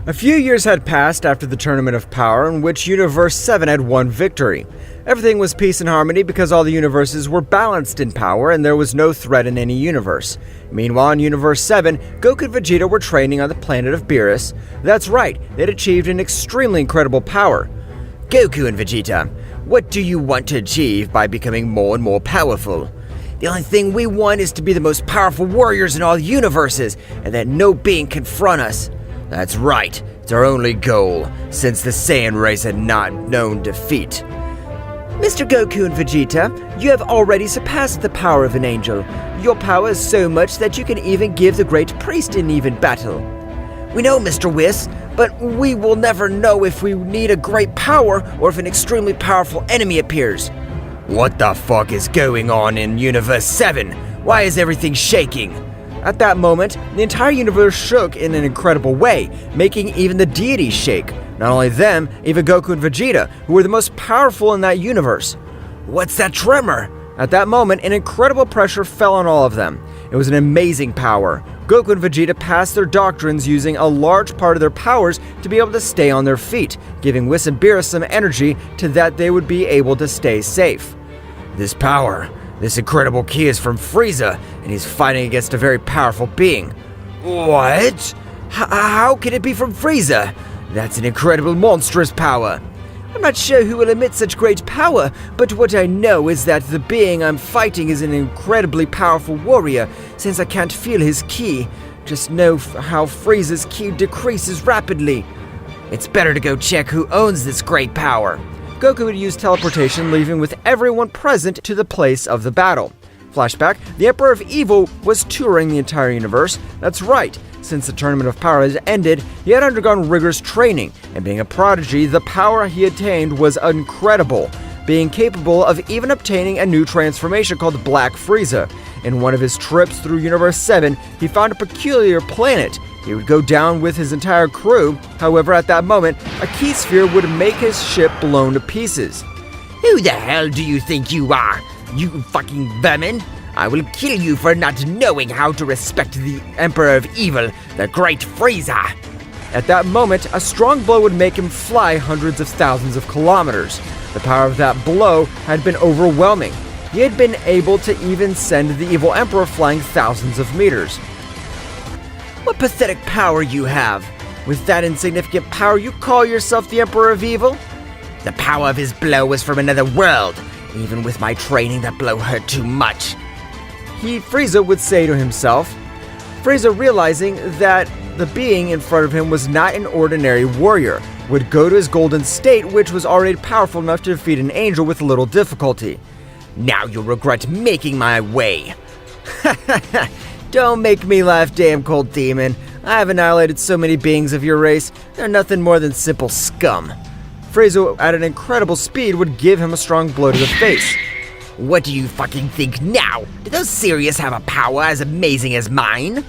A few years had passed after the Tournament of Power in which Universe 7 had won victory. Everything was peace and harmony because all the universes were balanced in power and there was no threat in any universe. Meanwhile, in Universe 7, Goku and Vegeta were training on the planet of Beerus. That's right, they'd achieved an extremely incredible power. Goku and Vegeta, what do you want to achieve by becoming more and more powerful? The only thing we want is to be the most powerful warriors in all universes, and that no being can confront us. That's right, it's our only goal, since the Saiyan race had not known defeat. Mr. Goku and Vegeta, you have already surpassed the power of an angel. Your power is so much that you can even give the great priest an even battle. We know, Mr. Whis, but we will never know if we need a great power or if an extremely powerful enemy appears. What the fuck is going on in Universe 7? Why is everything shaking? At that moment, the entire universe shook in an incredible way, making even the deities shake. Not only them, even Goku and Vegeta, who were the most powerful in that universe. What's that tremor? At that moment, an incredible pressure fell on all of them. It was an amazing power. Goku and Vegeta passed their doctrines using a large part of their powers to be able to stay on their feet, giving Whis and Beerus some energy to that they would be able to stay safe. This power, this incredible ki is from Frieza, and he's fighting against a very powerful being. What? How can it be from Frieza? That's an incredible, monstrous power. I'm not sure who will emit such great power, but what I know is that the being I'm fighting is an incredibly powerful warrior, since I can't feel his ki. Just know how Frieza's ki decreases rapidly. It's better to go check who owns this great power. Goku would use teleportation, leaving with everyone present to the place of the battle. Flashback, the Emperor of Evil was touring the entire universe. That's right, since the Tournament of Power has ended, he had undergone rigorous training, and being a prodigy, the power he attained was incredible, being capable of even obtaining a new transformation called Black Frieza. In one of his trips through Universe 7, he found a peculiar planet. He would go down with his entire crew. However, at that moment, a ki sphere would make his ship blown to pieces. Who the hell do you think you are, you fucking vermin? I will kill you for not knowing how to respect the Emperor of Evil, the Great Frieza. At that moment, a strong blow would make him fly hundreds of thousands of kilometers. The power of that blow had been overwhelming. He had been able to even send the evil Emperor flying thousands of meters. What pathetic power you have! With that insignificant power, you call yourself the Emperor of Evil? The power of his blow was from another world. Even with my training, that blow hurt too much. Frieza would say to himself. Frieza, realizing that the being in front of him was not an ordinary warrior, would go to his golden state, which was already powerful enough to defeat an angel with little difficulty. Now you'll regret making my way. Don't make me laugh, damn cold demon. I have annihilated so many beings of your race. They're nothing more than simple scum. Frieza, at an incredible speed, would give him a strong blow to the face. What do you fucking think now? Do those Sirius have a power as amazing as mine?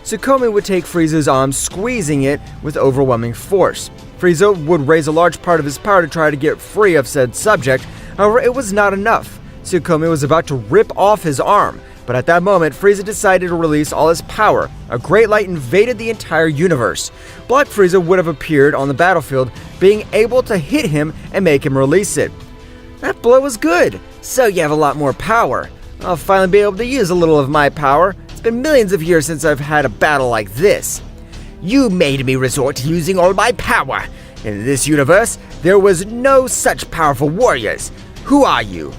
Siokami would take Frieza's arm, squeezing it with overwhelming force. Frieza would raise a large part of his power to try to get free of said subject. However, it was not enough. Siokami was about to rip off his arm, but at that moment, Frieza decided to release all his power. A great light invaded the entire universe. Black Frieza would have appeared on the battlefield, being able to hit him and make him release it. That blow was good, so you have a lot more power. I'll finally be able to use a little of my power. It's been millions of years since I've had a battle like this. You made me resort to using all my power. In this universe, there was no such powerful warriors. Who are you?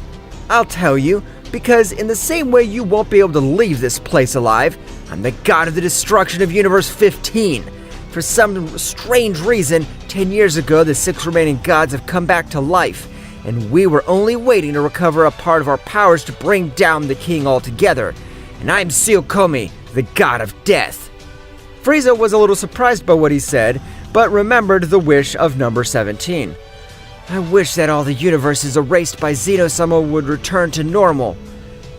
I'll tell you, because in the same way you won't be able to leave this place alive, I'm the god of the destruction of Universe 15. For some strange reason, 10 years ago the 6 remaining gods have come back to life, and we were only waiting to recover a part of our powers to bring down the king altogether. And I'm Siokami, the god of death. Frieza was a little surprised by what he said, but remembered the wish of number 17. I wish that all the universes erased by Zeno-sama would return to normal.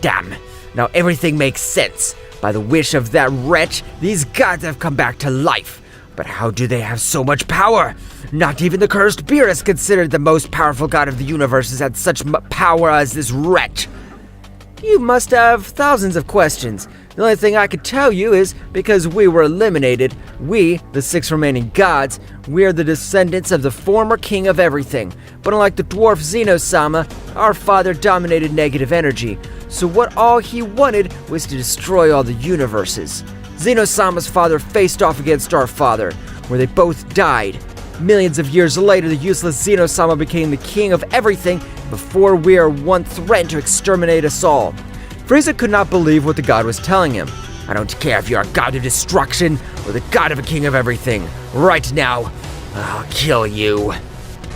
Damn, now everything makes sense. By the wish of that wretch, these gods have come back to life. But how do they have so much power? Not even the cursed Beerus, considered the most powerful god of the universe, has had such power as this wretch. You must have thousands of questions. The only thing I could tell you is because we were eliminated, we, the 6 remaining gods, we are the descendants of the former king of everything. But unlike the dwarf Zeno-sama, our father dominated negative energy, so what all he wanted was to destroy all the universes. Zeno-sama's father faced off against our father, where they both died. Millions of years later, the useless Zeno-sama became the king of everything before we are one threatened to exterminate us all. Frieza could not believe what the god was telling him. I don't care if you're a god of destruction or the god of a king of everything. Right now, I'll kill you.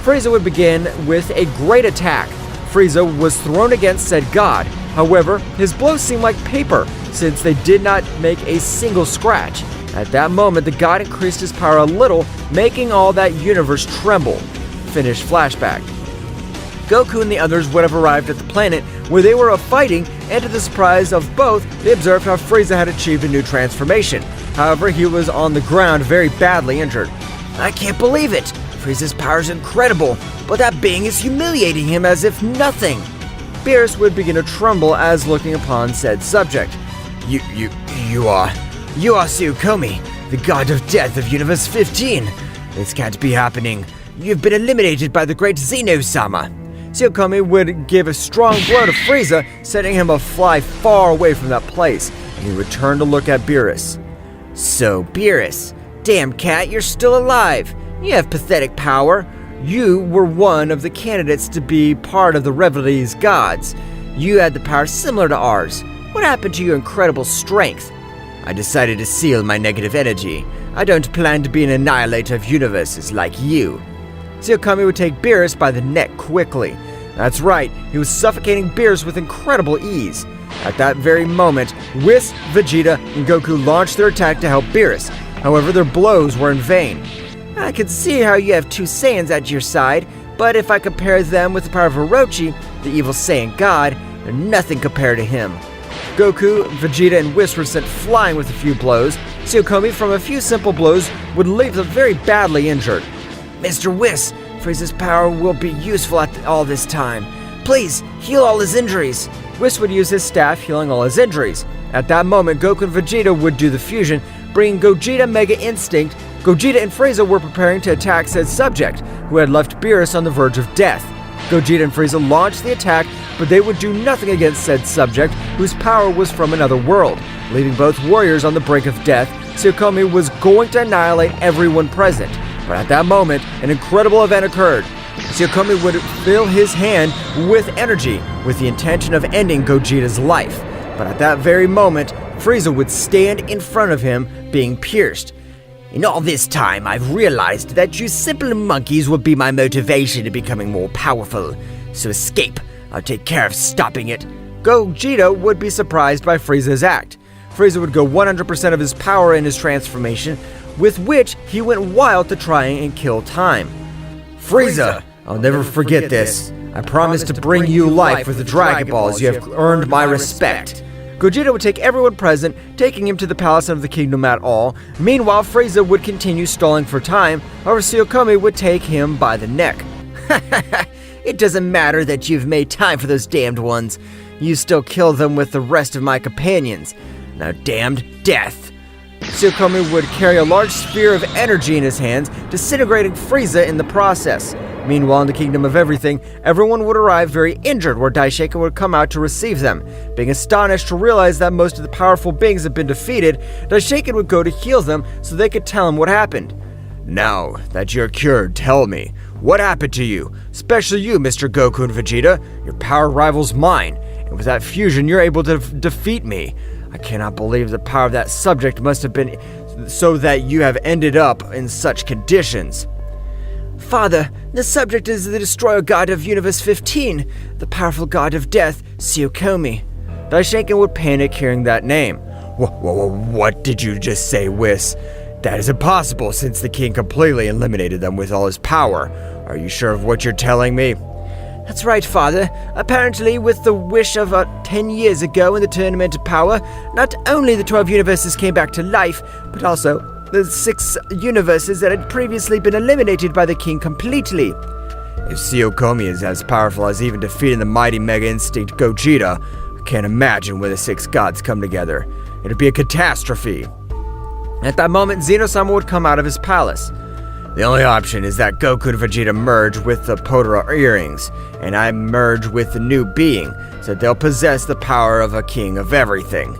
Frieza would begin with a great attack. Frieza was thrown against said god. However, his blows seemed like paper, since they did not make a single scratch. At that moment, the god increased his power a little, making all that universe tremble. Finish flashback. Goku and the others would have arrived at the planet where they were fighting, and to the surprise of both, they observed how Frieza had achieved a new transformation. However, he was on the ground very badly injured. I can't believe it! Frieza's power is incredible, but that being is humiliating him as if nothing. Beerus would begin to tremble as looking upon said subject. You are Siokami, the god of death of Universe 15. This can't be happening. You've been eliminated by the great Zeno-sama. Siokami would give a strong blow to Frieza, setting him afly far away from that place, and he returned to look at Beerus. So, Beerus, damn cat, you're still alive. You have pathetic power. You were one of the candidates to be part of the Reveille's gods. You had the power similar to ours. What happened to your incredible strength? I decided to seal my negative energy. I don't plan to be an annihilator of universes like you. Siokami would take Beerus by the neck quickly. That's right, he was suffocating Beerus with incredible ease. At that very moment, Whis, Vegeta, and Goku launched their attack to help Beerus. However, their blows were in vain. I can see how you have 2 Saiyans at your side, but if I compare them with the power of Orochi, the evil Saiyan god, they're nothing compared to him. Goku, Vegeta, and Whis were sent flying with a few blows. Siokami, from a few simple blows, would leave them very badly injured. Mr. Whis, Frieza's power will be useful at all this time. Please, heal all his injuries. Whis would use his staff, healing all his injuries. At that moment, Goku and Vegeta would do the fusion, bringing Gogeta Mega Instinct. Gogeta and Frieza were preparing to attack said subject, who had left Beerus on the verge of death. Gogeta and Frieza launched the attack, but they would do nothing against said subject, whose power was from another world, leaving both warriors on the brink of death. Siokami was going to annihilate everyone present. But at that moment, an incredible event occurred. Siokami would fill his hand with energy, with the intention of ending Gogeta's life. But at that very moment, Frieza would stand in front of him, being pierced. In all this time, I've realized that you simple monkeys would be my motivation to becoming more powerful. So escape. I'll take care of stopping it. Gogeta would be surprised by Frieza's act. Frieza would go 100% of his power in his transformation, with which he went wild to try and kill time. Frieza, I'll never forget this. I promise to bring you life with the Dragon Balls. You have earned my respect. Gogeta would take everyone present, taking him to the palace of the kingdom at all. Meanwhile, Frieza would continue stalling for time. However, Siokami would take him by the neck. It doesn't matter that you've made time for those damned ones. You still kill them with the rest of my companions. Now, damned death. Siokami would carry a large sphere of energy in his hands, disintegrating Frieza in the process. Meanwhile, in the Kingdom of Everything, everyone would arrive very injured, where Daisheikin would come out to receive them. Being astonished to realize that most of the powerful beings had been defeated, Daisheikin would go to heal them so they could tell him what happened. Now that you're cured, tell me, what happened to you? Especially you, Mr. Goku and Vegeta. Your power rivals mine, and with that fusion, you're able to defeat me. I cannot believe the power of that subject must have been so that you have ended up in such conditions. Father, the subject is the destroyer god of Universe 15, the powerful god of death, Siokami. Daisheikin would panic hearing that name. What did you just say, Whis? That is impossible since the king completely eliminated them with all his power. Are you sure of what you're telling me? That's right, Father. Apparently, with the wish of 10 years ago in the Tournament of Power, not only the 12 universes came back to life, but also the 6 universes that had previously been eliminated by the king completely. If Siokami is as powerful as even defeating the mighty Mega Instinct Gogeta, I can't imagine where the 6 gods come together. It'd be a catastrophe. At that moment, Zeno-sama would come out of his palace. The only option is that Goku and Vegeta merge with the Potara earrings, and I merge with the new being, so they'll possess the power of a king of everything.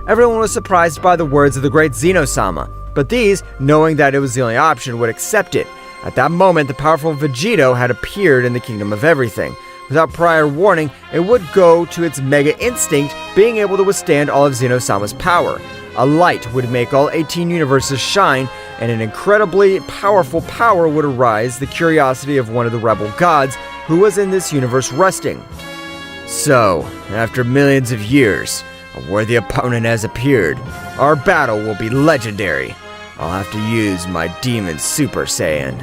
Everyone was surprised by the words of the great Zeno-sama, but these, knowing that it was the only option, would accept it. At that moment, the powerful Vegito had appeared in the Kingdom of Everything. Without prior warning, it would go to its mega instinct, being able to withstand all of Zeno-sama's power. A light would make all 18 universes shine, and an incredibly powerful power would arise, the curiosity of one of the rebel gods who was in this universe resting. So, after millions of years, a worthy opponent has appeared. Our battle will be legendary. I'll have to use my Demon Super Saiyan.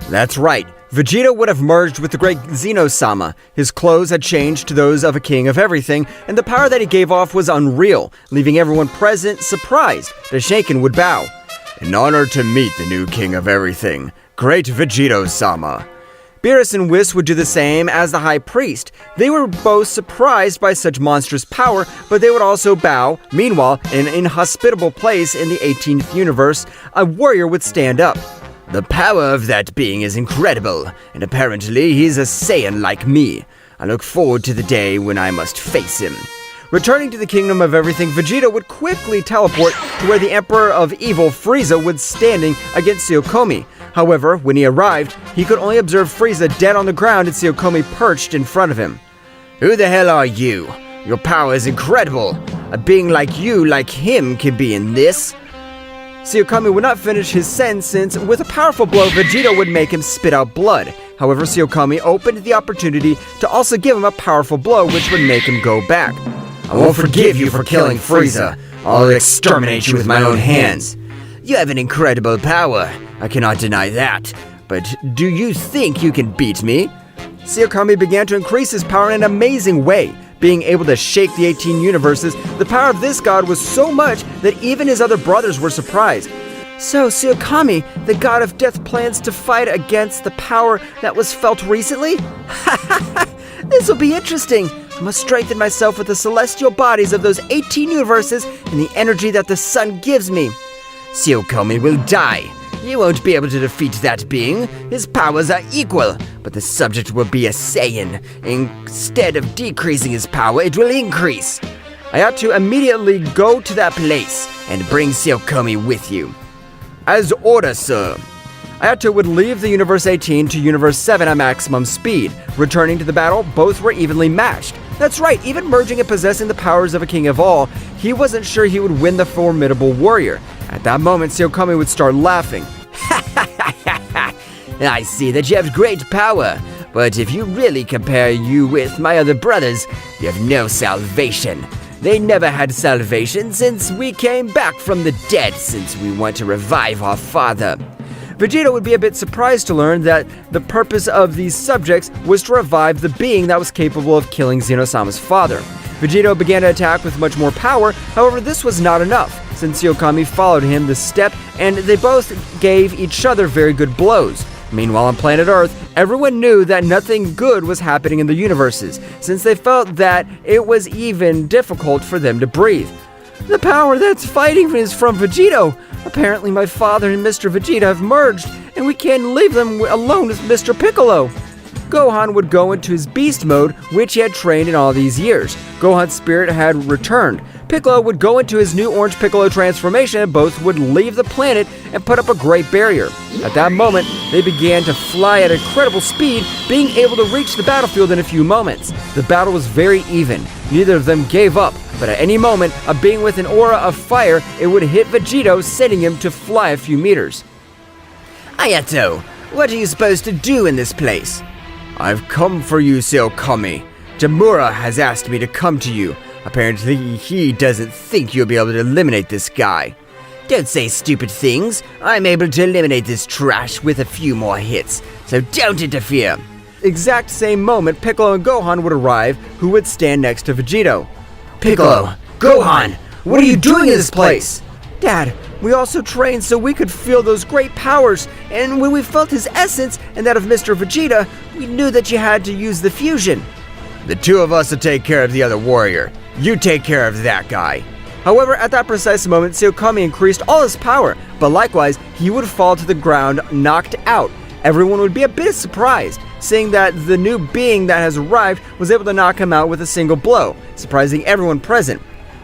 That's right. Vegeta would have merged with the great Zeno-sama. His clothes had changed to those of a king of everything, and the power that he gave off was unreal, leaving everyone present surprised. The Shaken would bow. An honor to meet the new king of everything, great Vegito-sama. Beerus and Whis would do the same as the High Priest. They were both surprised by such monstrous power, but they would also bow. Meanwhile, in an inhospitable place in the 18th universe, a warrior would stand up. The power of that being is incredible, and apparently he's a Saiyan like me. I look forward to the day when I must face him. Returning to the Kingdom of Everything, Vegeta would quickly teleport to where the Emperor of Evil, Frieza, was standing against Siokami. However, when he arrived, he could only observe Frieza dead on the ground and Siokami perched in front of him. Who the hell are you? Your power is incredible. A being like you, like him, can be in this? Siokami would not finish his sentence since, with a powerful blow, Vegeta would make him spit out blood. However, Siokami opened the opportunity to also give him a powerful blow which would make him go back. I won't forgive you for killing Frieza. I'll exterminate you with my own hands. You have an incredible power. I cannot deny that. But do you think you can beat me? Siokami began to increase his power in an amazing way. Being able to shake the 18 universes, the power of this god was so much that even his other brothers were surprised. So, Siokami, the god of death, plans to fight against the power that was felt recently? This will be interesting. I must strengthen myself with the celestial bodies of those 18 universes and the energy that the sun gives me. Siokami will die. You won't be able to defeat that being. His powers are equal, but the subject will be a Saiyan. Instead of decreasing his power, it will increase. I ought to immediately go to that place and bring Siokami with you. As ordered, sir. Ayato would leave the Universe 18 to Universe 7 at maximum speed. Returning to the battle, both were evenly matched. That's right, even merging and possessing the powers of a king of all, he wasn't sure he would win the formidable warrior. At that moment, Siokami would start laughing. I see that you have great power, but if you really compare you with my other brothers, you have no salvation. They never had salvation since we came back from the dead, since we want to revive our father. Vegeta would be a bit surprised to learn that the purpose of these subjects was to revive the being that was capable of killing Zeno-sama's father. Vegito began to attack with much more power, however this was not enough, since Siokami followed him the step and they both gave each other very good blows. Meanwhile on planet Earth, everyone knew that nothing good was happening in the universes, since they felt that it was even difficult for them to breathe. The power that's fighting is from Vegito. Apparently my father and Mr. Vegeta have merged, and we can't leave them alone with Mr. Piccolo. Gohan would go into his beast mode, which he had trained in all these years. Gohan's spirit had returned. Piccolo would go into his new Orange Piccolo transformation, and both would leave the planet and put up a great barrier. At that moment, they began to fly at incredible speed, being able to reach the battlefield in a few moments. The battle was very even. Neither of them gave up, but at any moment, a being with an aura of fire, it would hit Vegito, sending him to fly a few meters. Ayato, what are you supposed to do in this place? I've come for you, Siokami. Jamura has asked me to come to you. Apparently, he doesn't think you'll be able to eliminate this guy. Don't say stupid things. I'm able to eliminate this trash with a few more hits, so don't interfere. Exact same moment, Piccolo and Gohan would arrive, who would stand next to Vegito. Piccolo, Gohan, what are you doing in this place? Dad, We also trained so we could feel those great powers, and when we felt his essence and that of Mr. Vegeta, we knew that you had to use the fusion. The two of us will take care of the other warrior. You take care of that guy. However, at that precise moment, Siokami increased all his power, but likewise, he would fall to the ground knocked out. Everyone would be a bit surprised, seeing that the new being that has arrived was able to knock him out with a single blow, surprising everyone present.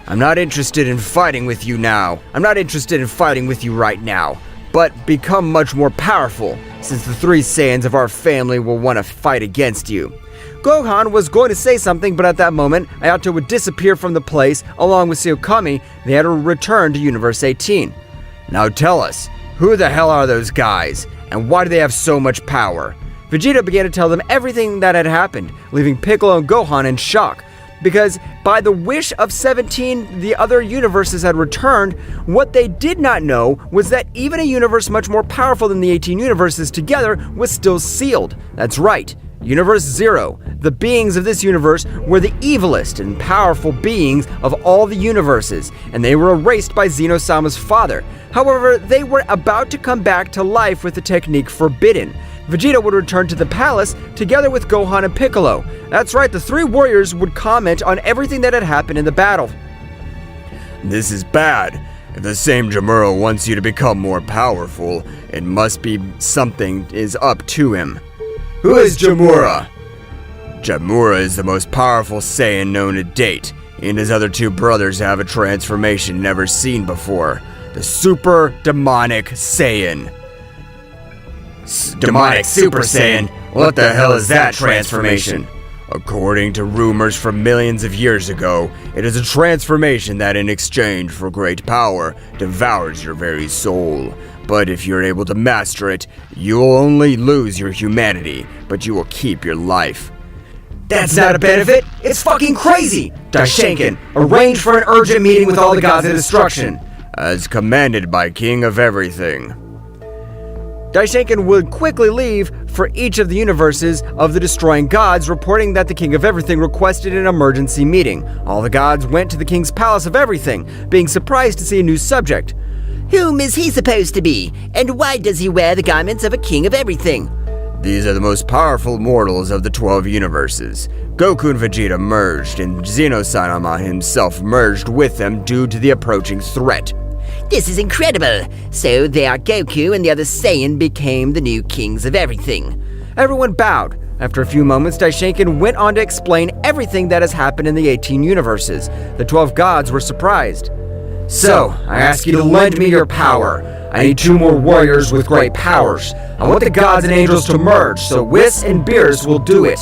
I'm not interested in fighting with you now. I'm not interested in fighting with you right now. But become much more powerful, since the 3 Saiyans of our family will want to fight against you. Gohan was going to say something, but at that moment, Ayato would disappear from the place. Along with Siokami, they had to return to Universe 18. Now tell us, who the hell are those guys, and why do they have so much power? Vegeta began to tell them everything that had happened, leaving Piccolo and Gohan in shock. Because by the wish of 17, the other universes had returned. What they did not know was that even a universe much more powerful than the 18 universes together was still sealed. That's right. Universe 0. The beings of this universe were the evilest and powerful beings of all the universes, and they were erased by Zeno-sama's father. However, they were about to come back to life with the technique forbidden. Vegeta would return to the palace together with Gohan and Piccolo. That's right, the 3 warriors would comment on everything that had happened in the battle. This is bad. If the same Jamura wants you to become more powerful, it must be something is up to him. Who is Jamura? Jamura is the most powerful Saiyan known to date. He and his other 2 brothers have a transformation never seen before. The Super Demonic Saiyan. Demonic Super Saiyan? What the hell is that transformation? According to rumors from millions of years ago, it is a transformation that in exchange for great power devours your very soul. But if you're able to master it, you'll only lose your humanity, but you will keep your life. That's not a benefit, it's fucking crazy! Daishenkin, arrange for an urgent meeting with all the gods of destruction. As commanded by King of Everything. Daishenkin would quickly leave for each of the universes of the destroying gods, reporting that the King of Everything requested an emergency meeting. All the gods went to the King's Palace of Everything, being surprised to see a new subject. Whom is he supposed to be, and why does he wear the garments of a King of Everything? These are the most powerful mortals of the 12 universes. Goku and Vegeta merged, and Zeno-sama himself merged with them due to the approaching threat. This is incredible! So they are Goku and the other Saiyan became the new kings of everything. Everyone bowed. After a few moments, Daishenkin went on to explain everything that has happened in the 18 universes. The 12 gods were surprised. So, I ask you to lend me your power. I need 2 more warriors with great powers. I want the gods and angels to merge, so Whis and Beerus will do it.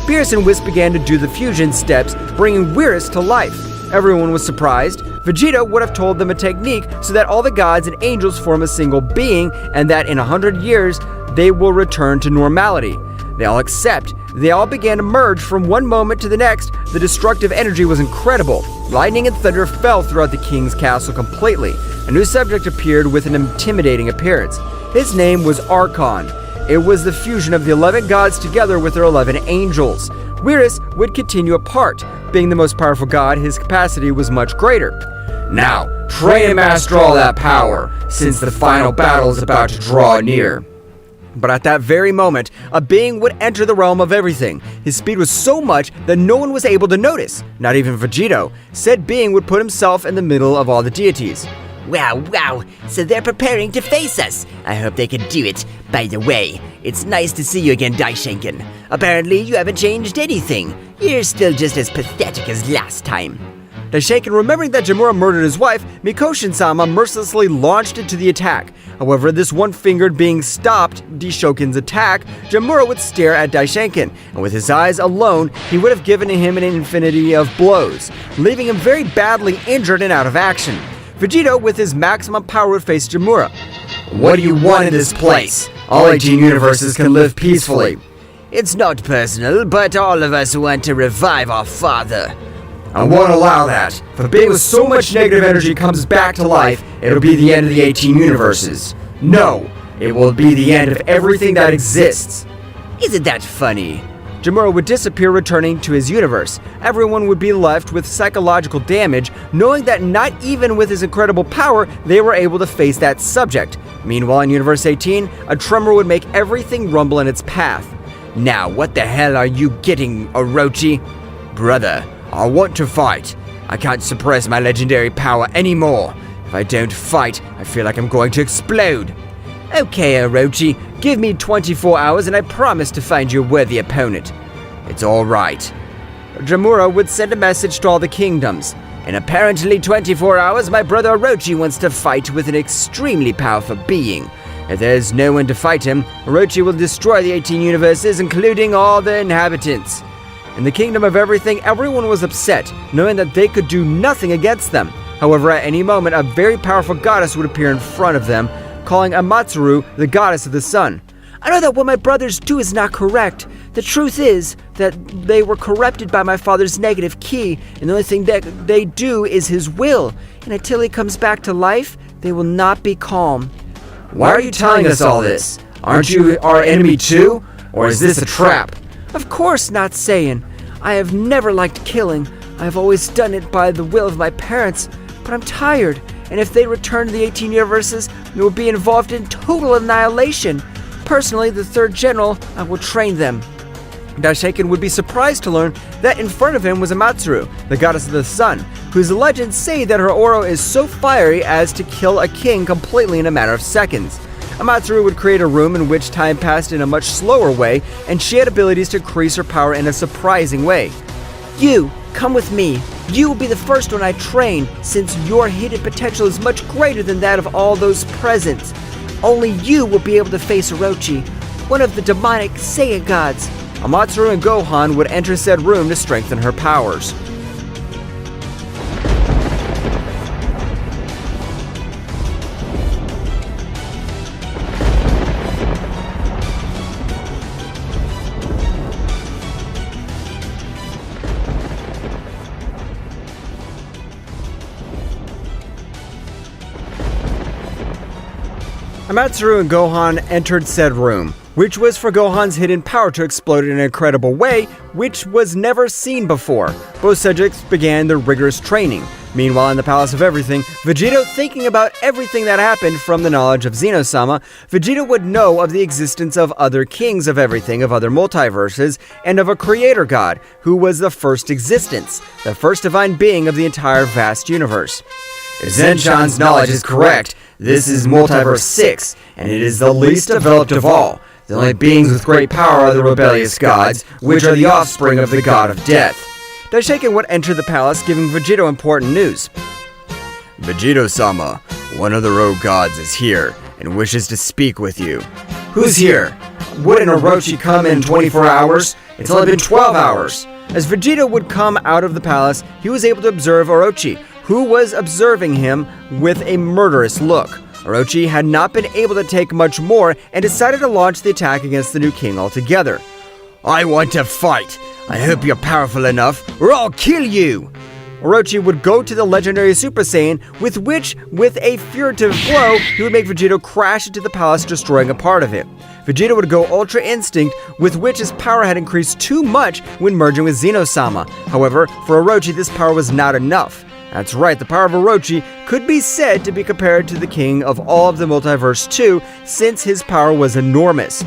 Beerus and Whis began to do the fusion steps, bringing Beerus to life. Everyone was surprised. Vegeta would have told them a technique so that all the gods and angels form a single being, and that in 100 years, they will return to normality. They all accept. They all began to merge from one moment to the next. The destructive energy was incredible. Lightning and thunder fell throughout the king's castle completely. A new subject appeared with an intimidating appearance. His name was Archon. It was the fusion of the 11 gods together with their 11 angels. Beerus would continue apart. Being the most powerful god, his capacity was much greater. Now, train and master all that power, since the final battle is about to draw near. But at that very moment, a being would enter the realm of everything. His speed was so much that no one was able to notice, not even Vegito. Said being would put himself in the middle of all the deities. Wow, so they're preparing to face us. I hope they can do it. By the way, it's nice to see you again, Daishenkin. Apparently, you haven't changed anything. You're still just as pathetic as last time. Daishenkin, remembering that Jamura murdered his wife, Mikoshin-sama mercilessly launched into the attack. However, this one-fingered being stopped Daishokin's attack. Jamura would stare at Daishenkin, and with his eyes alone, he would have given him an infinity of blows, leaving him very badly injured and out of action. Vegito, with his maximum power, would face Jamura. What do you want in this place? All 18 universes can live peacefully. It's not personal, but all of us want to revive our father. I won't allow that. If a being with so much negative energy comes back to life, it'll be the end of the 18 universes. No, it will be the end of everything that exists. Isn't that funny? Jamura would disappear, returning to his universe. Everyone would be left with psychological damage, knowing that not even with his incredible power, they were able to face that subject. Meanwhile, in Universe 18, a tremor would make everything rumble in its path. Now, what the hell are you getting, Orochi? Brother, I want to fight. I can't suppress my legendary power anymore. If I don't fight, I feel like I'm going to explode. Okay, Orochi, give me 24 hours and I promise to find you a worthy opponent. It's all right. Jamura would send a message to all the kingdoms. In apparently 24 hours, my brother Orochi wants to fight with an extremely powerful being. If there's no one to fight him, Orochi will destroy the 18 universes, including all the inhabitants. In the Kingdom of Everything, everyone was upset, knowing that they could do nothing against them. However, at any moment, a very powerful goddess would appear in front of them, calling Amatsuru the goddess of the sun. I know that what my brothers do is not correct. The truth is that they were corrupted by my father's negative ki, and the only thing that they do is his will. And until he comes back to life, they will not be calm. Why are you telling us all this? Aren't you our enemy too? Or is this a trap? Of course not, Saiyan. I have never liked killing. I have always done it by the will of my parents, but I'm tired. And if they return to the 18 universes, they will be involved in total annihilation. Personally, the third general, I will train them. Daishoken would be surprised to learn that in front of him was Amatsuru, the goddess of the sun, whose legends say that her aura is so fiery as to kill a king completely in a matter of seconds. Amatsuru would create a room in which time passed in a much slower way, and she had abilities to increase her power in a surprising way. You, come with me. You will be the first one I train, since your hidden potential is much greater than that of all those present. Only you will be able to face Orochi, one of the demonic Saiyan gods. Amatsuru and Gohan would enter said room to strengthen her powers. Amatsuru and Gohan entered said room, which was for Gohan's hidden power to explode in an incredible way, which was never seen before. Both subjects began their rigorous training. Meanwhile, in the Palace of Everything, Vegito, thinking about everything that happened from the knowledge of Zeno-sama, Vegito would know of the existence of other kings of everything, of other multiverses, and of a creator god, who was the first existence, the first divine being of the entire vast universe. If Zenshan's knowledge is correct, this is Multiverse 6, and it is the least developed of all. The only beings with great power are the rebellious gods, which are the offspring of the god of death. Daishoken would enter the palace, giving Vegito important news. Vegito-sama, one of the rogue gods is here, and wishes to speak with you. Who's here? Wouldn't Orochi come in 24 hours? It's only been 12 hours. As Vegito would come out of the palace, he was able to observe Orochi, who was observing him with a murderous look. Orochi had not been able to take much more and decided to launch the attack against the new king altogether. I want to fight. I hope you're powerful enough, or I'll kill you. Orochi would go to the legendary Super Saiyan, with a furtive blow, he would make Vegito crash into the palace, destroying a part of it. Vegeta would go Ultra Instinct, with which his power had increased too much when merging with Zeno-sama. However, for Orochi, this power was not enough. That's right, the power of Orochi could be said to be compared to the king of all of the Multiverse 2, since his power was enormous.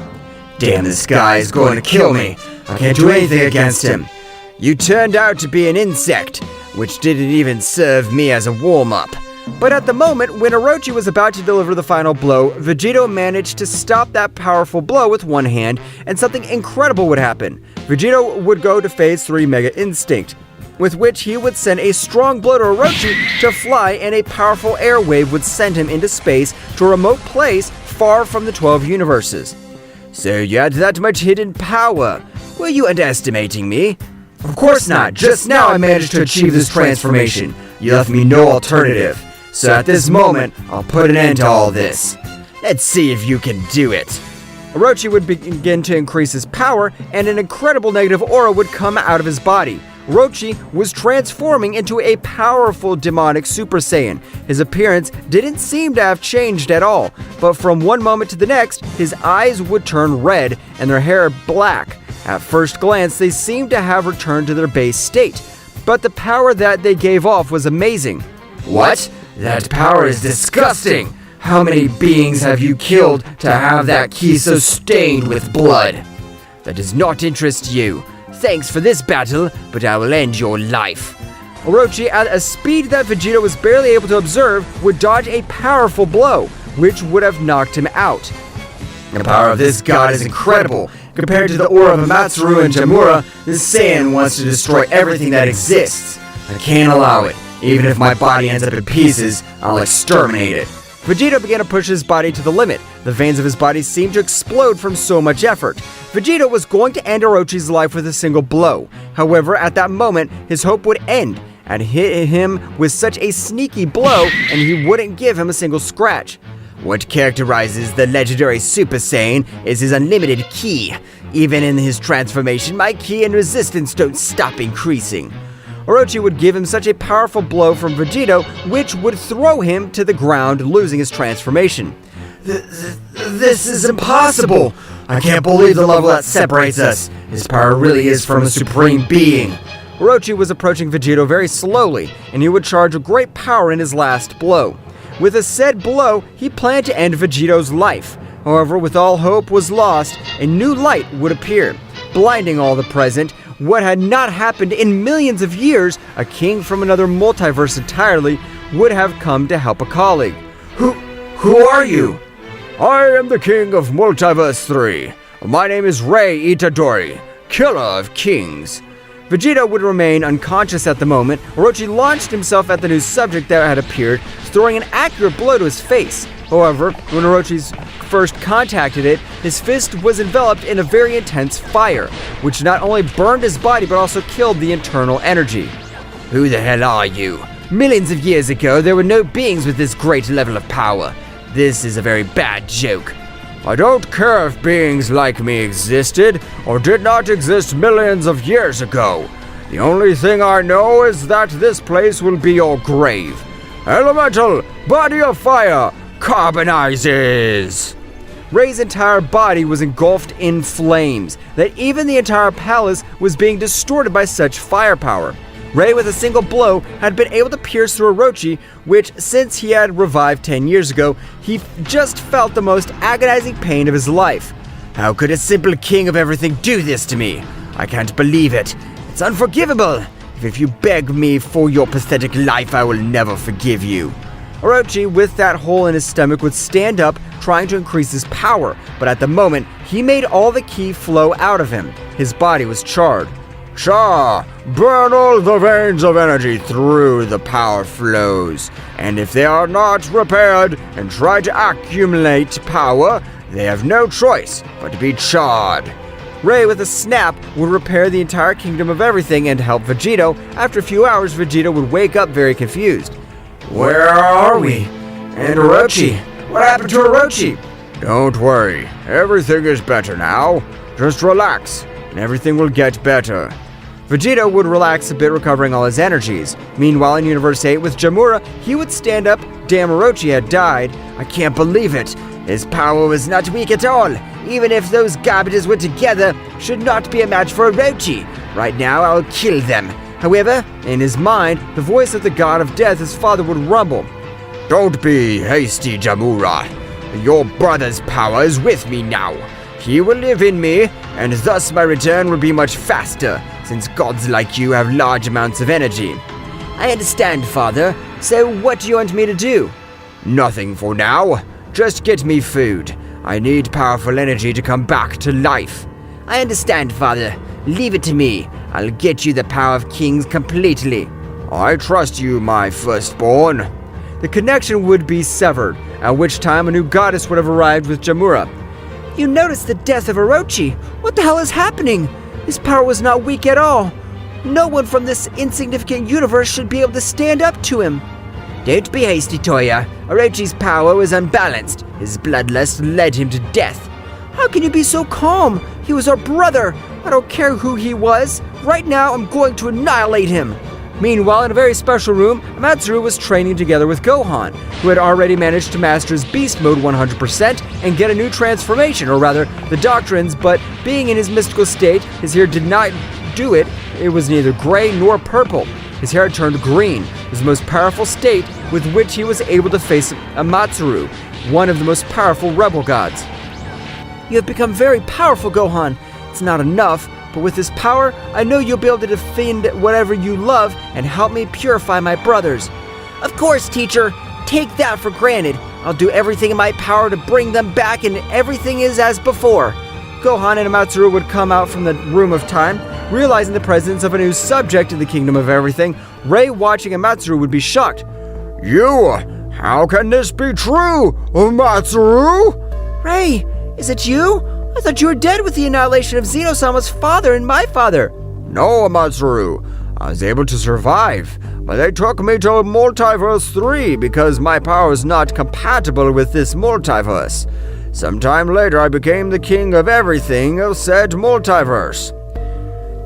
Damn, this guy is going to kill me. I can't do anything against him. You turned out to be an insect, which didn't even serve me as a warm-up. But at the moment, when Orochi was about to deliver the final blow, Vegito managed to stop that powerful blow with one hand, and something incredible would happen. Vegito would go to Phase 3 Mega Instinct, with which he would send a strong blow to Orochi to fly, and a powerful air wave would send him into space to a remote place far from the 12 universes. So you had that much hidden power. Were you underestimating me? Of course not. Just now I managed to achieve this transformation. You left me no alternative. So at this moment, I'll put an end to all this. Let's see if you can do it. Orochi would begin to increase his power, and an incredible negative aura would come out of his body. Orochi was transforming into a powerful demonic Super Saiyan. His appearance didn't seem to have changed at all, but from one moment to the next, his eyes would turn red and their hair black. At first glance, they seemed to have returned to their base state, but the power that they gave off was amazing. What? That power is disgusting! How many beings have you killed to have that key so stained with blood? That does not interest you. Thanks for this battle, but I will end your life. Orochi, at a speed that Vegito was barely able to observe, would dodge a powerful blow, which would have knocked him out. The power of this god is incredible. Compared to the aura of Amatsuru and Jamura, this Saiyan wants to destroy everything that exists. I can't allow it. Even if my body ends up in pieces, I'll exterminate it. Vegito began to push his body to the limit. The veins of his body seemed to explode from so much effort. Vegito was going to end Orochi's life with a single blow. However, at that moment, his hope would end, and hit him with such a sneaky blow, and he wouldn't give him a single scratch. What characterizes the legendary Super Saiyan is his unlimited ki. Even in his transformation, my ki and resistance don't stop increasing. Orochi would give him such a powerful blow from Vegito, which would throw him to the ground, losing his transformation. This is impossible! I can't believe the level that separates us. His power really is from a supreme being. Orochi was approaching Vegito very slowly, and he would charge a great power in his last blow. With a said blow, he planned to end Vegito's life. However, with all hope was lost, a new light would appear, blinding all the present. What had not happened in millions of years, a king from another multiverse entirely, would have come to help a colleague. Who are you? I am the king of Multiverse 3. My name is Rei Itadori, killer of kings. Vegito would remain unconscious at the moment. Orochi launched himself at the new subject that had appeared, throwing an accurate blow to his face. However, when Orochi's first contacted it, his fist was enveloped in a very intense fire, which not only burned his body but also killed the internal energy. Who the hell are you? Millions of years ago, there were no beings with this great level of power. This is a very bad joke. I don't care if beings like me existed or did not exist millions of years ago. The only thing I know is that this place will be your grave. Elemental, body of fire, carbonizes! Rei's entire body was engulfed in flames, that even the entire palace was being distorted by such firepower. Rei, with a single blow, had been able to pierce through Orochi, which, since he had revived 10 years ago, he just felt the most agonizing pain of his life. How could a simple king of everything do this to me? I can't believe it. It's unforgivable. If you beg me for your pathetic life, I will never forgive you. Orochi, with that hole in his stomach, would stand up, trying to increase his power, but at the moment, he made all the ki flow out of him. His body was charred. Cha! Burn all the veins of energy through the power flows, and if they are not repaired and try to accumulate power, they have no choice but to be charred. Rei, with a snap, would repair the entire kingdom of everything and help Vegito. After a few hours, Vegito would wake up very confused. Where are we? And Orochi? What happened to Orochi? Don't worry, everything is better now. Just relax, and everything will get better. Vegito would relax a bit, recovering all his energies. Meanwhile, in Universe 8 with Jamura, he would stand up. Damn, Orochi had died. I can't believe it. His power was not weak at all. Even if those garbages were together, should not be a match for Orochi. Right now, I'll kill them. However, in his mind, the voice of the god of death, his father, would rumble. Don't be hasty, Jamura. Your brother's power is with me now. He will live in me, and thus my return will be much faster, since gods like you have large amounts of energy. I understand, Father. So what do you want me to do? Nothing for now. Just get me food. I need powerful energy to come back to life. I understand, Father. Leave it to me. I'll get you the power of kings completely. I trust you, my firstborn. The connection would be severed, at which time a new goddess would have arrived with Jamura. You noticed the death of Orochi. What the hell is happening? His power was not weak at all. No one from this insignificant universe should be able to stand up to him. Don't be hasty, Toya. Orochi's power was unbalanced. His bloodlust led him to death. How can you be so calm? He was our brother. I don't care who he was. Right now, I'm going to annihilate him. Meanwhile, in a very special room, Amatsuru was training together with Gohan, who had already managed to master his beast mode 100% and get a new transformation, or rather, the doctrines, but being in his mystical state, his hair did not do it. It was neither gray nor purple. His hair turned green, his most powerful state with which he was able to face Amatsuru, one of the most powerful rebel gods. You have become very powerful, Gohan. It's not enough, but with this power, I know you'll be able to defend whatever you love and help me purify my brothers. Of course, teacher. Take that for granted. I'll do everything in my power to bring them back and everything is as before. Gohan and Amatsuru would come out from the room of time, realizing the presence of a new subject in the kingdom of everything. Ray, watching Amatsuru, would be shocked. You! How can this be true, Amatsuru? Ray, is it you? I thought you were dead with the annihilation of Zeno-sama's father and my father. No, Amatsuru. I was able to survive, but they took me to Multiverse 3 because my power is not compatible with this multiverse. Sometime later, I became the king of everything of said multiverse.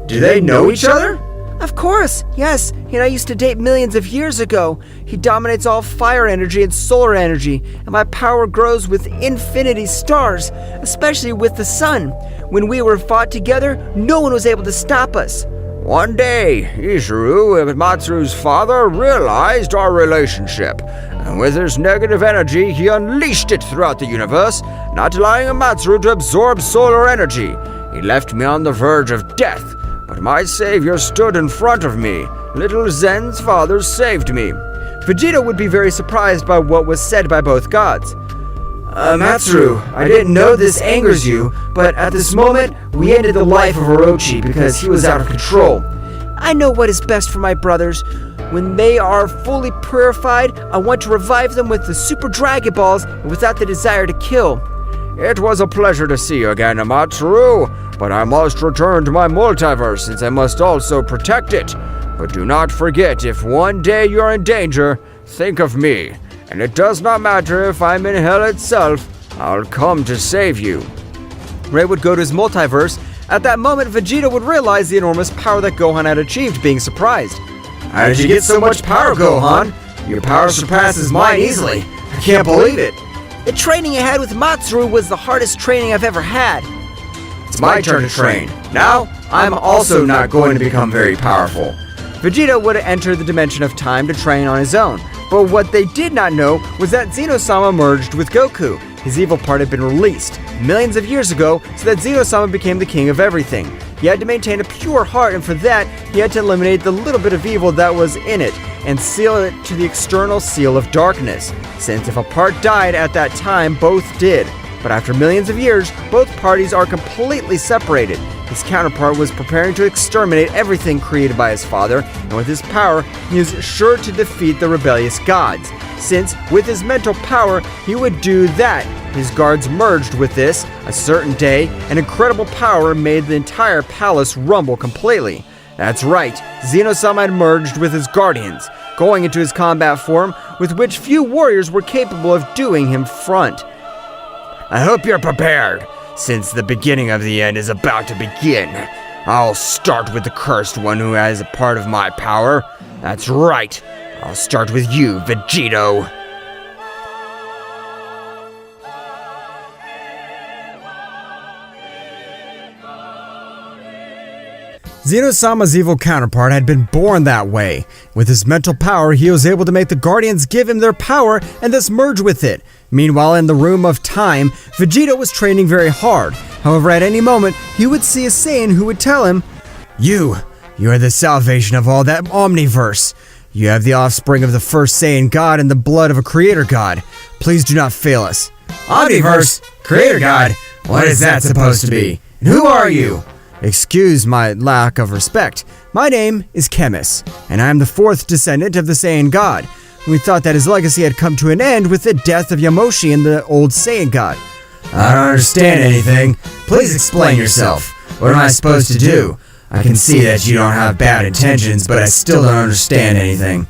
Do they know each other? Of course, yes. He and I used to date millions of years ago. He dominates all fire energy and solar energy, and my power grows with infinity stars, especially with the sun. When we were fought together, no one was able to stop us. One day, Ishuru, Amatsuru's father, realized our relationship, and with his negative energy, he unleashed it throughout the universe, not allowing Amatsuru to absorb solar energy. He left me on the verge of death, but my savior stood in front of me. Little Zen's father saved me. Vegeta would be very surprised by what was said by both gods. Amatsuru, I didn't know this angers you, but at this moment, we ended the life of Orochi because he was out of control. I know what is best for my brothers. When they are fully purified, I want to revive them with the Super Dragon Balls and without the desire to kill. It was a pleasure to see you again, Amatsuru, but I must return to my multiverse since I must also protect it. But do not forget, if one day you are in danger, think of me. And it does not matter if I'm in hell itself, I'll come to save you. Ray would go to his multiverse. At that moment, Vegeta would realize the enormous power that Gohan had achieved, being surprised. How did you get so much power, Gohan? Your power surpasses mine easily. I can't believe it. The training I had with Matsuru was the hardest training I've ever had. It's my turn to train. Now, I'm also not going to become very powerful. Vegeta would enter the dimension of time to train on his own. But what they did not know was that Zeno-sama merged with Goku. His evil part had been released millions of years ago so that Zeno-sama became the king of everything. He had to maintain a pure heart, and for that, he had to eliminate the little bit of evil that was in it and seal it to the external seal of darkness, since if a part died at that time, both did. But after millions of years, both parties are completely separated. His counterpart was preparing to exterminate everything created by his father, and with his power, he was sure to defeat the rebellious gods, since with his mental power, he would do that. His guards merged with this. A certain day, an incredible power made the entire palace rumble completely. That's right, Zeno-sama had merged with his guardians, going into his combat form, with which few warriors were capable of doing him front. I hope you're prepared, since the beginning of the end is about to begin. I'll start with the cursed one who has a part of my power. That's right, I'll start with you, Vegito. Zeno-sama's evil counterpart had been born that way. With his mental power, he was able to make the Guardians give him their power and thus merge with it. Meanwhile, in the room of time, Vegeta was training very hard. However, at any moment, he would see a Saiyan who would tell him, You are the salvation of all that Omniverse. You have the offspring of the first Saiyan God and the blood of a creator god. Please do not fail us. Omniverse? Creator god? What is that supposed to be? And who are you? Excuse my lack of respect. My name is Chemis, and I am the fourth descendant of the Saiyan God. We thought that his legacy had come to an end with the death of Yamoshi and the old Saiyan God. I don't understand anything. Please explain yourself. What am I supposed to do? I can see that you don't have bad intentions, but I still don't understand anything.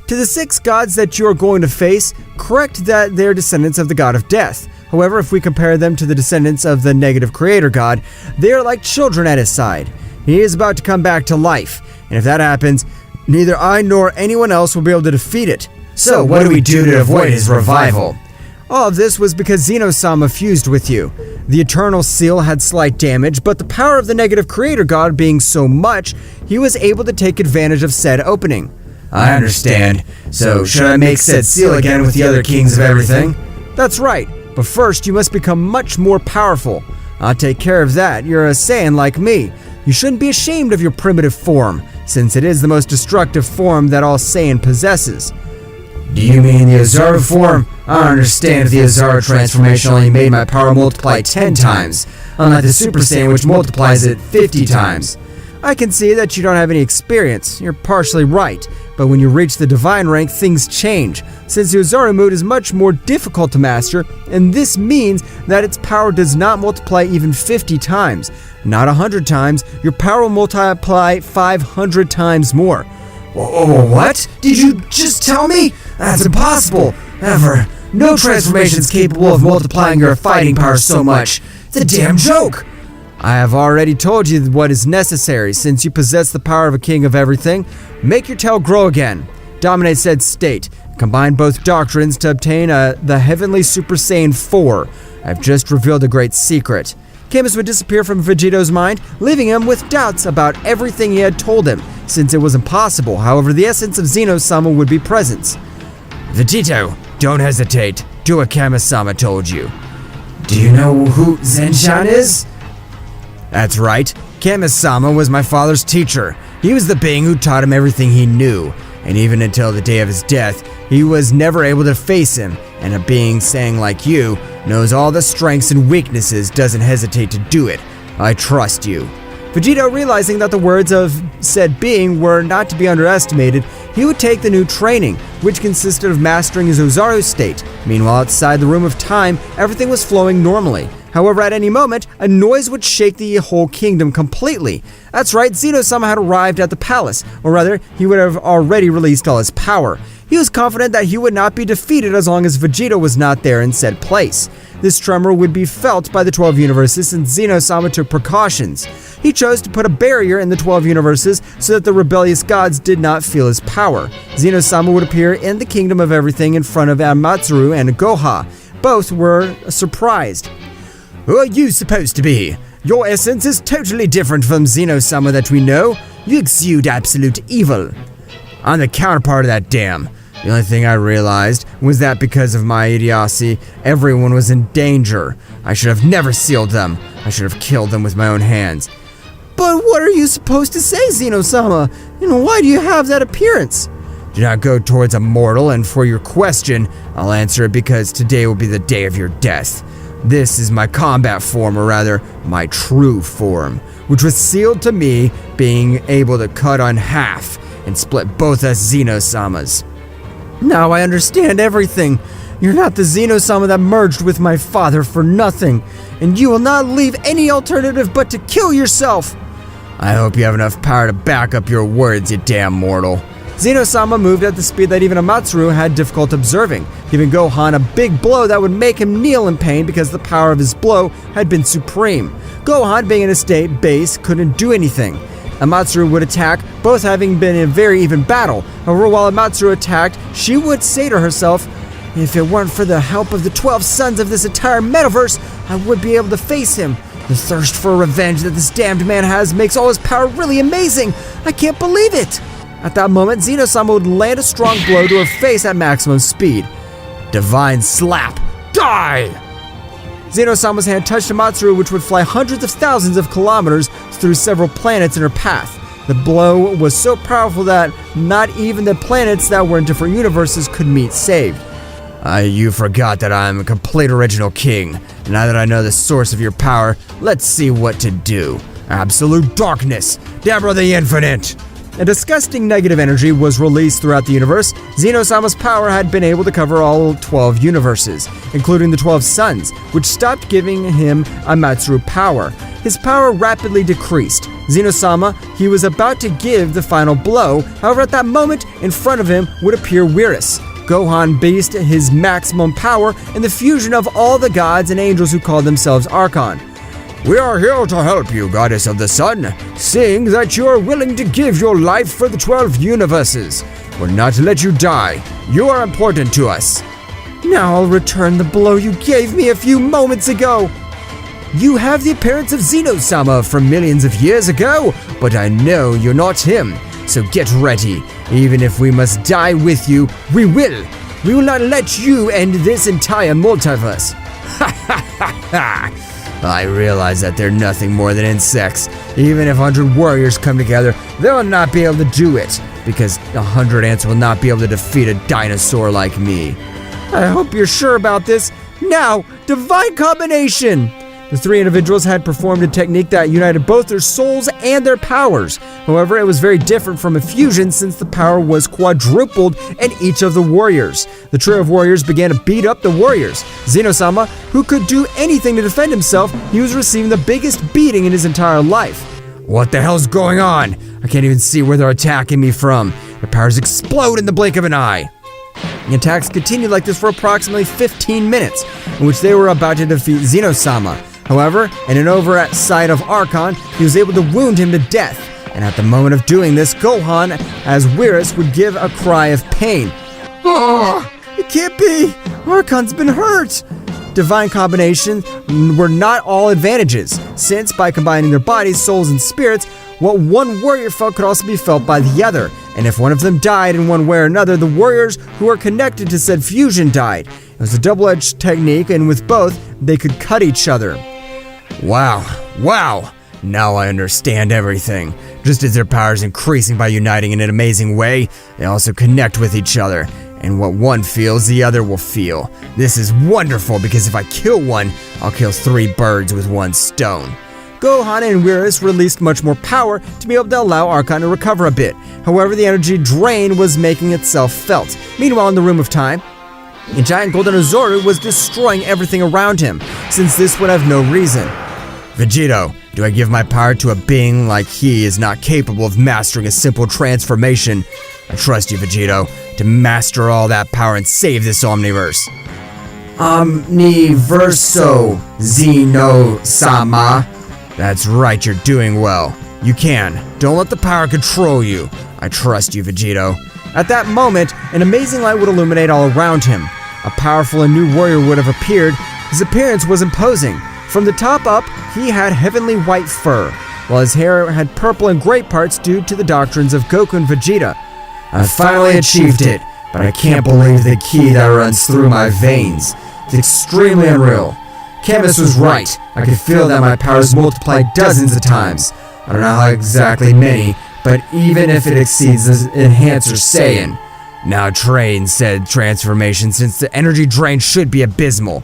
To the 6 gods that you are going to face, correct that they are descendants of the god of death. However, if we compare them to the descendants of the negative creator god, they are like children at his side. He is about to come back to life, and if that happens, Neither I nor anyone else will be able to defeat it. So what do we do to avoid his revival? All of this was because Zeno-sama fused with you. The Eternal Seal had slight damage, but the power of the negative creator god being so much, he was able to take advantage of said opening. I understand. So should I make said seal again with the other kings of everything? That's right, but first you must become much more powerful. I'll take care of that. You're a Saiyan like me. You shouldn't be ashamed of your primitive form, since it is the most destructive form that all Saiyan possesses. Do you mean the Ozaru form? I don't understand if the Ozaru transformation only made my power multiply 10 times, unlike the Super Saiyan which multiplies it 50 times. I can see that you don't have any experience. You're partially right, but when you reach the divine rank, things change, since the Ozaru mood is much more difficult to master, and this means that its power does not multiply even 50 times. Not 100 times, your power will multiply 500 times more. What? Did you just tell me? That's impossible. Ever. No transformation is capable of multiplying your fighting power so much. It's a damn joke. I have already told you what is necessary. Since you possess the power of a king of everything, make your tail grow again. Dominate said state. Combine both doctrines to obtain the Heavenly Super Saiyan 4. I've just revealed a great secret. Camus would disappear from Vegito's mind, leaving him with doubts about everything he had told him, since it was impossible. However, the essence of Zeno-sama would be present. Vegito, don't hesitate. Do what Kami-sama told you. Do you know who Zenshan is? That's right. Kami-sama was my father's teacher. He was the being who taught him everything he knew, and even until the day of his death, he was never able to face him, and a being saying like you knows all the strengths and weaknesses doesn't hesitate to do it. I trust you. Vegito, realizing that the words of said being were not to be underestimated, he would take the new training, which consisted of mastering his Ozaru state. Meanwhile, outside the room of time, everything was flowing normally. However, at any moment, a noise would shake the whole kingdom completely. That's right, Zeno-sama had arrived at the palace, or rather, he would have already released all his power. He was confident that he would not be defeated as long as Vegito was not there in said place. This tremor would be felt by the 12 universes since Zeno-sama took precautions. He chose to put a barrier in the 12 universes so that the rebellious gods did not feel his power. Zeno-sama would appear in the kingdom of everything in front of Amaterasu and Goha. Both were surprised. Who are you supposed to be? Your essence is totally different from Zeno-sama that we know. You exude absolute evil. I'm the counterpart of that dam. The only thing I realized was that because of my idiocy, everyone was in danger. I should have never sealed them. I should have killed them with my own hands. But what are you supposed to say, Zeno-sama? Why do you have that appearance? Do not go towards a mortal, and for your question, I'll answer it because today will be the day of your death. This is my combat form, or rather, my true form, which was sealed to me being able to cut on half and split both us Zeno-samas. Now I understand everything. You're not the Zeno-sama that merged with my father for nothing, and you will not leave any alternative but to kill yourself. I hope you have enough power to back up your words, you damn mortal. Zeno-sama moved at the speed that even Amaterasu had difficult observing, giving Gohan a big blow that would make him kneel in pain because the power of his blow had been supreme. Gohan, being in a state base, couldn't do anything. Amaterasu would attack, both having been in a very even battle. However, while Amaterasu attacked, she would say to herself, if it weren't for the help of the 12 sons of this entire metaverse, I would be able to face him. The thirst for revenge that this damned man has makes all his power really amazing. I can't believe it. At that moment, Zeno-sama would land a strong blow to her face at maximum speed. Divine slap. Die! Zeno-sama's hand touched Amaterasu, which would fly hundreds of thousands of kilometers through several planets in her path. The blow was so powerful that not even the planets that were in different universes could meet saved. You forgot that I'm a complete original king. Now that I know the source of your power, let's see what to do. Absolute darkness. Dabra the Infinite. A disgusting negative energy was released throughout the universe. Zeno-sama's power had been able to cover all 12 universes, including the 12 suns, which stopped giving him Amaterasu power. His power rapidly decreased. Zeno-sama, he was about to give the final blow. However, at that moment, in front of him would appear Whis. Gohan based his maximum power in the fusion of all the gods and angels who called themselves Archon. We are here to help you, Goddess of the Sun, seeing that you are willing to give your life for the 12 universes. We're not to let you die. You are important to us. Now I'll return the blow you gave me a few moments ago. You have the appearance of Zeno-sama from millions of years ago, but I know you're not him. So get ready. Even if we must die with you, we will. We will not let you end this entire multiverse. Ha ha ha ha! I realize that they're nothing more than insects. Even if 100 warriors come together, they will not be able to do it, because 100 ants will not be able to defeat a dinosaur like me. I hope you're sure about this. Now, divine combination! The three individuals had performed a technique that united both their souls and their powers. However, it was very different from a fusion since the power was quadrupled in each of the warriors. The trio of warriors began to beat up the warriors. Zeno-sama, who could do anything to defend himself, he was receiving the biggest beating in his entire life. What the hell's going on? I can't even see where they're attacking me from. Their powers explode in the blink of an eye. The attacks continued like this for approximately 15 minutes, in which they were about to defeat Zeno-sama. However, in an oversight of Archon, he was able to wound him to death, and at the moment of doing this, Gohan, as Whis, would give a cry of pain. Oh, it can't be! Archon's been hurt! Divine combination were not all advantages, since by combining their bodies, souls, and spirits, what one warrior felt could also be felt by the other, and if one of them died in one way or another, the warriors who were connected to said fusion died. It was a double-edged technique, and with both, they could cut each other. Wow. Now I understand everything. Just as their powers increasing by uniting in an amazing way, they also connect with each other. And what one feels, the other will feel. This is wonderful because if I kill one, I'll kill 3 birds with 1 stone. Gohan and Beerus released much more power to be able to allow Archon to recover a bit. However, the energy drain was making itself felt. Meanwhile, in the Room of Time, a giant golden Ozoru was destroying everything around him, since this would have no reason. Vegito, do I give my power to a being like he is not capable of mastering a simple transformation? I trust you, Vegito, to master all that power and save this omniverse. Omniverso, Zeno-sama. That's right, you're doing well. You can. Don't let the power control you. I trust you, Vegito. At that moment, an amazing light would illuminate all around him. A powerful and new warrior would have appeared. His appearance was imposing. From the top up, he had heavenly white fur, while his hair had purple in great parts due to the doctrines of Goku and Vegeta. I finally achieved it, but I can't believe the ki that runs through my veins. It's extremely unreal. Chemist was right. I could feel that my powers multiplied dozens of times. I don't know how exactly many, but even if it exceeds the Enhancer Saiyan. Now train said transformation since the energy drain should be abysmal.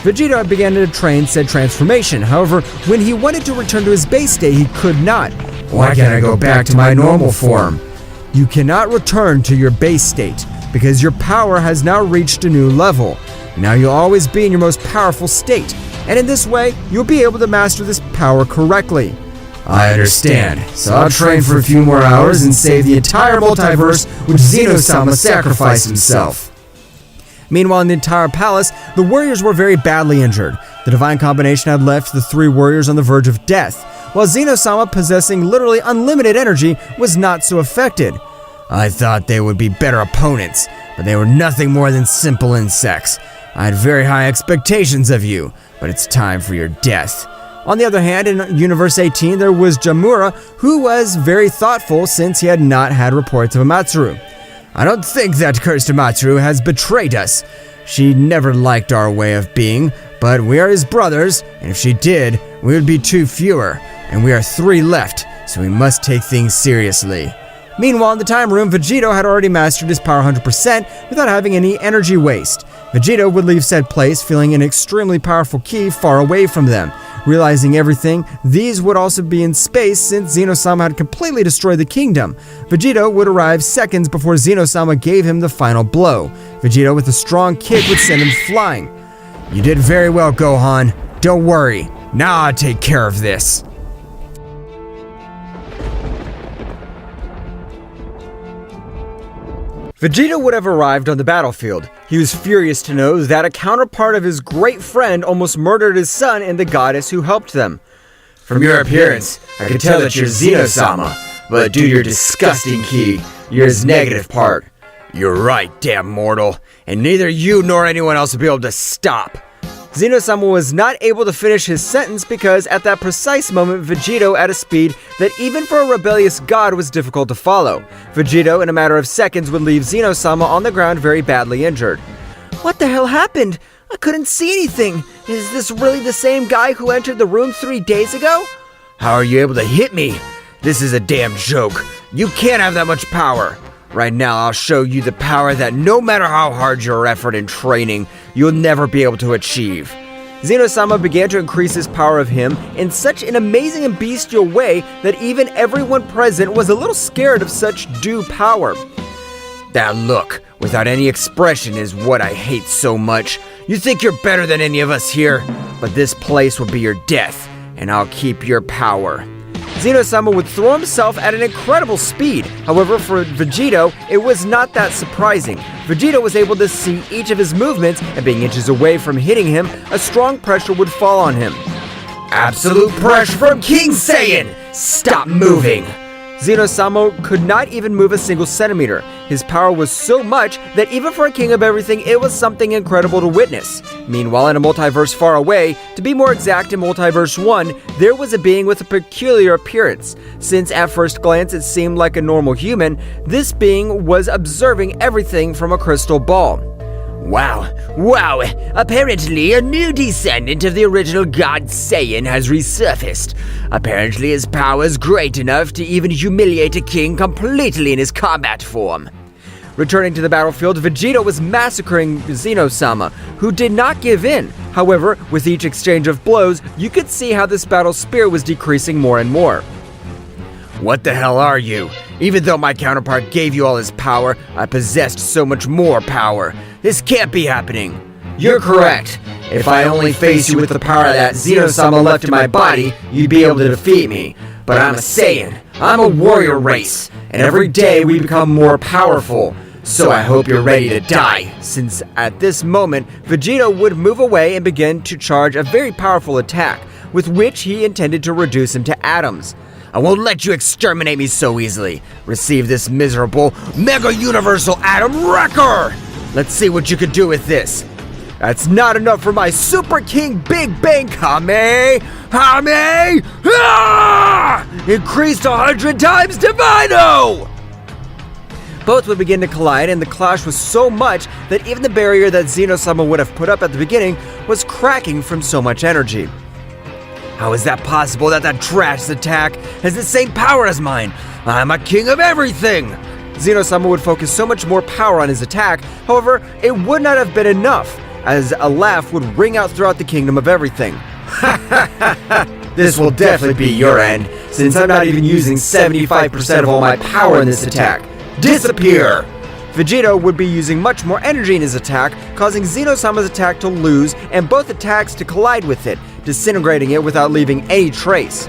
Vegeta began to train said transformation. However, when he wanted to return to his base state, he could not. Why can't I go back to my normal form? You cannot return to your base state because your power has now reached a new level. Now you'll always be in your most powerful state, and in this way, you'll be able to master this power correctly. I understand, so I'll train for a few more hours and save the entire multiverse which Zeno-sama sacrificed himself. Meanwhile, in the entire palace, the warriors were very badly injured. The divine combination had left the 3 warriors on the verge of death, while Zeno-sama, possessing literally unlimited energy, was not so affected. I thought they would be better opponents, but they were nothing more than simple insects. I had very high expectations of you, but it's time for your death. On the other hand, in Universe 18, there was Jamura, who was very thoughtful since he had not had reports of Amatsuru. I don't think that cursed Amatsuru has betrayed us. She never liked our way of being, but we are his brothers, and if she did, we would be 2 fewer, and we are 3 left, so we must take things seriously. Meanwhile, in the time room, Vegito had already mastered his power 100% without having any energy waste. Vegito would leave said place feeling an extremely powerful ki far away from them. Realizing everything, these would also be in space since Zeno-sama had completely destroyed the kingdom. Vegito would arrive seconds before Zeno-sama gave him the final blow. Vegito with a strong kick would send him flying. You did very well, Gohan. Don't worry. Now I'll take care of this. Vegeta would have arrived on the battlefield. He was furious to know that a counterpart of his great friend almost murdered his son and the goddess who helped them. From your appearance, I can tell that you're Zeno-sama, but due to your disgusting ki, you're his negative part. You're right, damn mortal, and neither you nor anyone else will be able to stop. Zeno-sama was not able to finish his sentence because at that precise moment, Vegito at a speed that even for a rebellious god was difficult to follow. Vegito, in a matter of seconds, would leave Zeno-sama on the ground very badly injured. What the hell happened? I couldn't see anything. Is this really the same guy who entered the room 3 days ago? How are you able to hit me? This is a damn joke. You can't have that much power. Right now, I'll show you the power that no matter how hard your effort and training, you'll never be able to achieve. Zeno-sama began to increase his power of him in such an amazing and bestial way that even everyone present was a little scared of such due power. That look, without any expression, is what I hate so much. You think you're better than any of us here, but this place will be your death, and I'll keep your power. Zeno-sama would throw himself at an incredible speed. However, for Vegito, it was not that surprising. Vegito was able to see each of his movements, and being inches away from hitting him, a strong pressure would fall on him. Absolute pressure from King Saiyan! Stop moving! Zeno-sama could not even move a single centimeter. His power was so much that even for a king of everything, it was something incredible to witness. Meanwhile, in a multiverse far away, to be more exact in Multiverse 1, there was a being with a peculiar appearance. Since at first glance it seemed like a normal human, this being was observing everything from a crystal ball. Wow, apparently a new descendant of the original god Saiyan has resurfaced. Apparently his power is great enough to even humiliate a king completely in his combat form. Returning to the battlefield, Vegito was massacring Zeno-sama, who did not give in. However, with each exchange of blows, you could see how this battle spear was decreasing more and more. What the hell are you? Even though my counterpart gave you all his power, I possessed so much more power. This can't be happening. You're correct. If I only face you with the power that Zeno-sama left in my body, you'd be able to defeat me. But I'm a Saiyan. I'm a warrior race. And every day we become more powerful. So I hope you're ready to die. Since at this moment, Vegito would move away and begin to charge a very powerful attack, with which he intended to reduce him to atoms. I won't let you exterminate me so easily. Receive this miserable Mega Universal Atom Wrecker! Let's see what you can do with this. That's not enough for my Super King Big Bang Kame! Increased 100 times Divino! Both would begin to collide, and the clash was so much that even the barrier that Zeno-sama would have put up at the beginning was cracking from so much energy. How is that possible that trash attack has the same power as mine? I'm a king of everything! Zeno-sama would focus so much more power on his attack, however, it would not have been enough, as a laugh would ring out throughout the kingdom of everything. This will definitely be your end, since I'm not even using 75% of all my power in this attack. Disappear! Vegito would be using much more energy in his attack, causing Zeno-sama's attack to lose and both attacks to collide with it, disintegrating it without leaving any trace.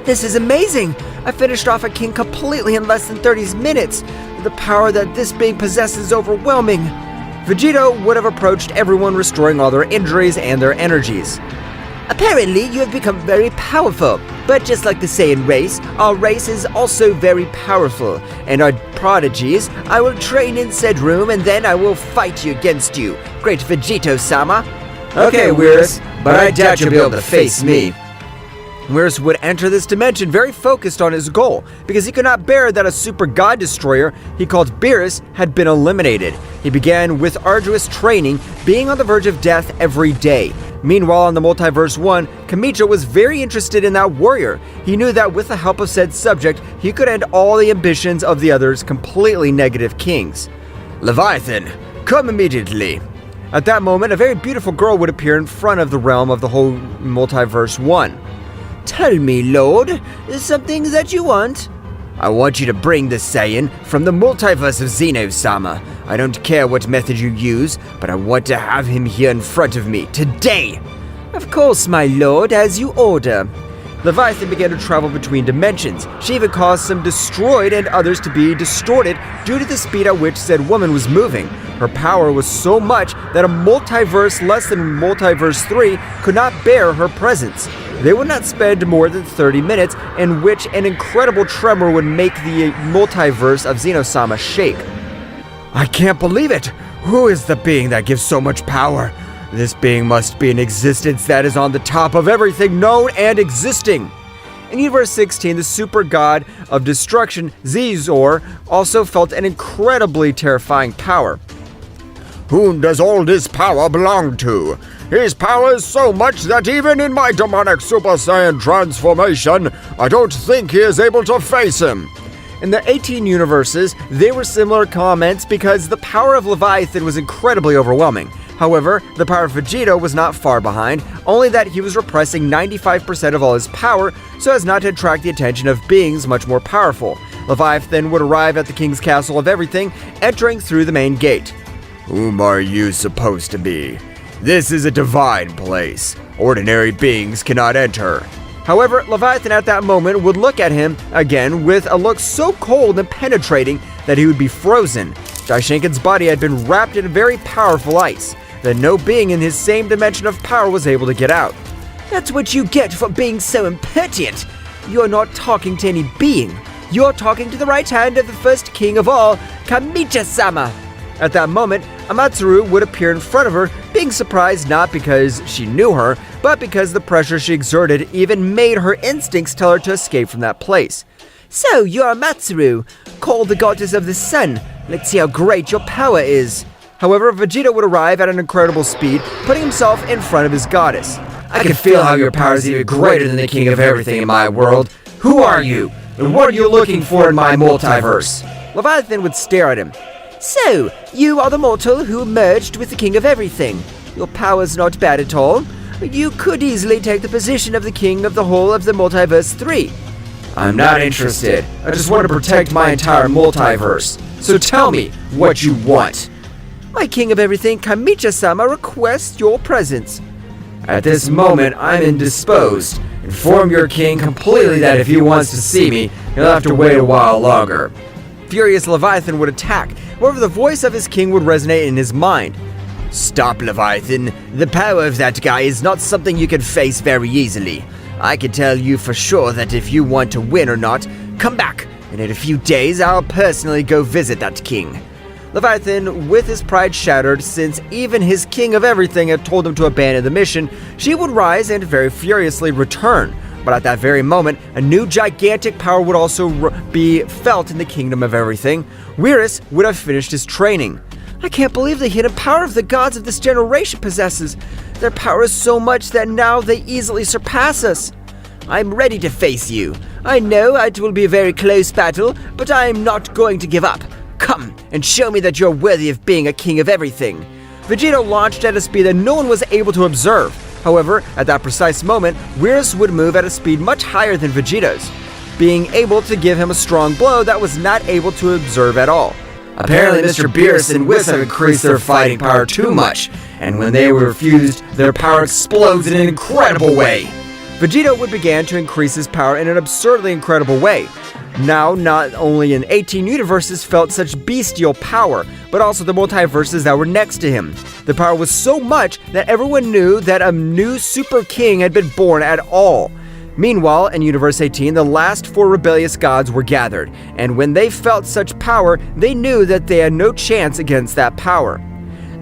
This is amazing! I finished off a king completely in less than 30 minutes. The power that this being possesses is overwhelming. Vegito would have approached everyone, restoring all their injuries and their energies. Apparently, you have become very powerful. But just like the Saiyan race, our race is also very powerful. And our prodigies, I will train in said room and then I will fight you against you. Great Vegito-sama. Okay, Whis, but I doubt you'll be able to face me. Whis would enter this dimension very focused on his goal, because he could not bear that a super god destroyer he called Beerus had been eliminated. He began with arduous training, being on the verge of death every day. Meanwhile, on the Multiverse 1, Kamicha was very interested in that warrior. He knew that with the help of said subject, he could end all the ambitions of the others completely negative kings. Leviathan, come immediately. At that moment, a very beautiful girl would appear in front of the realm of the whole Multiverse 1. Tell me, Lord, is something that you want? I want you to bring the Saiyan from the multiverse of Zeno-sama. I don't care what method you use, but I want to have him here in front of me, today! Of course, my lord, as you order. Leviathan began to travel between dimensions. She even caused some destroyed and others to be distorted due to the speed at which said woman was moving. Her power was so much that a multiverse less than Multiverse 3 could not bear her presence. They would not spend more than 30 minutes in which an incredible tremor would make the multiverse of Zeno-sama shake. I can't believe it! Who is the being that gives so much power? This being must be an existence that is on the top of everything known and existing. In Universe 16, the super god of destruction, Zikor, also felt an incredibly terrifying power. Whom does all this power belong to? His power is so much that even in my demonic Super Saiyan transformation, I don't think he is able to face him. In the 18 universes, they were similar comments because the power of Leviathan was incredibly overwhelming. However, the power of Vegito was not far behind, only that he was repressing 95% of all his power so as not to attract the attention of beings much more powerful. Leviathan would arrive at the King's Castle of Everything, entering through the main gate. Whom are you supposed to be? This is a divine place. Ordinary beings cannot enter. However, Leviathan at that moment would look at him again with a look so cold and penetrating that he would be frozen. Daishinkan's body had been wrapped in very powerful ice, that no being in his same dimension of power was able to get out. That's what you get for being so impertinent. You're not talking to any being. You're talking to the right hand of the first king of all, Kamicha-sama. At that moment, Amatsuru would appear in front of her, being surprised not because she knew her, but because the pressure she exerted even made her instincts tell her to escape from that place. So, you're Amatsuru, called the goddess of the sun. Let's see how great your power is. However, Vegeta would arrive at an incredible speed, putting himself in front of his goddess. I can feel how your power is even greater than the king of everything in my world. Who are you? And what are you looking for in my multiverse? Leviathan would stare at him. So, you are the mortal who merged with the king of everything. Your power's not bad at all. You could easily take the position of the king of the whole of the Multiverse 3. I'm not interested. I just want to protect my entire multiverse. So tell me what you want. My king of everything, Kamicha-sama, requests your presence. At this moment, I'm indisposed. Inform your king completely that if he wants to see me, he'll have to wait a while longer. Furious Leviathan would attack. However, the voice of his king would resonate in his mind. Stop, Leviathan. The power of that guy is not something you can face very easily. I can tell you for sure that if you want to win or not, come back, and in a few days I'll personally go visit that king. Leviathan, with his pride shattered, since even his king of everything had told him to abandon the mission, she would rise and very furiously return. But at that very moment, a new gigantic power would also be felt in the kingdom of everything. Beerus would have finished his training. I can't believe the hidden power of the gods of this generation possesses. Their power is so much that now they easily surpass us. I'm ready to face you. I know it will be a very close battle, but I am not going to give up. Come and show me that you're worthy of being a king of everything. Vegito launched at a speed that no one was able to observe. However, at that precise moment, Whis would move at a speed much higher than Vegito's, being able to give him a strong blow that was not able to observe at all. Apparently, Mr. Beerus and Whis have increased their fighting power too much, and when they were fused, their power explodes in an incredible way. Vegito would begin to increase his power in an absurdly incredible way. Now, not only in 18 universes felt such bestial power, but also the multiverses that were next to him. The power was so much that everyone knew that a new super king had been born at all. Meanwhile, in Universe 18, the last 4 rebellious gods were gathered, and when they felt such power, they knew that they had no chance against that power.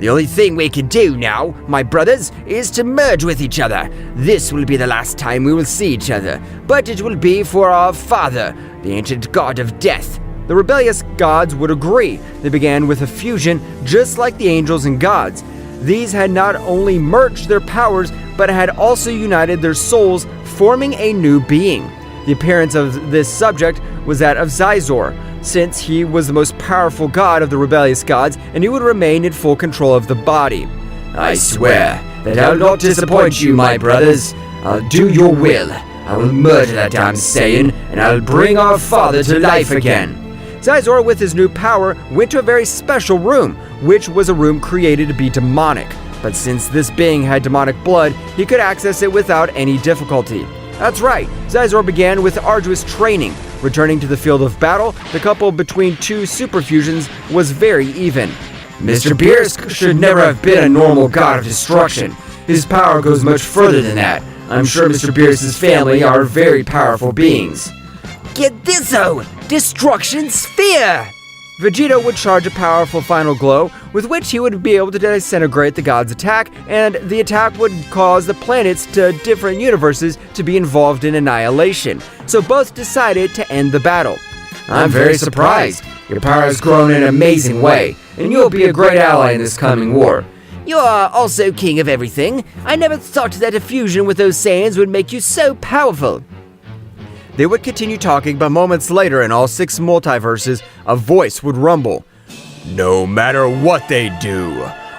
The only thing we can do now, my brothers, is to merge with each other. This will be the last time we will see each other, but it will be for our father, the ancient god of death. The rebellious gods would agree. They began with a fusion, just like the angels and gods. These had not only merged their powers, but had also united their souls, forming a new being. The appearance of this subject was that of Zikor, since he was the most powerful god of the rebellious gods, and he would remain in full control of the body. I swear that I will not disappoint you, my brothers. I'll do your will. I will murder that damn Saiyan, and I'll bring our father to life again. Zikor, with his new power, went to a very special room, which was a room created to be demonic. But since this being had demonic blood, he could access it without any difficulty. That's right, Zizor began with arduous training. Returning to the field of battle, the couple between two superfusions was very even. Mr. Beerus should never have been a normal god of destruction. His power goes much further than that. I'm sure Mr. Beerus' family are very powerful beings. Get this-o! Destruction Sphere! Vegito would charge a powerful final glow, with which he would be able to disintegrate the god's attack, and the attack would cause the planets to different universes to be involved in annihilation. So both decided to end the battle. I'm very surprised. Your power has grown in an amazing way, and you'll be a great ally in this coming war. You are also king of everything. I never thought that a fusion with those Saiyans would make you so powerful. They would continue talking, but moments later in all 6 multiverses, a voice would rumble. No matter what they do,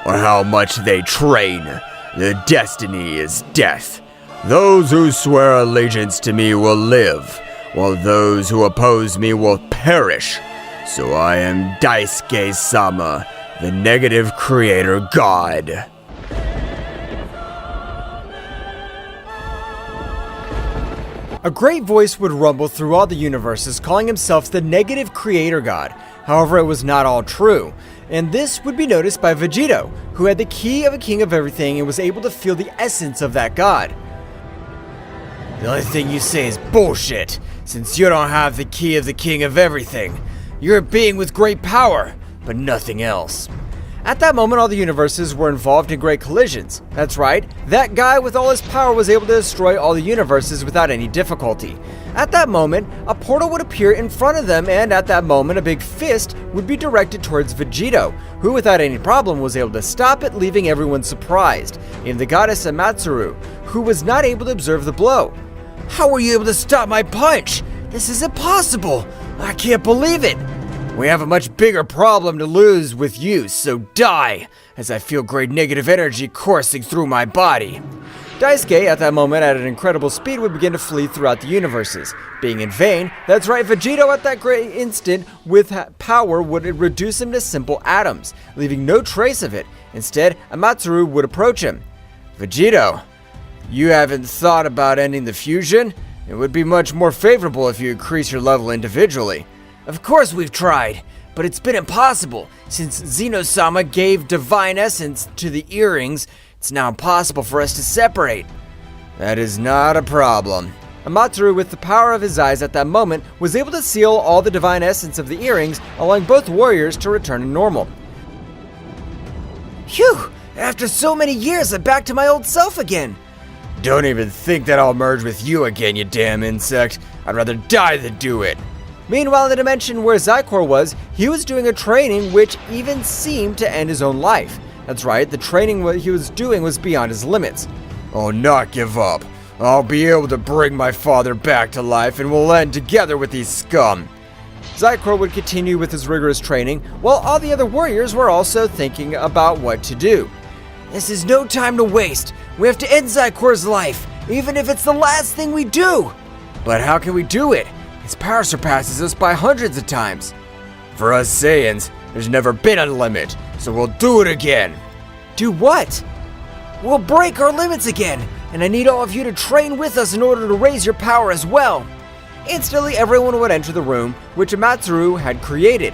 or how much they train, the destiny is death. Those who swear allegiance to me will live, while those who oppose me will perish. So I am Daisuke-sama, the negative creator god. A great voice would rumble through all the universes, calling himself the negative creator god. However, it was not all true, and this would be noticed by Vegito, who had the key of a king of everything and was able to feel the essence of that god. The only thing you say is bullshit, since you don't have the key of the king of everything. You're a being with great power, but nothing else. At that moment, all the universes were involved in great collisions. That's right, that guy with all his power was able to destroy all the universes without any difficulty. At that moment, a portal would appear in front of them, and at that moment, a big fist would be directed towards Vegito, who without any problem was able to stop it, leaving everyone surprised, even the goddess Amatsuru, who was not able to observe the blow. How were you able to stop my punch? This is impossible! I can't believe it! We have a much bigger problem to lose with you, so die, as I feel great negative energy coursing through my body. Daisuke, at that moment at an incredible speed, would begin to flee throughout the universes. Being in vain, that's right, Vegito at that great instant with power would reduce him to simple atoms, leaving no trace of it. Instead, Amatsuru would approach him. Vegito, you haven't thought about ending the fusion? It would be much more favorable if you increase your level individually. Of course we've tried, but it's been impossible. Since Zeno-sama gave divine essence to the earrings, it's now impossible for us to separate. That is not a problem. Amatsuru, with the power of his eyes at that moment, was able to seal all the divine essence of the earrings, allowing both warriors to return to normal. Phew! After so many years, I'm back to my old self again. Don't even think that I'll merge with you again, you damn insect. I'd rather die than do it. Meanwhile, in the dimension where Zikor was, he was doing a training which even seemed to end his own life. That's right, the training what he was doing was beyond his limits. I'll not give up. I'll be able to bring my father back to life and we'll end together with these scum. Zikor would continue with his rigorous training, while all the other warriors were also thinking about what to do. This is no time to waste. We have to end Zikor's life, even if it's the last thing we do. But how can we do it? His power surpasses us by hundreds of times. For us Saiyans, there's never been a limit, so we'll do it again. Do what? We'll break our limits again, and I need all of you to train with us in order to raise your power as well. Instantly, everyone would enter the room, which Amatsuru had created.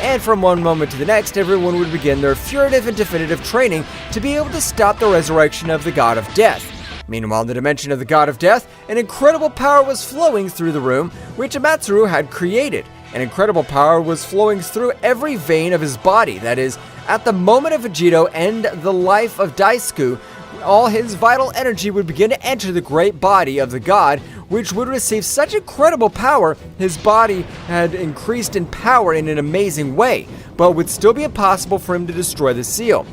And from one moment to the next, everyone would begin their furtive and definitive training to be able to stop the resurrection of the God of Death. Meanwhile, in the dimension of the God of Death, an incredible power was flowing through the room, which Amatsuru had created. An incredible power was flowing through every vein of his body. That is, at the moment of Vegito and the life of Daisuke, all his vital energy would begin to enter the great body of the god, which would receive such incredible power, his body had increased in power in an amazing way, but would still be impossible for him to destroy the seal.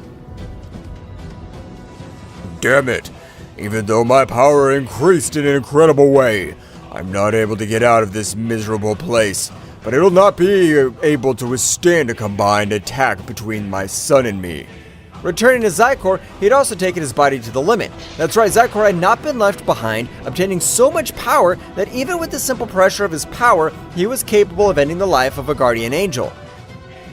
Damn it! Even though my power increased in an incredible way, I'm not able to get out of this miserable place. But it'll not be able to withstand a combined attack between my son and me. Returning to Zikor, he had also taken his body to the limit. That's right, Zikor had not been left behind, obtaining so much power that even with the simple pressure of his power, he was capable of ending the life of a guardian angel.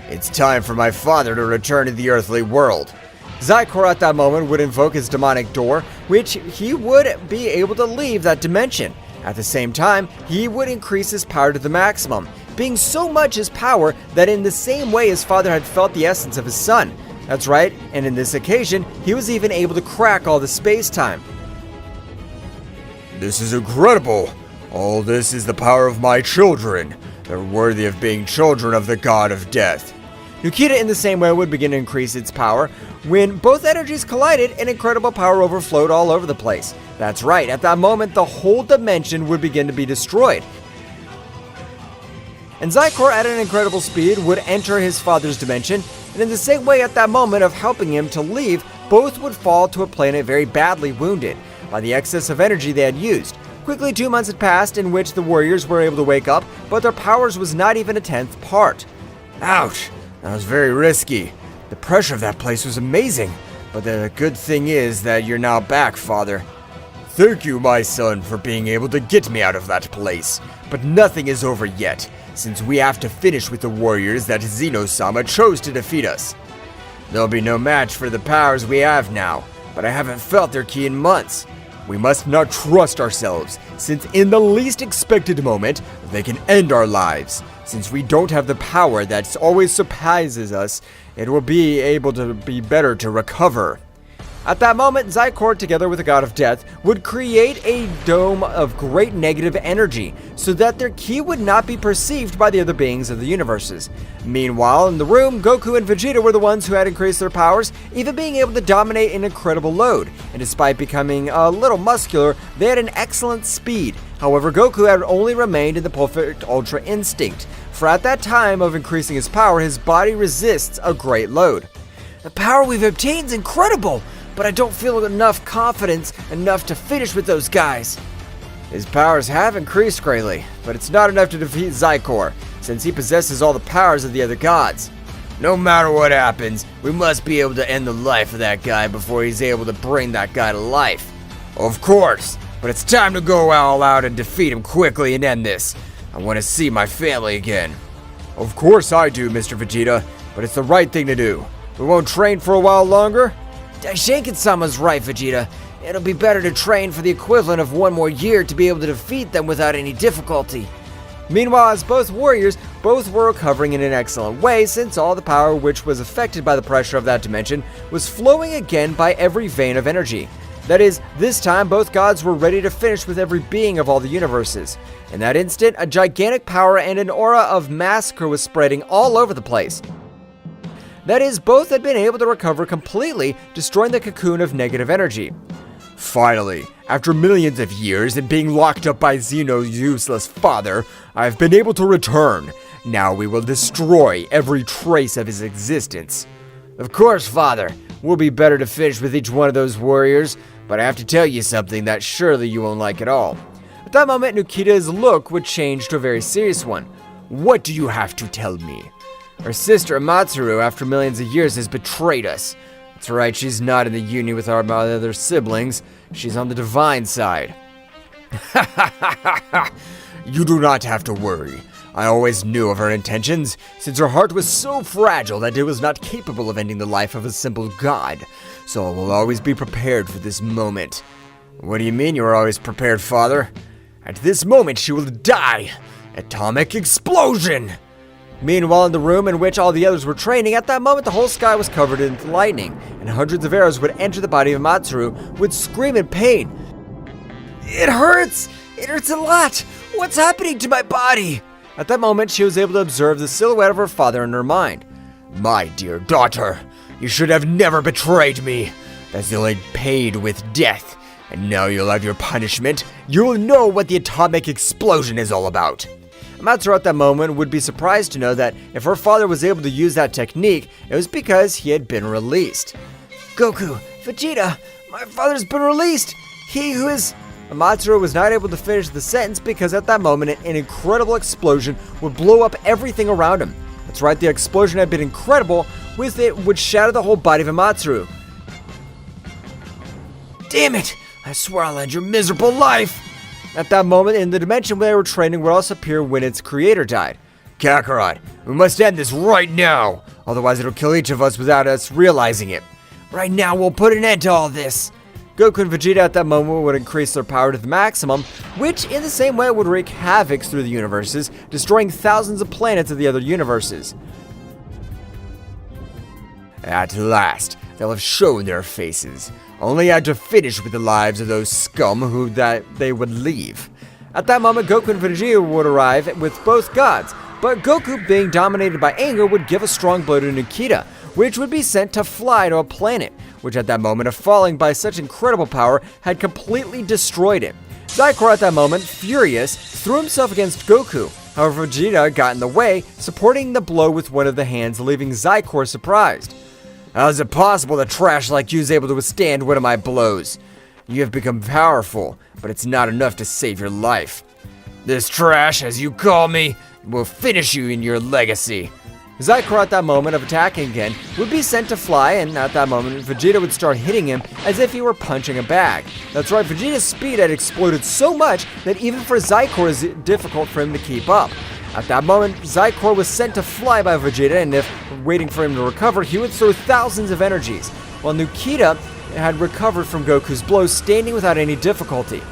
It's time for my father to return to the earthly world. Zikor at that moment would invoke his demonic door, which he would be able to leave that dimension. At the same time, he would increase his power to the maximum, being so much his power that in the same way his father had felt the essence of his son. That's right, and in this occasion, he was even able to crack all the space-time. This is incredible! All this is the power of my children. They're worthy of being children of the god of death. Gogeta in the same way would begin to increase its power. When both energies collided, an incredible power overflowed all over the place. That's right, at that moment, the whole dimension would begin to be destroyed. And Zikor, at an incredible speed, would enter his father's dimension, and in the same way at that moment of helping him to leave, both would fall to a planet very badly wounded by the excess of energy they had used. Quickly 2 months had passed in which the warriors were able to wake up, but their powers was not even a 10th part. Ouch! That was very risky. The pressure of that place was amazing. But the good thing is that you're now back, Father. Thank you, my son, for being able to get me out of that place. But nothing is over yet, since we have to finish with the warriors that Zeno-sama chose to defeat us. There'll be no match for the powers we have now, but I haven't felt their ki in months. We must not trust ourselves, since in the least expected moment, they can end our lives. Since we don't have the power that always surprises us, it will be able to be better to recover. At that moment, Zikor, together with the god of death, would create a dome of great negative energy, so that their ki would not be perceived by the other beings of the universes. Meanwhile, in the room, Goku and Vegeta were the ones who had increased their powers, even being able to dominate an incredible load. And despite becoming a little muscular, they had an excellent speed. However, Goku had only remained in the perfect Ultra Instinct, for at that time of increasing his power, his body resists a great load. The power we've obtained is incredible, but I don't feel enough confidence enough to finish with those guys. His powers have increased greatly, but it's not enough to defeat Zikor, since he possesses all the powers of the other gods. No matter what happens, we must be able to end the life of that guy before he's able to bring that guy to life. Of course, but it's time to go all out and defeat him quickly and end this. I want to see my family again. Of course I do, Mr. Vegeta, but it's the right thing to do. We won't train for a while longer? Daishinkin-sama's right, Vegeta. It'll be better to train for the equivalent of 1 more year to be able to defeat them without any difficulty. Meanwhile, as both warriors, both were recovering in an excellent way, since all the power which was affected by the pressure of that dimension was flowing again by every vein of energy. That is, this time both gods were ready to finish with every being of all the universes. In that instant, a gigantic power and an aura of massacre was spreading all over the place. That is, both had been able to recover completely, destroying the cocoon of negative energy. Finally, after millions of years and being locked up by Zeno's useless father, I've been able to return. Now we will destroy every trace of his existence. Of course, Father, we'll be better to finish with each one of those warriors, but I have to tell you something that surely you won't like at all. At that moment, Nukita's look would change to a very serious one. What do you have to tell me? Our sister Amatsuru, after millions of years, has betrayed us. That's right, she's not in the union with our other siblings. She's on the divine side. You do not have to worry. I always knew of her intentions, since her heart was so fragile that it was not capable of ending the life of a simple god. So I will always be prepared for this moment. What do you mean you are always prepared, Father? At this moment, she will die. Atomic explosion! Meanwhile, in the room in which all the others were training, at that moment the whole sky was covered in lightning, and hundreds of arrows would enter the body of Matsuru, would scream in pain. It hurts! It hurts a lot! What's happening to my body? At that moment, she was able to observe the silhouette of her father in her mind. My dear daughter, you should have never betrayed me. That's only paid with death, and now you'll have your punishment. You'll know what the atomic explosion is all about. Matsuru at that moment would be surprised to know that if her father was able to use that technique, it was because he had been released. Goku, Vegeta, my father's been released. He who is... Matsuru was not able to finish the sentence because at that moment an incredible explosion would blow up everything around him. That's right, the explosion had been incredible, with it would shatter the whole body of Matsuru. Damn it! I swear I'll end your miserable life! At that moment, in the dimension where they were training would also appear when its creator died. Kakarot, we must end this right now, otherwise it'll kill each of us without us realizing it. Right now, we'll put an end to all this. Goku and Vegeta at that moment would increase their power to the maximum, which in the same way would wreak havoc through the universes, destroying thousands of planets of the other universes. At last, they'll have shown their faces. Only I had to finish with the lives of those scum who that they would leave. At that moment, Goku and Vegeta would arrive with both gods, but Goku, being dominated by anger, would give a strong blow to Nikita, which would be sent to fly to a planet, which at that moment of falling by such incredible power had completely destroyed it. Zikor at that moment, furious, threw himself against Goku. However, Vegeta got in the way, supporting the blow with one of the hands, leaving Zikor surprised. How is it possible that trash like you is able to withstand one of my blows? You have become powerful, but it's not enough to save your life. This trash, as you call me, will finish you in your legacy. Zikor at that moment of attacking again would be sent to fly, and at that moment Vegeta would start hitting him as if he were punching a bag. That's right, Vegeta's speed had exploded so much that even for Zikor it was difficult for him to keep up. At that moment, Zikor was sent to fly by Vegeta, and if waiting for him to recover, he would throw thousands of energies, while Nikita had recovered from Goku's blows, standing without any difficulty.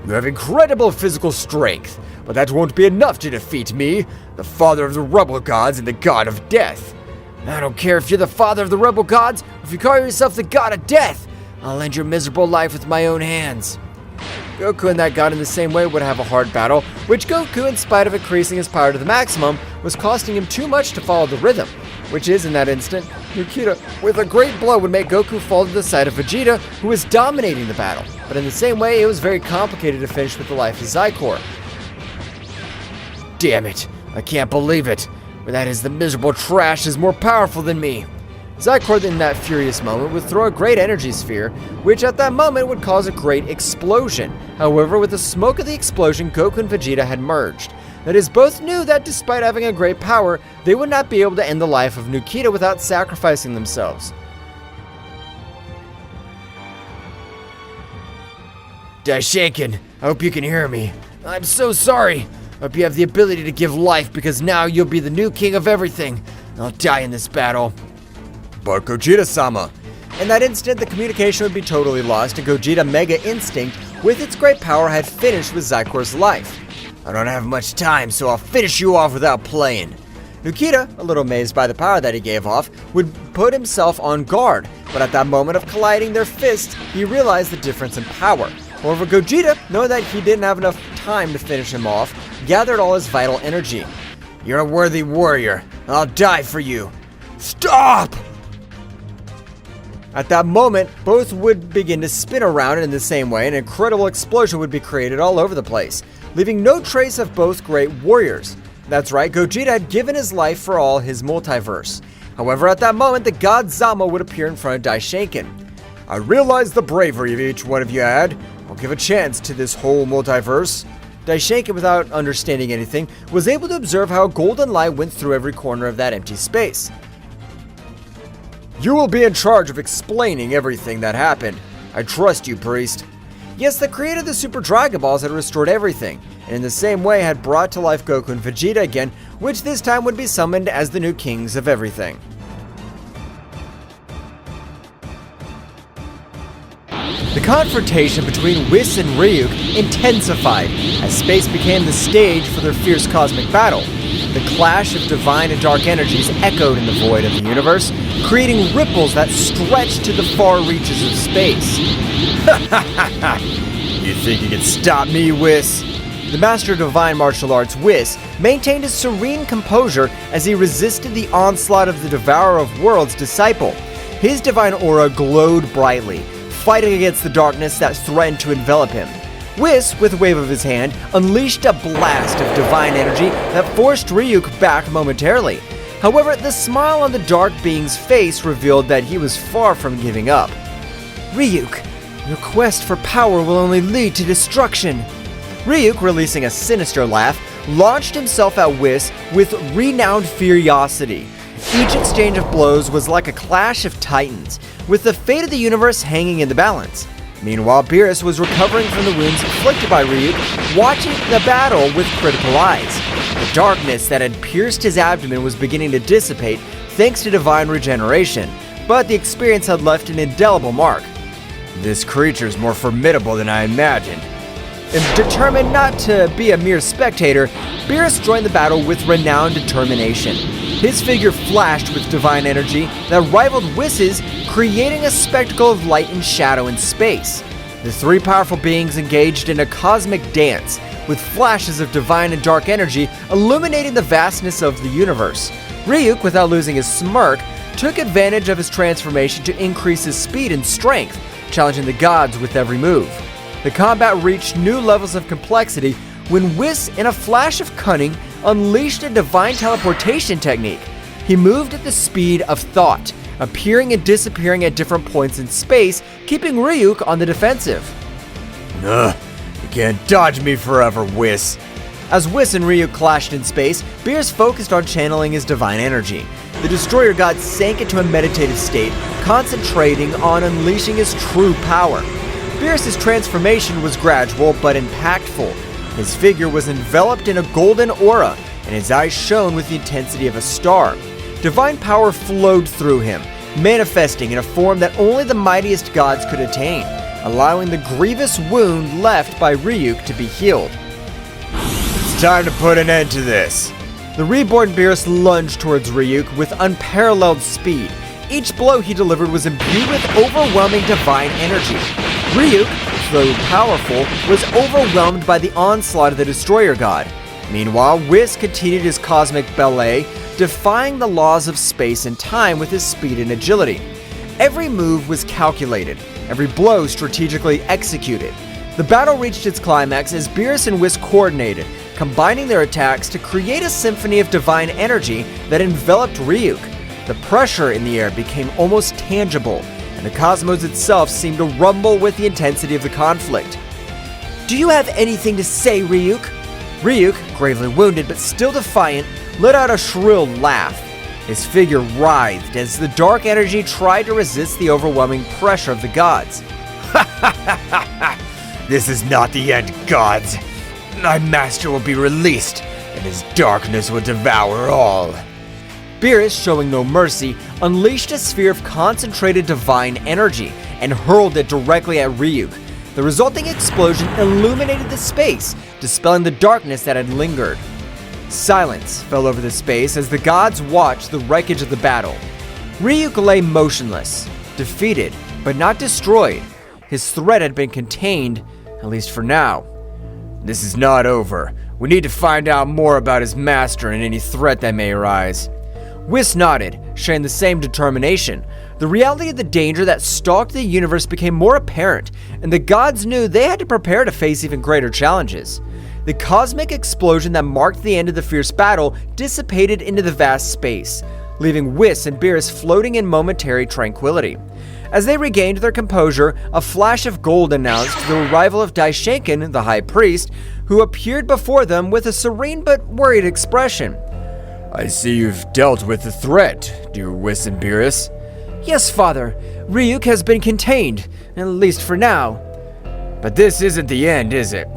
You have incredible physical strength, but that won't be enough to defeat me, the father of the rebel gods and the god of death. I don't care if you're the father of the rebel gods, or if you call yourself the god of death. I'll end your miserable life with my own hands. Goku and that god in the same way would have a hard battle, which Goku, in spite of increasing his power to the maximum, was costing him too much to follow the rhythm, which is, in that instant, Nikita, with a great blow, would make Goku fall to the side of Vegeta, who was dominating the battle. But in the same way, it was very complicated to finish with the life of Zikor. Damn it, I can't believe it, but that is the miserable trash is more powerful than me. Zikor in that furious moment would throw a great energy sphere, which at that moment would cause a great explosion. However, with the smoke of the explosion, Goku and Vegeta had merged. That is, both knew that despite having a great power, they would not be able to end the life of Nikita without sacrificing themselves. Daishinken, I hope you can hear me. I'm so sorry. I hope you have the ability to give life, because now you'll be the new king of everything. I'll die in this battle. But Gogeta-sama. In that instant, the communication would be totally lost, and Gogeta Mega Instinct, with its great power, had finished with Zikor's life. I don't have much time, so I'll finish you off without playing. Nikita, a little amazed by the power that he gave off, would put himself on guard, but at that moment of colliding their fists, he realized the difference in power. However, Gogeta, knowing that he didn't have enough time to finish him off, gathered all his vital energy. You're a worthy warrior. I'll die for you. Stop! At that moment, both would begin to spin around, and in the same way, an incredible explosion would be created all over the place, leaving no trace of both great warriors. That's right, Gogeta had given his life for all his multiverse. However, at that moment, the god Zama would appear in front of Daishinken. I realize the bravery of each one of you had. I'll give a chance to this whole multiverse. Daishinken, without understanding anything, was able to observe how a golden light went through every corner of that empty space. You will be in charge of explaining everything that happened. I trust you, priest. Yes, the creator of the Super Dragon Balls had restored everything, and in the same way had brought to life Goku and Vegeta again, which this time would be summoned as the new kings of everything. The confrontation between Whis and Ryuk intensified as space became the stage for their fierce cosmic battle. The clash of divine and dark energies echoed in the void of the universe, creating ripples that stretched to the far reaches of space. You think you can stop me, Whis? The master of divine martial arts, Whis, maintained his serene composure as he resisted the onslaught of the Devourer of Worlds disciple. His divine aura glowed brightly, fighting against the darkness that threatened to envelop him. Whis, with a wave of his hand, unleashed a blast of divine energy that forced Ryuk back momentarily. However, the smile on the dark being's face revealed that he was far from giving up. Ryuk, your quest for power will only lead to destruction. Ryuk, releasing a sinister laugh, launched himself at Whis with renowned furiosity. Each exchange of blows was like a clash of titans, with the fate of the universe hanging in the balance. Meanwhile, Beerus was recovering from the wounds inflicted by Ryuk, watching the battle with critical eyes. The darkness that had pierced his abdomen was beginning to dissipate thanks to divine regeneration, but the experience had left an indelible mark. This creature's more formidable than I imagined. And determined not to be a mere spectator, Beerus joined the battle with renowned determination. His figure flashed with divine energy that rivaled Whis's, creating a spectacle of light and shadow in space. The three powerful beings engaged in a cosmic dance, with flashes of divine and dark energy illuminating the vastness of the universe. Ryuk, without losing his smirk, took advantage of his transformation to increase his speed and strength, challenging the gods with every move. The combat reached new levels of complexity when Whis, in a flash of cunning, unleashed a divine teleportation technique. He moved at the speed of thought, appearing and disappearing at different points in space, keeping Ryuk on the defensive. You can't dodge me forever, Whis. As Whis and Ryuk clashed in space, Beerus focused on channeling his divine energy. The destroyer god sank into a meditative state, concentrating on unleashing his true power. Beerus' transformation was gradual but impactful. His figure was enveloped in a golden aura, and his eyes shone with the intensity of a star. Divine power flowed through him, manifesting in a form that only the mightiest gods could attain, allowing the grievous wound left by Ryuk to be healed. It's time to put an end to this. The reborn Beerus lunged towards Ryuk with unparalleled speed. Each blow he delivered was imbued with overwhelming divine energy. Ryuk, though powerful, was overwhelmed by the onslaught of the destroyer god. Meanwhile, Whis continued his cosmic ballet, defying the laws of space and time with his speed and agility. Every move was calculated, every blow strategically executed. The battle reached its climax as Beerus and Whis coordinated, combining their attacks to create a symphony of divine energy that enveloped Ryuk. The pressure in the air became almost tangible, and the cosmos itself seemed to rumble with the intensity of the conflict. "Do you have anything to say, Ryuk?" Ryuk, gravely wounded but still defiant, let out a shrill laugh. His figure writhed as the dark energy tried to resist the overwhelming pressure of the gods. This is not the end, gods. My master will be released, and his darkness will devour all. Beerus, showing no mercy, unleashed a sphere of concentrated divine energy and hurled it directly at Ryuk. The resulting explosion illuminated the space, dispelling the darkness that had lingered. Silence fell over the space as the gods watched the wreckage of the battle. Ryuk lay motionless, defeated, but not destroyed. His threat had been contained, at least for now. This is not over. We need to find out more about his master and any threat that may arise. Whis nodded, sharing the same determination. The reality of the danger that stalked the universe became more apparent, and the gods knew they had to prepare to face even greater challenges. The cosmic explosion that marked the end of the fierce battle dissipated into the vast space, leaving Whis and Beerus floating in momentary tranquility. As they regained their composure, a flash of gold announced the arrival of Daishinkan, the high priest, who appeared before them with a serene but worried expression. I see you've dealt with the threat, dear Whis and Beerus. Yes, Father. Ryuk has been contained, at least for now. But this isn't the end, is it?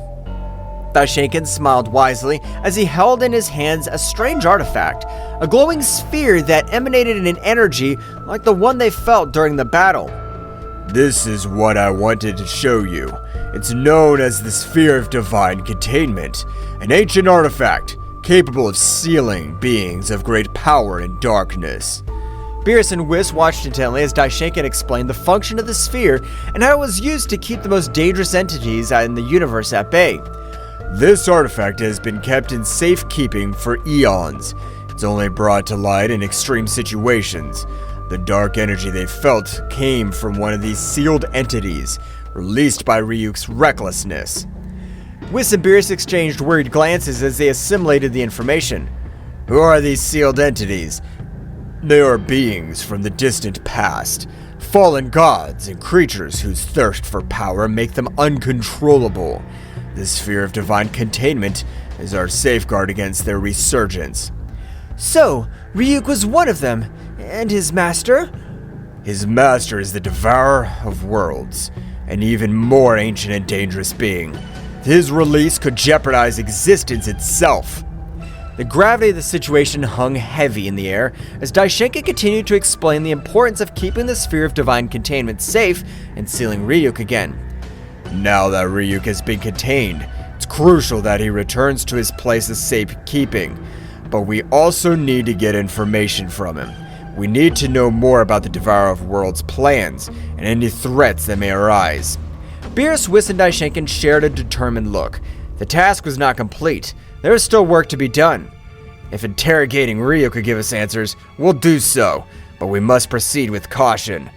Daishinkan smiled wisely as he held in his hands a strange artifact, a glowing sphere that emanated an energy like the one they felt during the battle. This is what I wanted to show you. It's known as the Sphere of Divine Containment, an ancient artifact capable of sealing beings of great power and darkness. Beerus and Whis watched intently as Daishinkan explained the function of the sphere and how it was used to keep the most dangerous entities in the universe at bay. This artifact has been kept in safekeeping for eons. It's only brought to light in extreme situations. The dark energy they felt came from one of these sealed entities, released by Ryuk's recklessness. Whis and Beerus exchanged worried glances as they assimilated the information. Who are these sealed entities? They are beings from the distant past, fallen gods and creatures whose thirst for power make them uncontrollable. The Sphere of Divine Containment is our safeguard against their resurgence. So, Ryuk was one of them, and his master? His master is the Devourer of Worlds, an even more ancient and dangerous being. His release could jeopardize existence itself. The gravity of the situation hung heavy in the air as Daishenka continued to explain the importance of keeping the sphere of divine containment safe and sealing Ryuk again. Now that Ryuk has been contained, it's crucial that he returns to his place of safekeeping. But we also need to get information from him. We need to know more about the Devourer of Worlds' plans and any threats that may arise. Beerus, Whis, and Daishenkin shared a determined look. The task was not complete. There is still work to be done. If interrogating Ryuk could give us answers, we'll do so, but we must proceed with caution.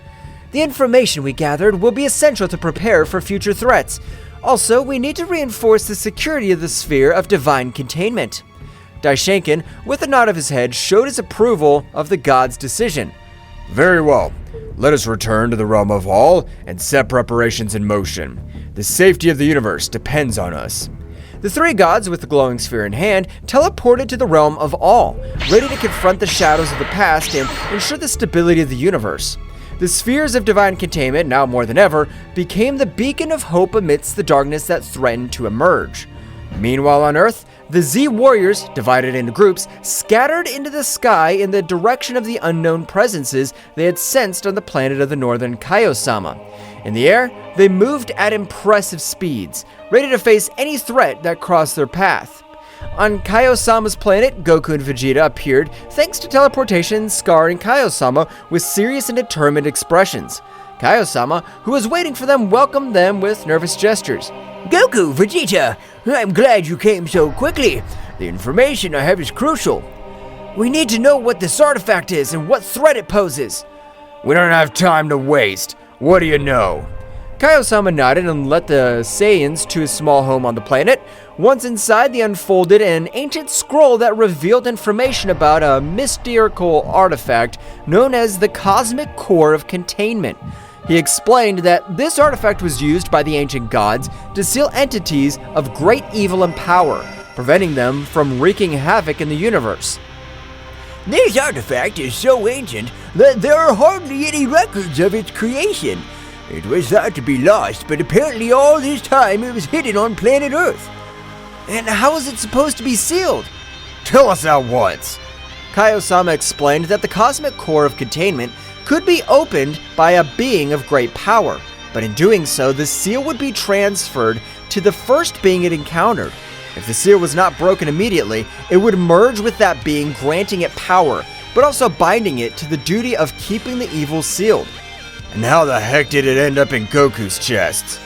The information we gathered will be essential to prepare for future threats. Also, we need to reinforce the security of the sphere of divine containment. Daishenkin, with a nod of his head, showed his approval of the god's decision. Very well. Let us return to the realm of all and set preparations in motion. The safety of the universe depends on us. The three gods, with the glowing sphere in hand, teleported to the realm of all, ready to confront the shadows of the past and ensure the stability of the universe. The spheres of divine containment, now more than ever, became the beacon of hope amidst the darkness that threatened to emerge. Meanwhile on Earth, the Z warriors, divided into groups, scattered into the sky in the direction of the unknown presences they had sensed on the planet of the northern Kaio-sama. In the air, they moved at impressive speeds, ready to face any threat that crossed their path. On Kaio-sama's planet, Goku and Vegeta appeared thanks to teleportation, scarring Kaio-sama with serious and determined expressions. Kaio-sama, who was waiting for them, welcomed them with nervous gestures. Goku, Vegeta, I'm glad you came so quickly. The information I have is crucial. We need to know what this artifact is and what threat it poses. We don't have time to waste. What do you know? Kaio-sama nodded and led the Saiyans to his small home on the planet. Once inside, they unfolded an ancient scroll that revealed information about a mystical artifact known as the Cosmic Core of Containment. He explained that this artifact was used by the ancient gods to seal entities of great evil and power, preventing them from wreaking havoc in the universe. This artifact is so ancient that there are hardly any records of its creation. It was thought to be lost, but apparently all this time it was hidden on planet Earth. And how is it supposed to be sealed? Tell us at once. Kaio-sama explained that the Cosmic Core of Containment could be opened by a being of great power, but in doing so, the seal would be transferred to the first being it encountered. If the seal was not broken immediately, it would merge with that being, granting it power, but also binding it to the duty of keeping the evil sealed. And how the heck did it end up in Goku's chest?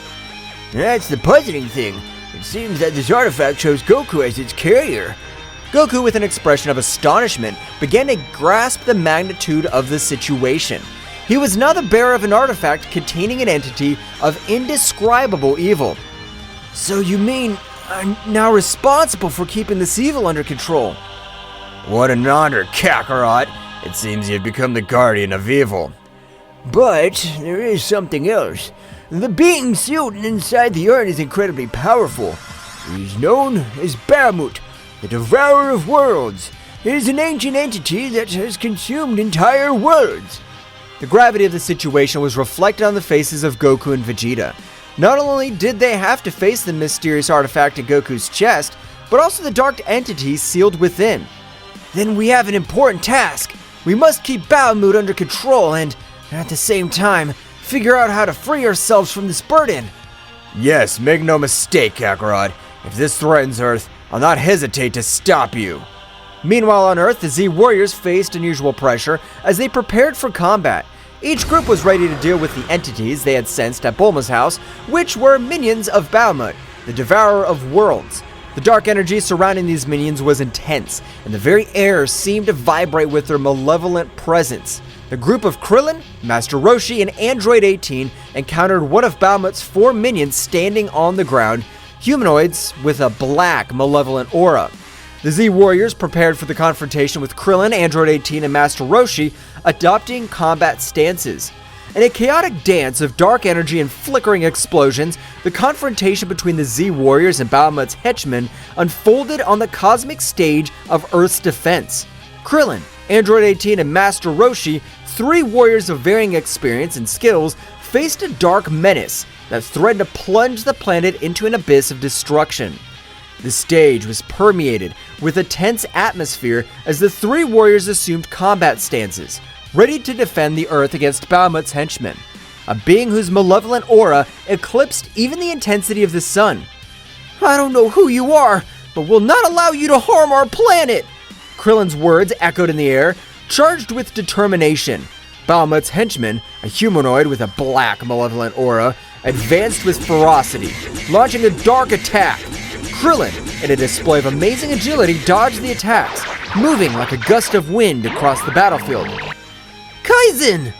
That's the puzzling thing. It seems that this artifact shows Goku as its carrier. Goku, with an expression of astonishment, began to grasp the magnitude of the situation. He was now the bearer of an artifact containing an entity of indescribable evil. So you mean I'm now responsible for keeping this evil under control? What an honor, Kakarot! It seems you've become the guardian of evil. But there is something else. The being sealed inside the urn is incredibly powerful. He is known as Bahamut, the Devourer of Worlds. It is an ancient entity that has consumed entire worlds. The gravity of the situation was reflected on the faces of Goku and Vegeta. Not only did they have to face the mysterious artifact in Goku's chest, but also the dark entity sealed within. Then we have an important task. We must keep Bahamut under control and, at the same time, figure out how to free ourselves from this burden. Yes, make no mistake, Kakarot. If this threatens Earth, I'll not hesitate to stop you. Meanwhile on Earth, the Z warriors faced unusual pressure as they prepared for combat. Each group was ready to deal with the entities they had sensed at Bulma's house, which were minions of Bahamut, the Devourer of Worlds. The dark energy surrounding these minions was intense, and the very air seemed to vibrate with their malevolent presence. The group of Krillin, Master Roshi, and Android 18 encountered one of Bahamut's 4 minions standing on the ground, humanoids with a black, malevolent aura. The Z warriors prepared for the confrontation with Krillin, Android 18, and Master Roshi, adopting combat stances. In a chaotic dance of dark energy and flickering explosions, the confrontation between the Z warriors and Bahamut's henchmen unfolded on the cosmic stage of Earth's defense. Krillin, Android 18, and Master Roshi, 3 warriors of varying experience and skills, faced a dark menace that threatened to plunge the planet into an abyss of destruction. The stage was permeated with a tense atmosphere as the three warriors assumed combat stances, ready to defend the Earth against Bahamut's henchmen, a being whose malevolent aura eclipsed even the intensity of the sun. I don't know who you are, but we'll not allow you to harm our planet! Krillin's words echoed in the air, charged with determination. Bahamut's henchman, a humanoid with a black, malevolent aura, advanced with ferocity, launching a dark attack. Krillin, in a display of amazing agility, dodged the attacks, moving like a gust of wind across the battlefield. Kaizen!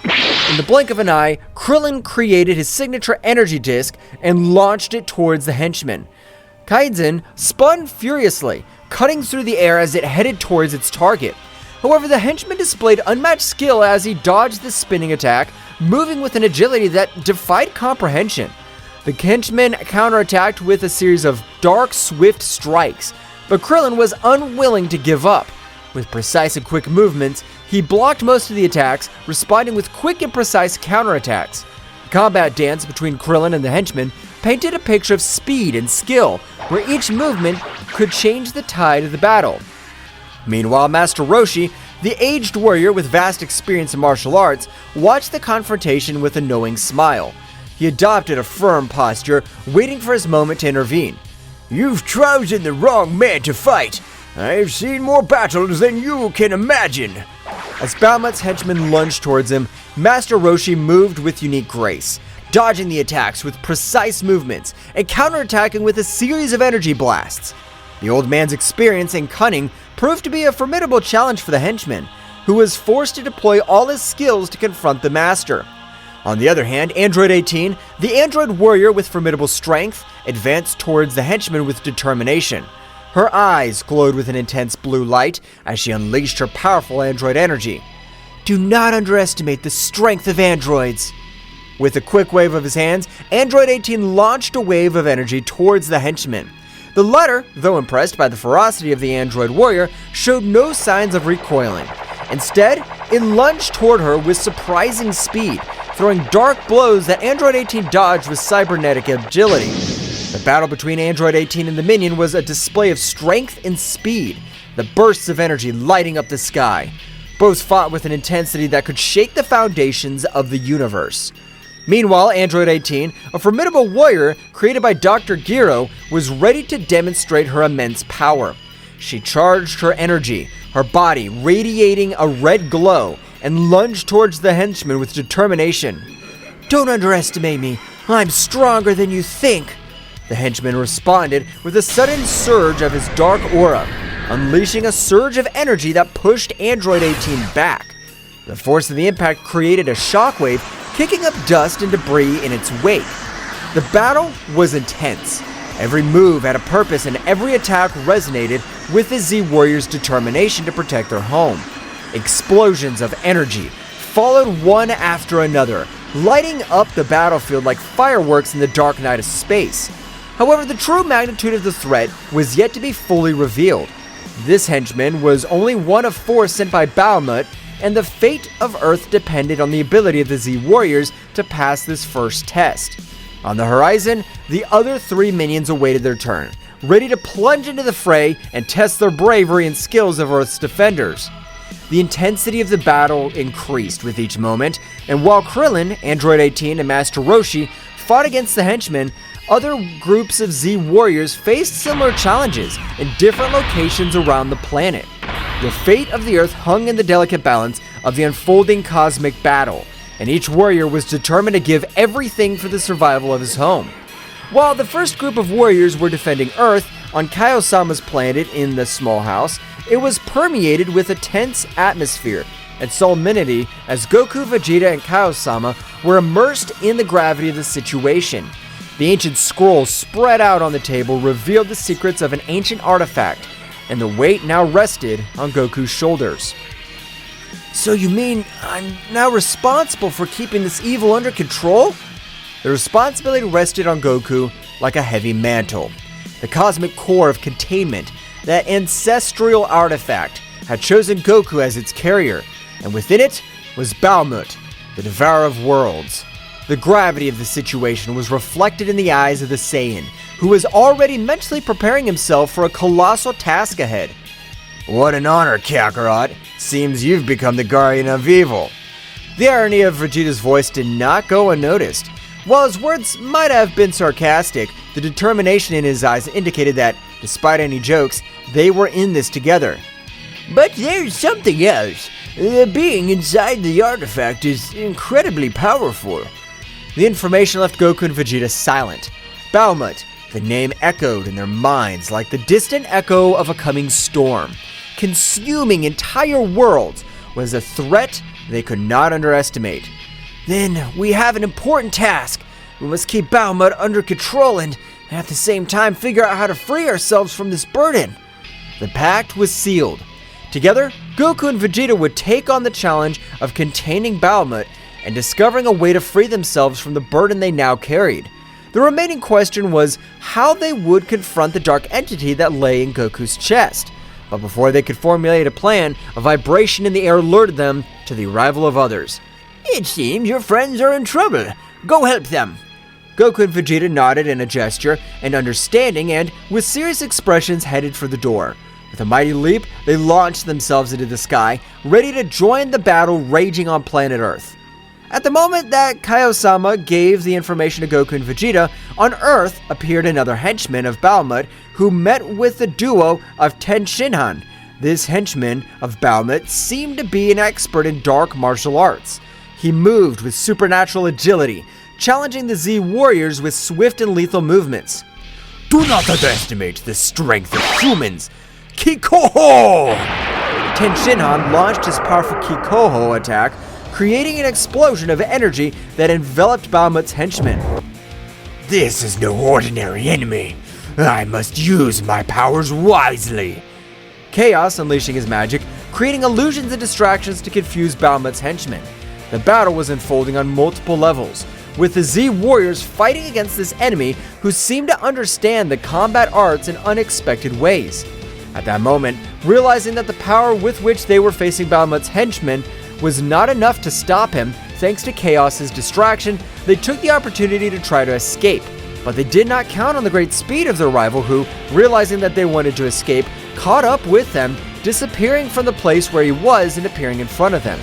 In the blink of an eye, Krillin created his signature energy disc and launched it towards the henchman. Kaizen spun furiously, cutting through the air as it headed towards its target. However, the henchman displayed unmatched skill as he dodged the spinning attack, moving with an agility that defied comprehension. The henchman counterattacked with a series of dark, swift strikes, but Krillin was unwilling to give up. With precise and quick movements, he blocked most of the attacks, responding with quick and precise counterattacks. The combat dance between Krillin and the henchman painted a picture of speed and skill, where each movement could change the tide of the battle. Meanwhile, Master Roshi, the aged warrior with vast experience in martial arts, watched the confrontation with a knowing smile. He adopted a firm posture, waiting for his moment to intervene. You've chosen the wrong man to fight. I've seen more battles than you can imagine. As Bahamut's henchman lunged towards him, Master Roshi moved with unique grace, dodging the attacks with precise movements and counterattacking with a series of energy blasts. The old man's experience and cunning proved to be a formidable challenge for the henchman, who was forced to deploy all his skills to confront the master. On the other hand, Android 18, the android warrior with formidable strength, advanced towards the henchman with determination. Her eyes glowed with an intense blue light as she unleashed her powerful android energy. Do not underestimate the strength of androids. With a quick wave of his hands, Android 18 launched a wave of energy towards the henchman. The latter, though impressed by the ferocity of the android warrior, showed no signs of recoiling. Instead, it lunged toward her with surprising speed, throwing dark blows that Android 18 dodged with cybernetic agility. The battle between Android 18 and the minion was a display of strength and speed, the bursts of energy lighting up the sky. Both fought with an intensity that could shake the foundations of the universe. Meanwhile, Android 18, a formidable warrior created by Dr. Gero, was ready to demonstrate her immense power. She charged her energy, her body radiating a red glow, and lunged towards the henchman with determination. Don't underestimate me. I'm stronger than you think. The henchman responded with a sudden surge of his dark aura, unleashing a surge of energy that pushed Android 18 back. The force of the impact created a shockwave, kicking up dust and debris in its wake. The battle was intense. Every move had a purpose and every attack resonated with the Z Warriors' determination to protect their home. Explosions of energy followed one after another, lighting up the battlefield like fireworks in the dark night of space. However, the true magnitude of the threat was yet to be fully revealed. This henchman was only one of 4 sent by Bahamut, and the fate of Earth depended on the ability of the Z Warriors to pass this first test. On the horizon, the other 3 minions awaited their turn, ready to plunge into the fray and test their bravery and skills of Earth's defenders. The intensity of the battle increased with each moment, and while Krillin, Android 18, and Master Roshi fought against the henchmen, other groups of Z Warriors faced similar challenges in different locations around the planet. The fate of the Earth hung in the delicate balance of the unfolding cosmic battle, and each warrior was determined to give everything for the survival of his home. While the first group of warriors were defending Earth on Kaio-sama's planet in the small house, it was permeated with a tense atmosphere and solemnity as Goku, Vegeta, and Kaio-sama were immersed in the gravity of the situation. The ancient scroll spread out on the table revealed the secrets of an ancient artifact, and the weight now rested on Goku's shoulders. So you mean I'm now responsible for keeping this evil under control? The responsibility rested on Goku like a heavy mantle. The cosmic core of containment, that ancestral artifact, had chosen Goku as its carrier, and within it was Bahamut, the devourer of worlds. The gravity of the situation was reflected in the eyes of the Saiyan, who was already mentally preparing himself for a colossal task ahead. What an honor, Kakarot. Seems you've become the guardian of evil. The irony of Vegeta's voice did not go unnoticed. While his words might have been sarcastic, the determination in his eyes indicated that, despite any jokes, they were in this together. But there's something else. The being inside the artifact is incredibly powerful. The information left Goku and Vegeta silent. Bahamut, the name echoed in their minds like the distant echo of a coming storm. Consuming entire worlds was a threat they could not underestimate. Then we have an important task. We must keep Bahamut under control and at the same time figure out how to free ourselves from this burden. The pact was sealed. Together, Goku and Vegeta would take on the challenge of containing Bahamut and discovering a way to free themselves from the burden they now carried. The remaining question was how they would confront the dark entity that lay in Goku's chest. But before they could formulate a plan, a vibration in the air alerted them to the arrival of others. It seems your friends are in trouble. Go help them. Goku and Vegeta nodded in a gesture and understanding and, with serious expressions, headed for the door. With a mighty leap, they launched themselves into the sky, ready to join the battle raging on planet Earth. At the moment that Kaiosama gave the information to Goku and Vegeta, on Earth appeared another henchman of Bahamut who met with the duo of Tenshinhan. This henchman of Bahamut seemed to be an expert in dark martial arts. He moved with supernatural agility, challenging the Z warriors with swift and lethal movements. Do not underestimate the strength of humans. Kikoho! Tenshinhan launched his powerful Kikoho attack, creating an explosion of energy that enveloped Bahamut's henchmen. This is no ordinary enemy. I must use my powers wisely. Chaos unleashing his magic, creating illusions and distractions to confuse Bahamut's henchmen. The battle was unfolding on multiple levels, with the Z warriors fighting against this enemy who seemed to understand the combat arts in unexpected ways. At that moment, realizing that the power with which they were facing Bahamut's henchmen was not enough to stop him, thanks to Chaos's distraction, they took the opportunity to try to escape. But they did not count on the great speed of their rival who, realizing that they wanted to escape, caught up with them, disappearing from the place where he was and appearing in front of them.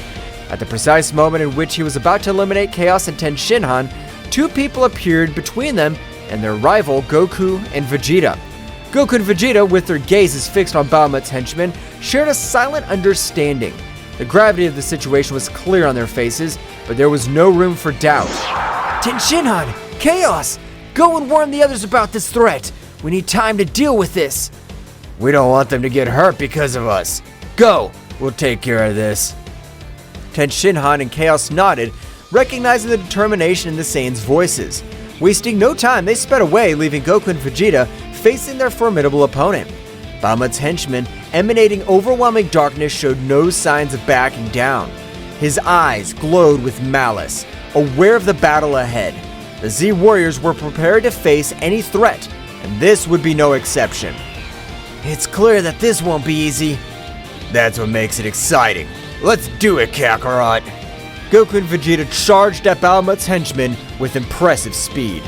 At the precise moment in which he was about to eliminate Chaos and Tenshinhan, two people appeared between them and their rival Goku and Vegeta. Goku and Vegeta, with their gazes fixed on Bahamut's henchmen, shared a silent understanding. The gravity of the situation was clear on their faces, but there was no room for doubt. Tenshinhan! Chaos! Go and warn the others about this threat! We need time to deal with this! We don't want them to get hurt because of us. Go! We'll take care of this. Tenshinhan and Chaos nodded, recognizing the determination in the Saiyans' voices. Wasting no time, they sped away, leaving Goku and Vegeta facing their formidable opponent. Bahamut's henchmen, emanating overwhelming darkness, showed no signs of backing down. His eyes glowed with malice, aware of the battle ahead. The Z warriors were prepared to face any threat, and this would be no exception. It's clear that this won't be easy. That's what makes it exciting. Let's do it, Kakarot. Goku and Vegeta charged at Bahamut's henchmen with impressive speed.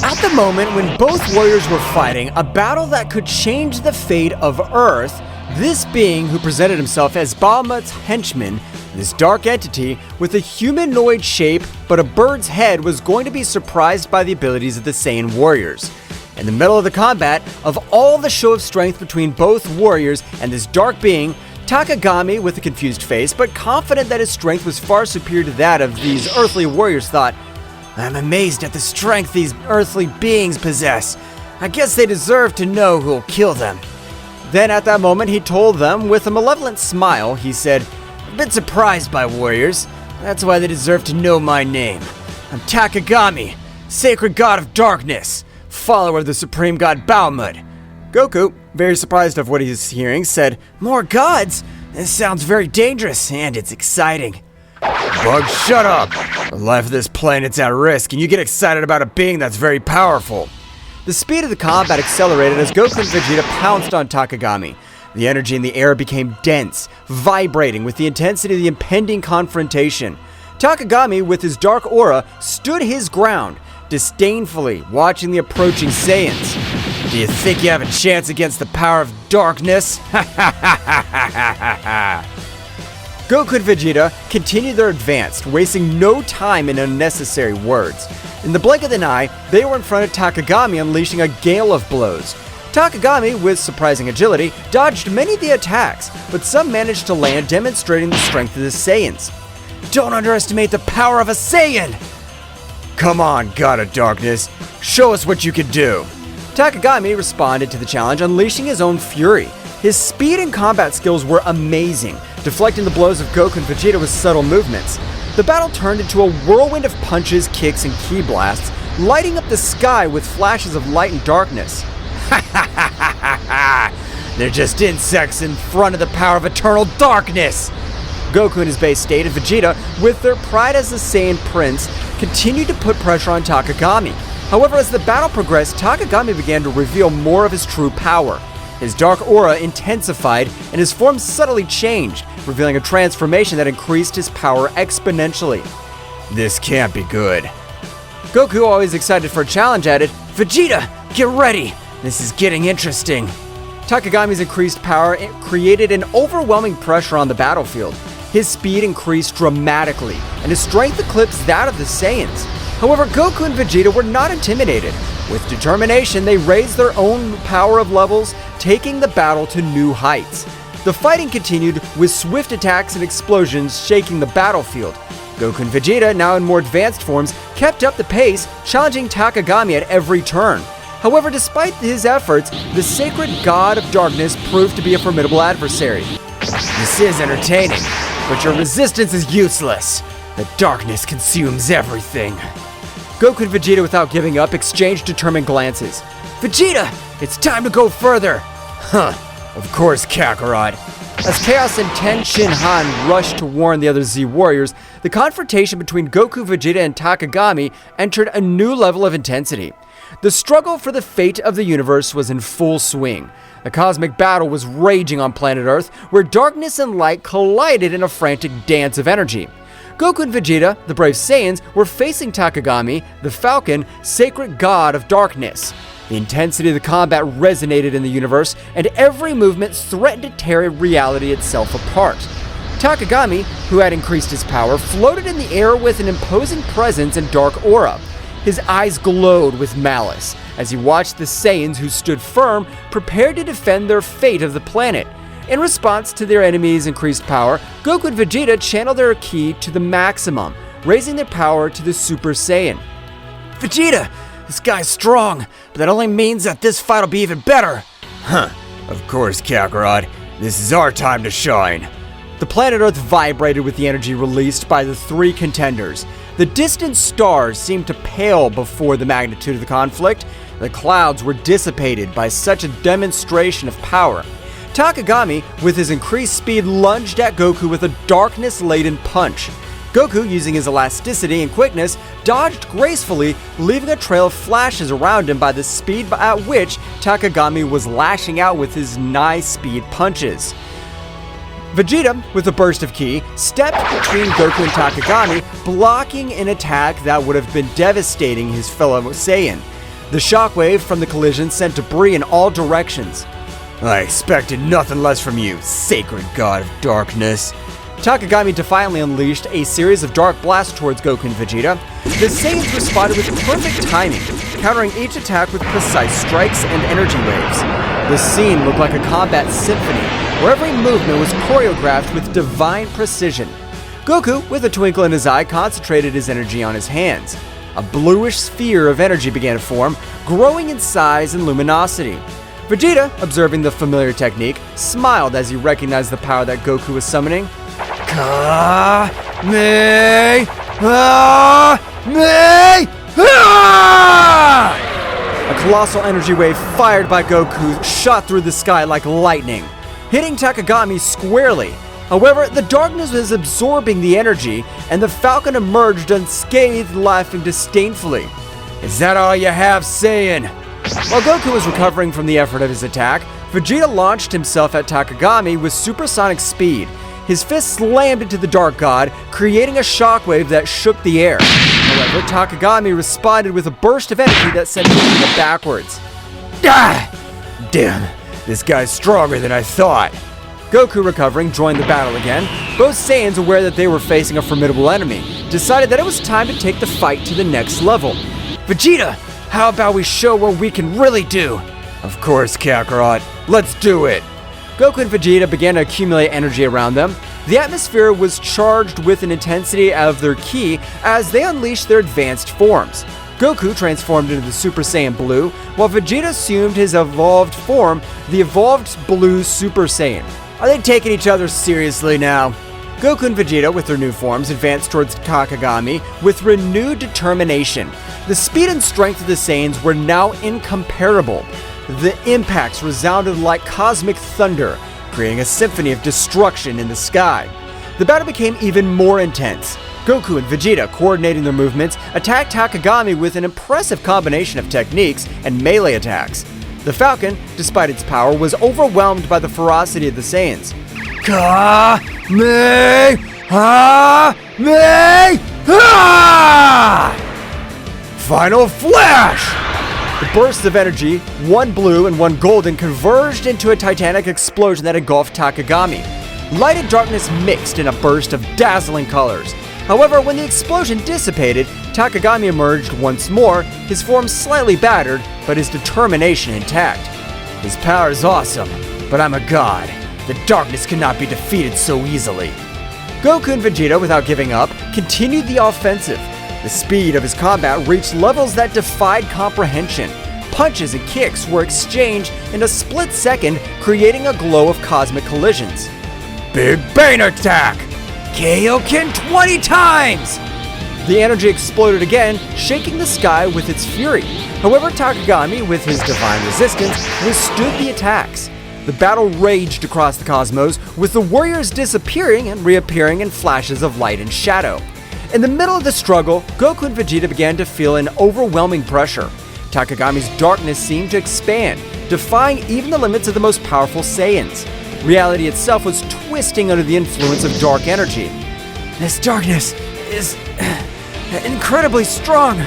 At the moment when both warriors were fighting a battle that could change the fate of Earth, this being who presented himself as Bahamut's henchman, this dark entity with a humanoid shape but a bird's head, was going to be surprised by the abilities of the Saiyan warriors. In the middle of the combat, of all the show of strength between both warriors and this dark being, Takagami, with a confused face but confident that his strength was far superior to that of these earthly warriors, thought, I'm amazed at the strength these earthly beings possess. I guess they deserve to know who'll kill them. Then at that moment he told them with a malevolent smile, he said, I've been surprised by warriors. That's why they deserve to know my name. I'm Takagami, sacred god of darkness, follower of the supreme god Bahamut. Goku, very surprised of what he's hearing, said, More gods? This sounds very dangerous and it's exciting. Bug, shut up! The life of this planet's at risk, and you get excited about a being that's very powerful. The speed of the combat accelerated as Goku and Vegeta pounced on Takagami. The energy in the air became dense, vibrating with the intensity of the impending confrontation. Takagami, with his dark aura, stood his ground, disdainfully watching the approaching Saiyans. Do you think you have a chance against the power of darkness? Goku and Vegeta continued their advance, wasting no time in unnecessary words. In the blink of an eye, they were in front of Takagami, unleashing a gale of blows. Takagami, with surprising agility, dodged many of the attacks, but some managed to land, demonstrating the strength of the Saiyans. Don't underestimate the power of a Saiyan! Come on, God of Darkness, show us what you can do. Takagami responded to the challenge, unleashing his own fury. His speed and combat skills were amazing, deflecting the blows of Goku and Vegeta with subtle movements. The battle turned into a whirlwind of punches, kicks, and ki blasts, lighting up the sky with flashes of light and darkness. They're just insects in front of the power of eternal darkness! Goku in his base state and Vegeta, with their pride as the Saiyan Prince, continued to put pressure on Takagami. However, as the battle progressed, Takagami began to reveal more of his true power. His dark aura intensified, and his form subtly changed, revealing a transformation that increased his power exponentially. This can't be good. Goku, always excited for a challenge, added, "Vegeta, get ready! This is getting interesting." Takagami's increased power created an overwhelming pressure on the battlefield. His speed increased dramatically, and his strength eclipsed that of the Saiyans. However, Goku and Vegeta were not intimidated. With determination, they raised their own power of levels, taking the battle to new heights. The fighting continued with swift attacks and explosions shaking the battlefield. Goku and Vegeta, now in more advanced forms, kept up the pace, challenging Takagami at every turn. However, despite his efforts, the sacred god of darkness proved to be a formidable adversary. This is entertaining, but your resistance is useless. The darkness consumes everything. Goku and Vegeta, without giving up, exchanged determined glances. "Vegeta, it's time to go further!" Huh, of course, Kakarot. As Chaos and Ten Shin Han rushed to warn the other Z warriors, the confrontation between Goku, Vegeta, and Takagami entered a new level of intensity. The struggle for the fate of the universe was in full swing. A cosmic battle was raging on planet Earth, where darkness and light collided in a frantic dance of energy. Goku and Vegeta, the brave Saiyans, were facing Takagami, the Falcon, sacred god of darkness. The intensity of the combat resonated in the universe, and every movement threatened to tear reality itself apart. Takagami, who had increased his power, floated in the air with an imposing presence and dark aura. His eyes glowed with malice as he watched the Saiyans, who stood firm, prepared to defend their fate of the planet. In response to their enemies' increased power, Goku and Vegeta channeled their ki to the maximum, raising their power to the Super Saiyan. Vegeta, this guy's strong, but that only means that this fight will be even better. Huh, of course, Kakarot. This is our time to shine. The planet Earth vibrated with the energy released by the three contenders. The distant stars seemed to pale before the magnitude of the conflict. The clouds were dissipated by such a demonstration of power. Takagami, with his increased speed, lunged at Goku with a darkness-laden punch. Goku, using his elasticity and quickness, dodged gracefully, leaving a trail of flashes around him by the speed at which Takagami was lashing out with his nigh-speed punches. Vegeta, with a burst of ki, stepped between Goku and Takagami, blocking an attack that would have been devastating his fellow Saiyan. The shockwave from the collision sent debris in all directions. I expected nothing less from you, sacred god of darkness. Takagami defiantly unleashed a series of dark blasts towards Goku and Vegeta. The Saiyans responded with perfect timing, countering each attack with precise strikes and energy waves. The scene looked like a combat symphony, where every movement was choreographed with divine precision. Goku, with a twinkle in his eye, concentrated his energy on his hands. A bluish sphere of energy began to form, growing in size and luminosity. Vegeta, observing the familiar technique, smiled as he recognized the power that Goku was summoning. A colossal energy wave fired by Goku shot through the sky like lightning, hitting Takagami squarely. However, the darkness was absorbing the energy, and the Falcon emerged unscathed, laughing disdainfully. Is that all you have, Saiyan? While Goku was recovering from the effort of his attack, Vegeta launched himself at Takagami with supersonic speed. His fist slammed into the Dark God, creating a shockwave that shook the air. However, Takagami responded with a burst of energy that sent Vegeta backwards. Ah! Damn, this guy's stronger than I thought. Goku, recovering, joined the battle again. Both Saiyans, aware that they were facing a formidable enemy, decided that it was time to take the fight to the next level. Vegeta, how about we show what we can really do? Of course, Kakarot. Let's do it. Goku and Vegeta began to accumulate energy around them. The atmosphere was charged with an intensity of their ki as they unleashed their advanced forms. Goku transformed into the Super Saiyan Blue, while Vegeta assumed his evolved form, the Evolved Blue Super Saiyan. Are they taking each other seriously now? Goku and Vegeta, with their new forms, advanced towards Takagami with renewed determination. The speed and strength of the Saiyans were now incomparable. The impacts resounded like cosmic thunder, creating a symphony of destruction in the sky. The battle became even more intense. Goku and Vegeta, coordinating their movements, attacked Takagami with an impressive combination of techniques and melee attacks. The Falcon, despite its power, was overwhelmed by the ferocity of the Saiyans. Final flash! The bursts of energy, one blue and one golden, converged into a titanic explosion that engulfed Takagami. Light and darkness mixed in a burst of dazzling colors. However, when the explosion dissipated, Takagami emerged once more, his form slightly battered, but his determination intact. His power is awesome, but I'm a god. The darkness cannot be defeated so easily. Goku and Vegeta, without giving up, continued the offensive. The speed of his combat reached levels that defied comprehension. Punches and kicks were exchanged in a split second, creating a glow of cosmic collisions. Big Bang attack! Kaioken 20 times! The energy exploded again, shaking the sky with its fury. However, Takagami, with his divine resistance, withstood the attacks. The battle raged across the cosmos, with the warriors disappearing and reappearing in flashes of light and shadow. In the middle of the struggle, Goku and Vegeta began to feel an overwhelming pressure. Takagami's darkness seemed to expand, defying even the limits of the most powerful Saiyans. Reality itself was twisting under the influence of dark energy. This darkness is incredibly strong.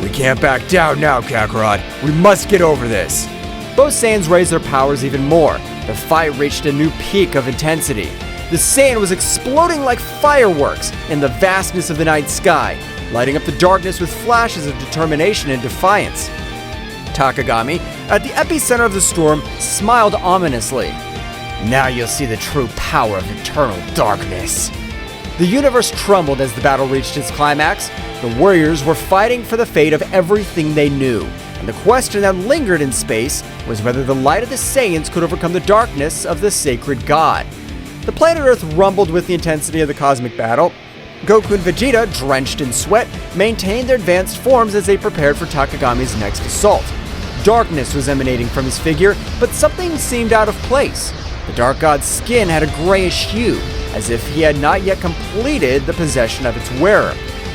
We can't back down now, Kakarot. We must get over this. Both Saiyans raised their powers even more. The fight reached a new peak of intensity. The Saiyan was exploding like fireworks in the vastness of the night sky, lighting up the darkness with flashes of determination and defiance. Takagami, at the epicenter of the storm, smiled ominously. Now you'll see the true power of eternal darkness. The universe trembled as the battle reached its climax. The warriors were fighting for the fate of everything they knew, and the question that lingered in space was whether the light of the Saiyans could overcome the darkness of the sacred god. The planet Earth rumbled with the intensity of the cosmic battle. Goku and Vegeta, drenched in sweat, maintained their advanced forms as they prepared for Takagami's next assault. Darkness was emanating from his figure, but something seemed out of place. The Dark God's skin had a grayish hue, as if he had not yet completed the possession of its wearer.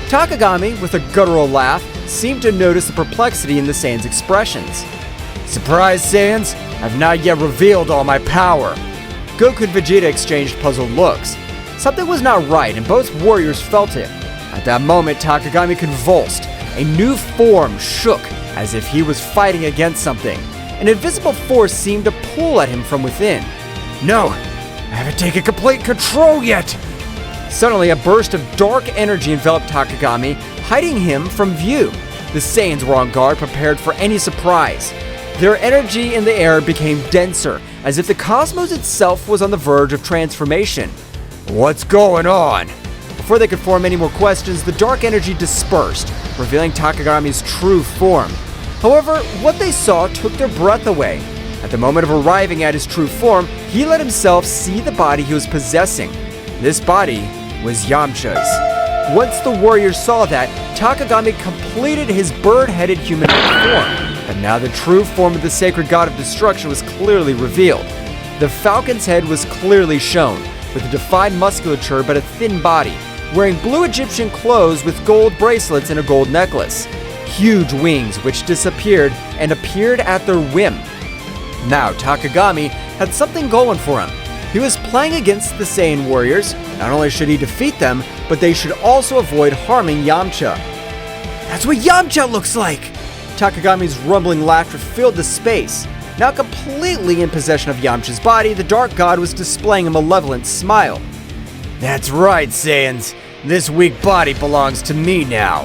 Takagami, with a guttural laugh, seemed to notice the perplexity in the Saiyans' expressions. Surprise, Saiyans! I've not yet revealed all my power. Goku and Vegeta exchanged puzzled looks. Something was not right, and both warriors felt it. At that moment, Takagami convulsed. A new form shook, as if he was fighting against something. An invisible force seemed to pull at him from within. No! I haven't taken complete control yet! Suddenly, a burst of dark energy enveloped Takagami, hiding him from view. The Saiyans were on guard, prepared for any surprise. Their energy in the air became denser, as if the cosmos itself was on the verge of transformation. What's going on? Before they could form any more questions, the dark energy dispersed, revealing Takagami's true form. However, what they saw took their breath away. At the moment of arriving at his true form, he let himself see the body he was possessing. This body was Yamcha's. Once the warriors saw that, Takagami completed his bird-headed humanoid form. But now the true form of the sacred god of destruction was clearly revealed. The falcon's head was clearly shown, with a defined musculature but a thin body, wearing blue Egyptian clothes with gold bracelets and a gold necklace. Huge wings which disappeared and appeared at their whim. Now Takagami had something going for him. He was playing against the Saiyan warriors. Not only should he defeat them, but they should also avoid harming Yamcha. That's what Yamcha looks like! Takagami's rumbling laughter filled the space. Now completely in possession of Yamcha's body, the Dark God was displaying a malevolent smile. That's right, Saiyans. This weak body belongs to me now.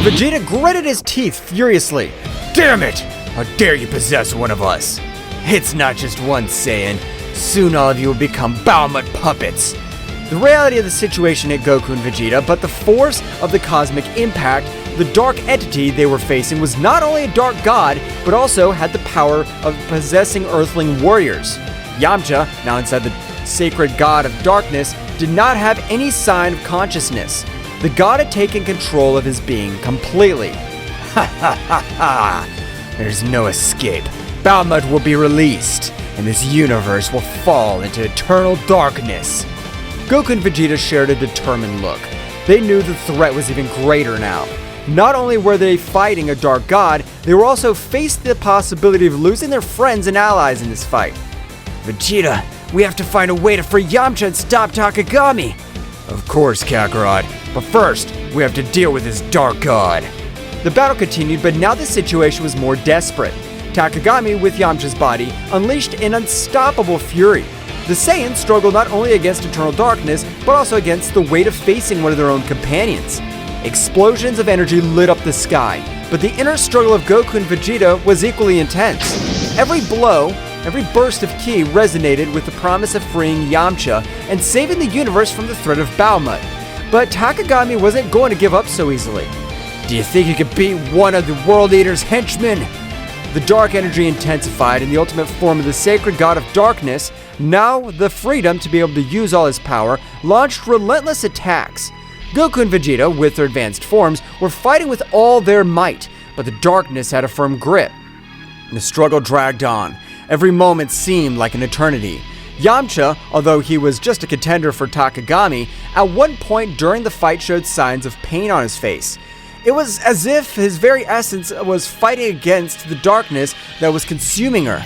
Vegeta gritted his teeth furiously. Damn it! How dare you possess one of us? It's not just one Saiyan. Soon all of you will become Bahamut puppets. The reality of the situation hit Goku and Vegeta, but the force of the cosmic impact, the dark entity they were facing, was not only a dark god, but also had the power of possessing earthling warriors. Yamcha, now inside the sacred god of darkness, did not have any sign of consciousness. The god had taken control of his being completely. Ha ha ha ha! There's no escape. Bahamut will be released, and this universe will fall into eternal darkness. Goku and Vegeta shared a determined look. They knew the threat was even greater now. Not only were they fighting a dark god, they were also faced the possibility of losing their friends and allies in this fight. Vegeta, we have to find a way to free Yamcha and stop Takagami. Of course, Kakarot. But first, we have to deal with this dark god. The battle continued, but now the situation was more desperate. Takagami, with Yamcha's body, unleashed an unstoppable fury. The Saiyans struggled not only against eternal darkness, but also against the weight of facing one of their own companions. Explosions of energy lit up the sky, but the inner struggle of Goku and Vegeta was equally intense. Every blow, every burst of ki resonated with the promise of freeing Yamcha and saving the universe from the threat of Bahamut. But Takagami wasn't going to give up so easily. Do you think you could beat one of the World Eater's henchmen? The dark energy intensified in the ultimate form of the sacred god of darkness. Now, the freedom to be able to use all his power launched relentless attacks. Goku and Vegeta, with their advanced forms, were fighting with all their might, but the darkness had a firm grip. The struggle dragged on. Every moment seemed like an eternity. Yamcha, although he was just a contender for Takagami, at one point during the fight showed signs of pain on his face. It was as if his very essence was fighting against the darkness that was consuming her.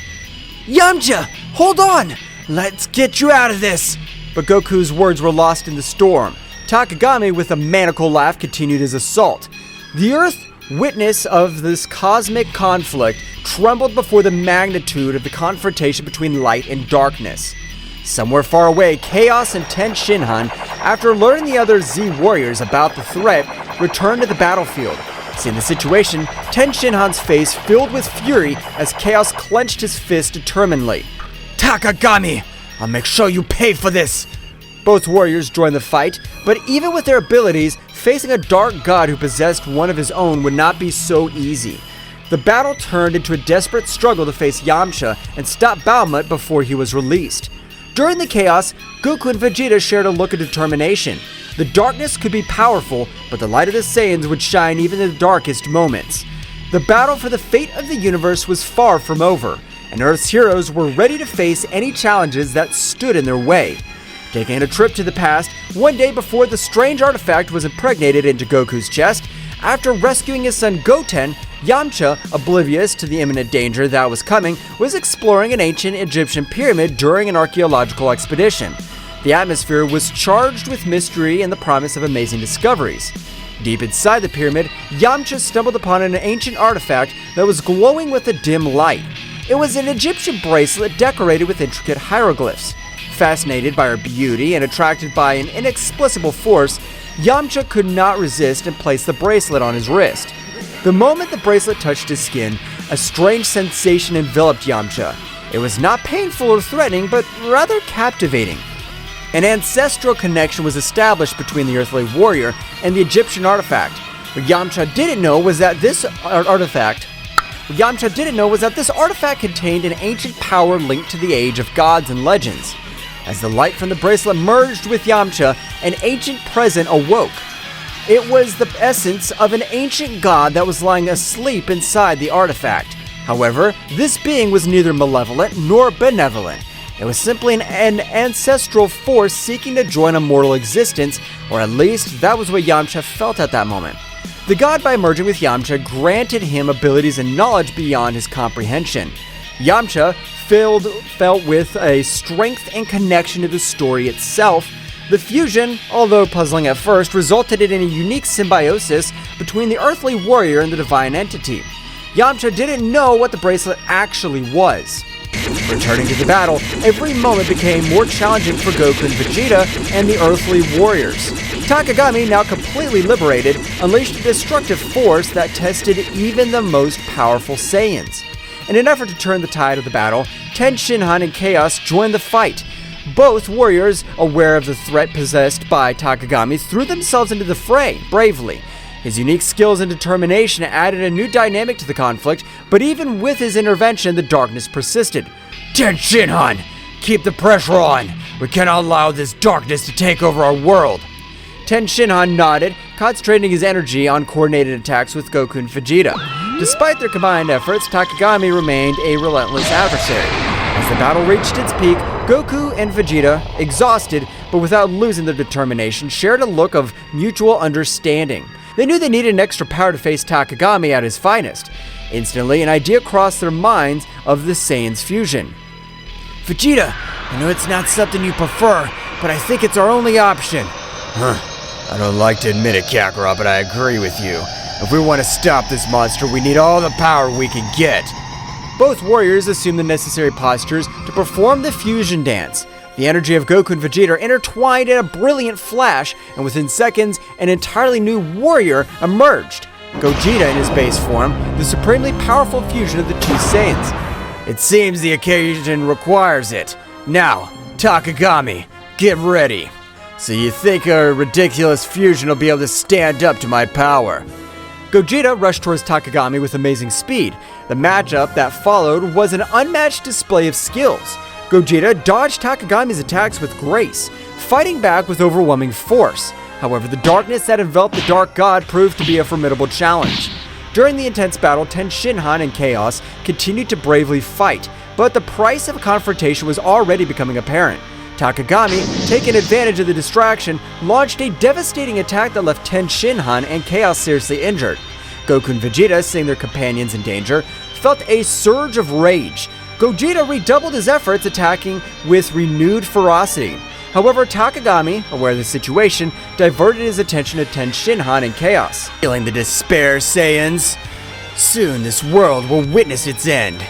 Yamcha, hold on! Let's get you out of this! But Goku's words were lost in the storm. Takagami, with a maniacal laugh, continued his assault. The Earth, witness of this cosmic conflict, trembled before the magnitude of the confrontation between light and darkness. Somewhere far away, Chaos and Ten Shinhan, after learning the other Z warriors about the threat, returned to the battlefield. Seeing the situation, Ten Shinhan's face filled with fury as Chaos clenched his fist determinedly. Takagami, I'll make sure you pay for this! Both warriors joined the fight, but even with their abilities, facing a dark god who possessed one of his own would not be so easy. The battle turned into a desperate struggle to face Yamcha and stop Bahamut before he was released. During the chaos, Goku and Vegeta shared a look of determination. The darkness could be powerful, but the light of the Saiyans would shine even in the darkest moments. The battle for the fate of the universe was far from over, and Earth's heroes were ready to face any challenges that stood in their way. Taking a trip to the past, one day before the strange artifact was impregnated into Goku's chest, after rescuing his son Goten, Yamcha, oblivious to the imminent danger that was coming, was exploring an ancient Egyptian pyramid during an archaeological expedition. The atmosphere was charged with mystery and the promise of amazing discoveries. Deep inside the pyramid, Yamcha stumbled upon an ancient artifact that was glowing with a dim light. It was an Egyptian bracelet decorated with intricate hieroglyphs. Fascinated by her beauty and attracted by an inexplicable force, Yamcha could not resist and placed the bracelet on his wrist. The moment the bracelet touched his skin, a strange sensation enveloped Yamcha. It was not painful or threatening, but rather captivating. An ancestral connection was established between the earthly warrior and the Egyptian artifact. What Yamcha didn't know was that this artifact contained an ancient power linked to the age of gods and legends. As the light from the bracelet merged with Yamcha, an ancient presence awoke. It was the essence of an ancient god that was lying asleep inside the artifact. However, this being was neither malevolent nor benevolent. It was simply an ancestral force seeking to join a mortal existence, or at least that was what Yamcha felt at that moment. The god, by merging with Yamcha, granted him abilities and knowledge beyond his comprehension. Yamcha felt with a strength and connection to the story itself, The fusion, although puzzling at first, resulted in a unique symbiosis between the earthly warrior and the divine entity. Yamcha didn't know what the bracelet actually was. Returning to the battle, every moment became more challenging for Goku and Vegeta and the earthly warriors. Takagami, now completely liberated, unleashed a destructive force that tested even the most powerful Saiyans. In an effort to turn the tide of the battle, Ten Shinhan and Chaos joined the fight. Both warriors, aware of the threat possessed by Takagami, threw themselves into the fray bravely. His unique skills and determination added a new dynamic to the conflict, but even with his intervention, the darkness persisted. Ten Shinhan, keep the pressure on. We cannot allow this darkness to take over our world. Ten Shinhan nodded, concentrating his energy on coordinated attacks with Goku and Vegeta. Despite their combined efforts, Takagami remained a relentless adversary. As the battle reached its peak, Goku and Vegeta, exhausted but without losing their determination, shared a look of mutual understanding. They knew they needed an extra power to face Takagami at his finest. Instantly, an idea crossed their minds of the Saiyans' fusion. Vegeta, I know it's not something you prefer, but I think it's our only option. I don't like to admit it, Kakarot, but I agree with you. If we want to stop this monster, we need all the power we can get. Both warriors assumed the necessary postures to perform the fusion dance. The energy of Goku and Vegeta intertwined in a brilliant flash, and within seconds, an entirely new warrior emerged. Gogeta in his base form, the supremely powerful fusion of the two Saiyans. It seems the occasion requires it. Now, Takagami, get ready. So you think a ridiculous fusion will be able to stand up to my power? Gogeta rushed towards Takagami with amazing speed. The matchup that followed was an unmatched display of skills. Gogeta dodged Takagami's attacks with grace, fighting back with overwhelming force. However, the darkness that enveloped the Dark God proved to be a formidable challenge. During the intense battle, Ten Shinhan and Chaos continued to bravely fight, but the price of a confrontation was already becoming apparent. Takagami, taking advantage of the distraction, launched a devastating attack that left Ten Shinhan and Chaos seriously injured. Goku and Vegeta, seeing their companions in danger, felt a surge of rage. Gogeta redoubled his efforts, attacking with renewed ferocity. However, Takagami, aware of the situation, diverted his attention to Ten Shinhan and Chaos. Feeling the despair, Saiyans? Soon this world will witness its end.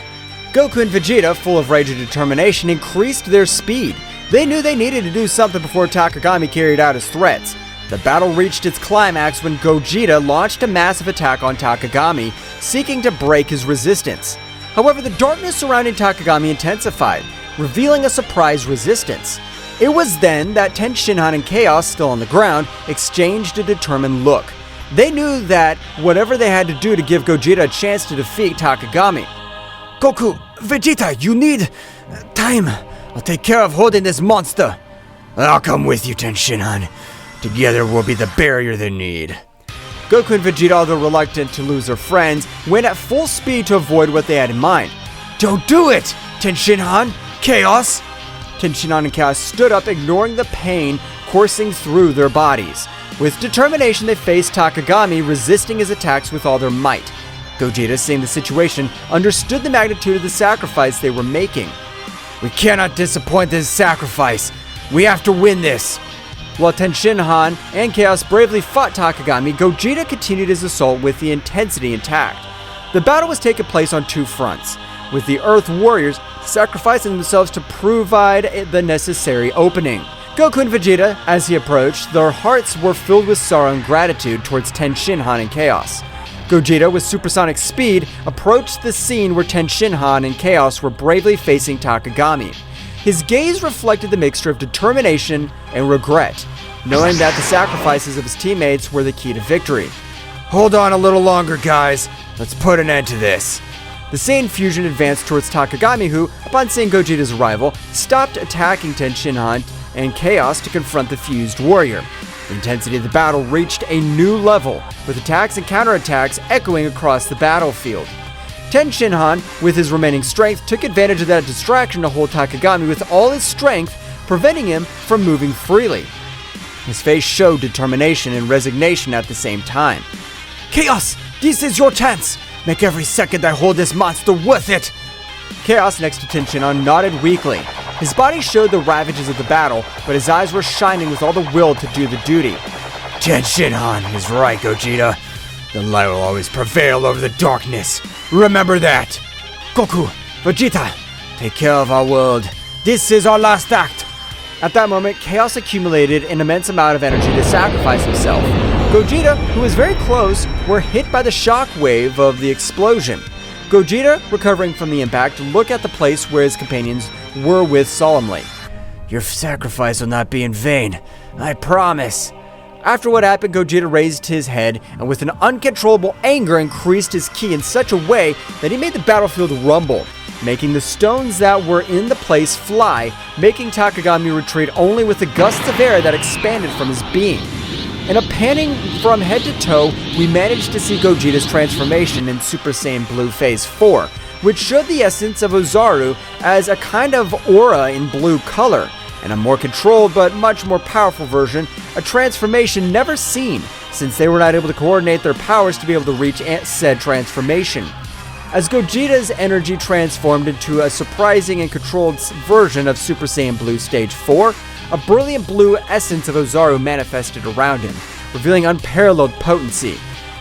Goku and Vegeta, full of rage and determination, increased their speed. They knew they needed to do something before Takagami carried out his threats. The battle reached its climax when Gogeta launched a massive attack on Takagami, seeking to break his resistance. However, the darkness surrounding Takagami intensified, revealing a surprise resistance. It was then that Ten Shinhan and Chaos, still on the ground, exchanged a determined look. They knew that whatever they had to do to give Gogeta a chance to defeat Takagami. Goku, Vegeta, you need time. I'll take care of holding this monster. I'll come with you, Ten Shinhan. Together we'll be the barrier they need. Goku and Vegeta, although reluctant to lose their friends, went at full speed to avoid what they had in mind. Don't do it, Ten Shinhan! Chaos! Ten Shinhan and Chaos stood up, ignoring the pain coursing through their bodies. With determination, they faced Takagami, resisting his attacks with all their might. Gogeta, seeing the situation, understood the magnitude of the sacrifice they were making. We cannot disappoint this sacrifice. We have to win this. While Ten Shinhan and Chaos bravely fought Takagami, Gogeta continued his assault with the intensity intact. The battle was taking place on two fronts, with the Earth Warriors sacrificing themselves to provide the necessary opening. Goku and Vegeta, as he approached, their hearts were filled with sorrow and gratitude towards Ten Shinhan and Chaos. Gogeta, with supersonic speed, approached the scene where Ten Shinhan and Chaos were bravely facing Takagami. His gaze reflected the mixture of determination and regret, knowing that the sacrifices of his teammates were the key to victory. Hold on a little longer, guys. Let's put an end to this. The Saiyan fusion advanced towards Takagami, who, upon seeing Gogeta's arrival, stopped attacking Ten Shinhan and Chaos to confront the fused warrior. The intensity of the battle reached a new level, with attacks and counterattacks echoing across the battlefield. Ten Shinhan, with his remaining strength, took advantage of that distraction to hold Takagami with all his strength, preventing him from moving freely. His face showed determination and resignation at the same time. Chaos, this is your chance. Make every second I hold this monster worth it. Chaos, next to Ten Shinhan, nodded weakly. His body showed the ravages of the battle, but his eyes were shining with all the will to do the duty. Tenshinhan is right, Gogeta. The light will always prevail over the darkness. Remember that. Goku, Vegeta, take care of our world. This is our last act. At that moment, Chaos accumulated an immense amount of energy to sacrifice himself. Gogeta, who was very close, were hit by the shock wave of the explosion. Gogeta, recovering from the impact, looked at the place where his companions were with solemnly. Your sacrifice will not be in vain, I promise. After what happened, Gogeta raised his head and with an uncontrollable anger increased his ki in such a way that he made the battlefield rumble, making the stones that were in the place fly, making Takagami retreat only with the gusts of air that expanded from his being. In a panning from head to toe, we managed to see Gogeta's transformation in Super Saiyan Blue Phase 4, which showed the essence of Ozaru as a kind of aura in blue color, and a more controlled but much more powerful version, a transformation never seen, since they were not able to coordinate their powers to be able to reach said transformation. As Gogeta's energy transformed into a surprising and controlled version of Super Saiyan Blue Stage 4, a brilliant blue essence of Ozaru manifested around him, revealing unparalleled potency.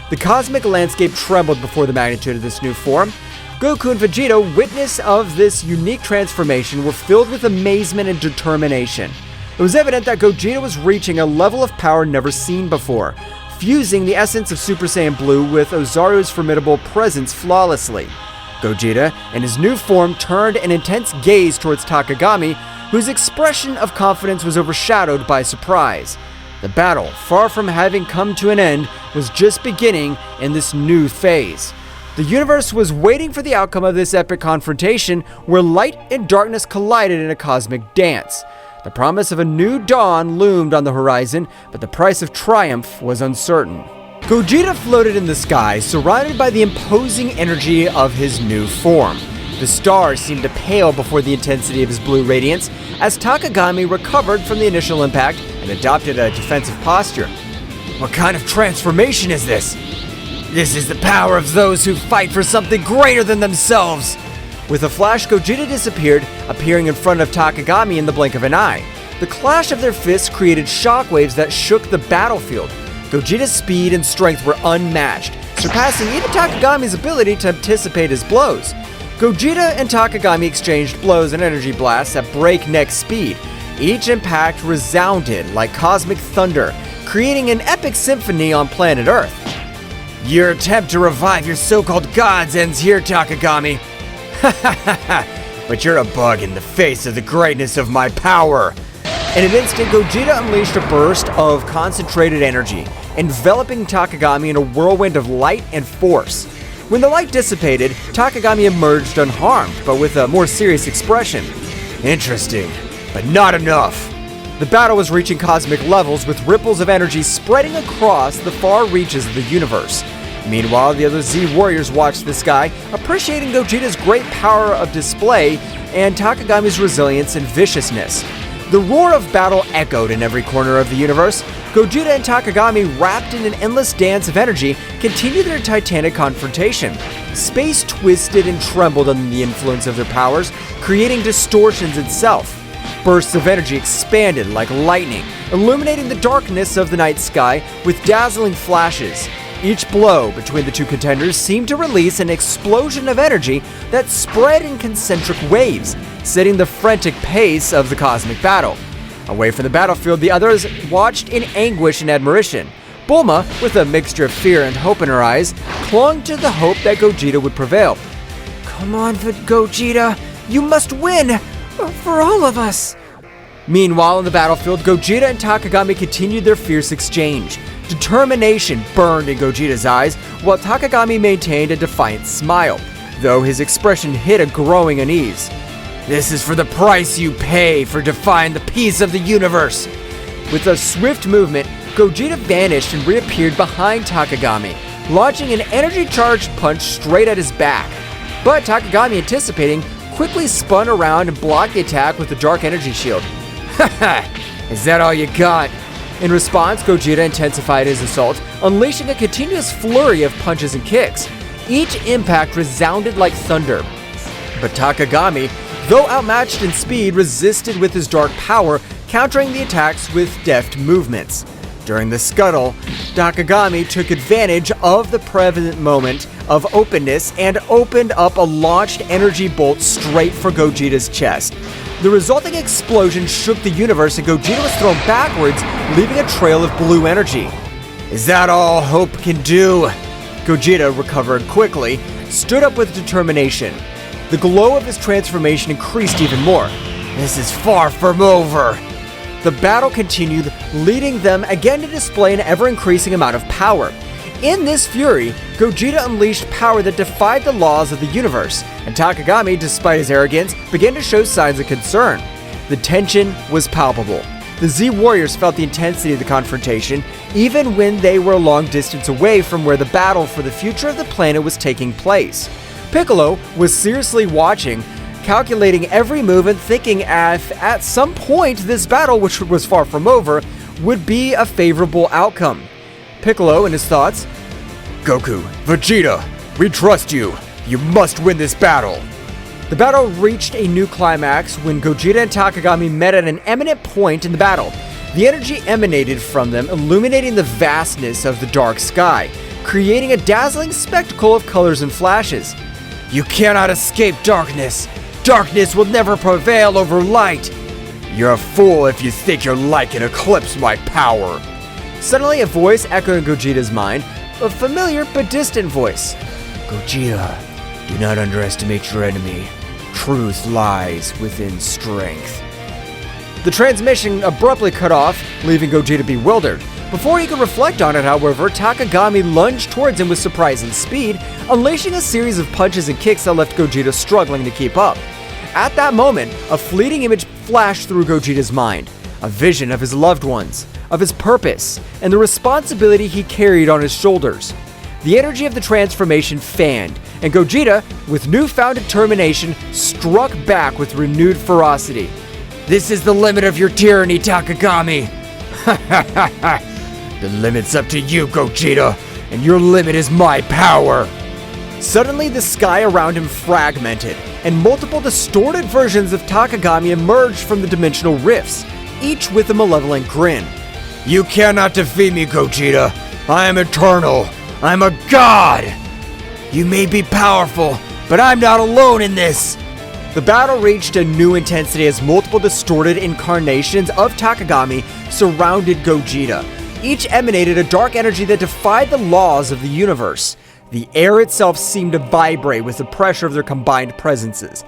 The cosmic landscape trembled before the magnitude of this new form. Goku and Vegito, witness of this unique transformation, were filled with amazement and determination. It was evident that Gogeta was reaching a level of power never seen before, fusing the essence of Super Saiyan Blue with Ozaru's formidable presence flawlessly. Gogeta, in his new form, turned an intense gaze towards Takagami, whose expression of confidence was overshadowed by surprise. The battle, far from having come to an end, was just beginning in this new phase. The universe was waiting for the outcome of this epic confrontation where light and darkness collided in a cosmic dance. The promise of a new dawn loomed on the horizon, but the price of triumph was uncertain. Gogeta floated in the sky, surrounded by the imposing energy of his new form. The stars seemed to pale before the intensity of his blue radiance as Takagami recovered from the initial impact and adopted a defensive posture. What kind of transformation is this? This is the power of those who fight for something greater than themselves. With a flash, Gogeta disappeared, appearing in front of Takagami in the blink of an eye. The clash of their fists created shockwaves that shook the battlefield. Gogeta's speed and strength were unmatched, surpassing even Takagami's ability to anticipate his blows. Gogeta and Takagami exchanged blows and energy blasts at breakneck speed. Each impact resounded like cosmic thunder, creating an epic symphony on planet Earth. Your attempt to revive your so-called gods ends here, Takagami. But you're a bug in the face of the greatness of my power. In an instant, Gogeta unleashed a burst of concentrated energy, enveloping Takagami in a whirlwind of light and force. When the light dissipated, Takagami emerged unharmed, but with a more serious expression. Interesting, but not enough. The battle was reaching cosmic levels, with ripples of energy spreading across the far reaches of the universe. Meanwhile, the other Z warriors watched the sky, appreciating Gogeta's great power of display and Takagami's resilience and viciousness. The roar of battle echoed in every corner of the universe. Gogeta and Takagami, wrapped in an endless dance of energy, continued their titanic confrontation. Space twisted and trembled under the influence of their powers, creating distortions itself. Bursts of energy expanded like lightning, illuminating the darkness of the night sky with dazzling flashes. Each blow between the two contenders seemed to release an explosion of energy that spread in concentric waves, setting the frantic pace of the cosmic battle. Away from the battlefield, the others watched in anguish and admiration. Bulma, with a mixture of fear and hope in her eyes, clung to the hope that Gogeta would prevail. Come on, Gogeta, you must win! For all of us! Meanwhile, on the battlefield, Gogeta and Takagami continued their fierce exchange. Determination burned in Gogeta's eyes, while Takagami maintained a defiant smile, though his expression hid a growing unease. This is for the price you pay for defying the peace of the universe! With a swift movement, Gogeta vanished and reappeared behind Takagami, launching an energy-charged punch straight at his back. But Takagami, anticipating, quickly spun around and blocked the attack with the dark energy shield. Haha! Is that all you got? In response, Gogeta intensified his assault, unleashing a continuous flurry of punches and kicks. Each impact resounded like thunder. But Takagami, though outmatched in speed, resisted with his dark power, countering the attacks with deft movements. During the scuttle, Takagami took advantage of the prevalent moment of openness and opened up a launched energy bolt straight for Gogeta's chest. The resulting explosion shook the universe and Gogeta was thrown backwards, leaving a trail of blue energy. Is that all hope can do? Gogeta recovered quickly, stood up with determination. The glow of his transformation increased even more. This is far from over. The battle continued, leading them again to display an ever-increasing amount of power. In this fury, Gogeta unleashed power that defied the laws of the universe, and Takagami, despite his arrogance, began to show signs of concern. The tension was palpable. The Z Warriors felt the intensity of the confrontation, even when they were a long distance away from where the battle for the future of the planet was taking place. Piccolo was seriously watching, calculating every move and thinking if at some point this battle, which was far from over, would be a favorable outcome. Piccolo, in his thoughts, Goku, Vegeta, we trust you. You must win this battle. The battle reached a new climax when Gogeta and Takagami met at an eminent point in the battle. The energy emanated from them, illuminating the vastness of the dark sky, creating a dazzling spectacle of colors and flashes. You cannot escape darkness. Darkness will never prevail over light. You're a fool if you think your light can eclipse my power. Suddenly, a voice echoed in Gogeta's mind, a familiar but distant voice. Gogeta, do not underestimate your enemy. Truth lies within strength. The transmission abruptly cut off, leaving Gogeta bewildered. Before he could reflect on it, however, Takagami lunged towards him with surprising speed, unleashing a series of punches and kicks that left Gogeta struggling to keep up. At that moment, a fleeting image flashed through Gogeta's mind, a vision of his loved ones, of his purpose, and the responsibility he carried on his shoulders. The energy of the transformation fanned, and Gogeta, with newfound determination, struck back with renewed ferocity. This is the limit of your tyranny, Takagami. The limit's up to you, Gogeta, and your limit is my power. Suddenly, the sky around him fragmented, and multiple distorted versions of Takagami emerged from the dimensional rifts, each with a malevolent grin. You cannot defeat me, Gogeta. I am eternal. I'm a god. You may be powerful, but I'm not alone in this. The battle reached a new intensity as multiple distorted incarnations of Takagami surrounded Gogeta. Each emanated a dark energy that defied the laws of the universe. The air itself seemed to vibrate with the pressure of their combined presences.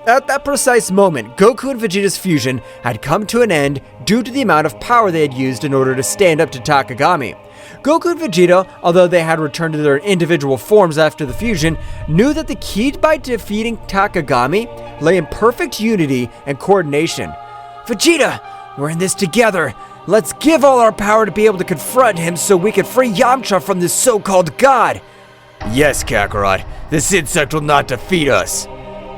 At that precise moment, Goku and Vegeta's fusion had come to an end due to the amount of power they had used in order to stand up to Takagami. Goku and Vegeta, although they had returned to their individual forms after the fusion, knew that the key by defeating Takagami lay in perfect unity and coordination. Vegeta, we're in this together. Let's give all our power to be able to confront him so we can free Yamcha from this so-called god. Yes, Kakarot, this insect will not defeat us.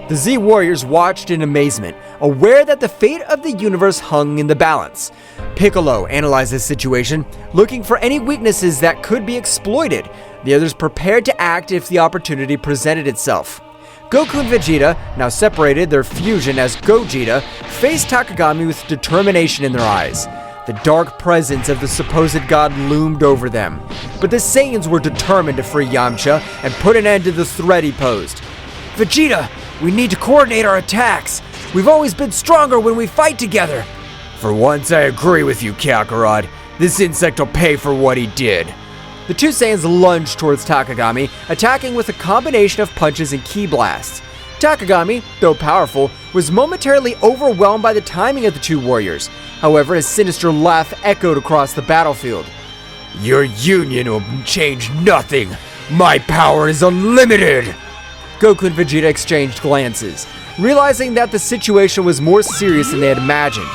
The Z Warriors watched in amazement, aware that the fate of the universe hung in the balance. Piccolo analyzed the situation, looking for any weaknesses that could be exploited. The others prepared to act if the opportunity presented itself. Goku and Vegeta, now separated, their fusion as Gogeta, faced Takagami with determination in their eyes. The dark presence of the supposed god loomed over them, but the Saiyans were determined to free Yamcha and put an end to the threat he posed. Vegeta, we need to coordinate our attacks. We've always been stronger when we fight together. For once, I agree with you, Kakarot. This insect will pay for what he did. The two Saiyans lunged towards Takagami, attacking with a combination of punches and ki blasts. Takagami, though powerful, was momentarily overwhelmed by the timing of the two warriors. However, his sinister laugh echoed across the battlefield. Your union will change nothing. My power is unlimited. Goku and Vegeta exchanged glances, realizing that the situation was more serious than they had imagined.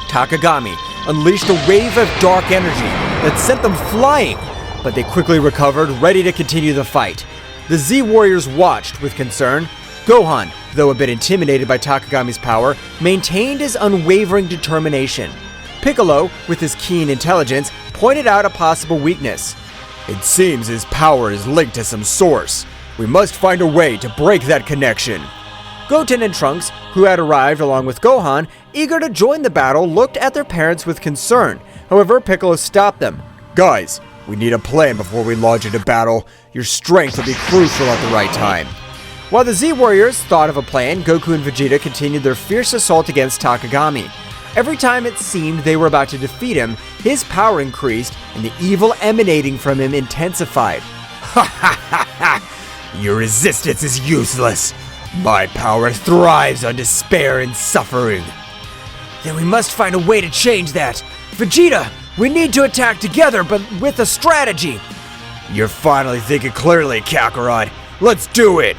Takagami unleashed a wave of dark energy that sent them flying, but they quickly recovered, ready to continue the fight. The Z Warriors watched with concern. Gohan, though a bit intimidated by Takagami's power, maintained his unwavering determination. Piccolo, with his keen intelligence, pointed out a possible weakness. It seems his power is linked to some source. We must find a way to break that connection. Goten and Trunks, who had arrived along with Gohan, eager to join the battle, looked at their parents with concern. However, Piccolo stopped them. Guys, we need a plan before we launch into battle. Your strength will be crucial at the right time. While the Z-Warriors thought of a plan, Goku and Vegeta continued their fierce assault against Takagami. Every time it seemed they were about to defeat him, his power increased and the evil emanating from him intensified. Ha ha ha ha! Your resistance is useless. My power thrives on despair and suffering. Then we must find a way to change that. Vegeta, we need to attack together, but with a strategy. You're finally thinking clearly, Kakarot. Let's do it!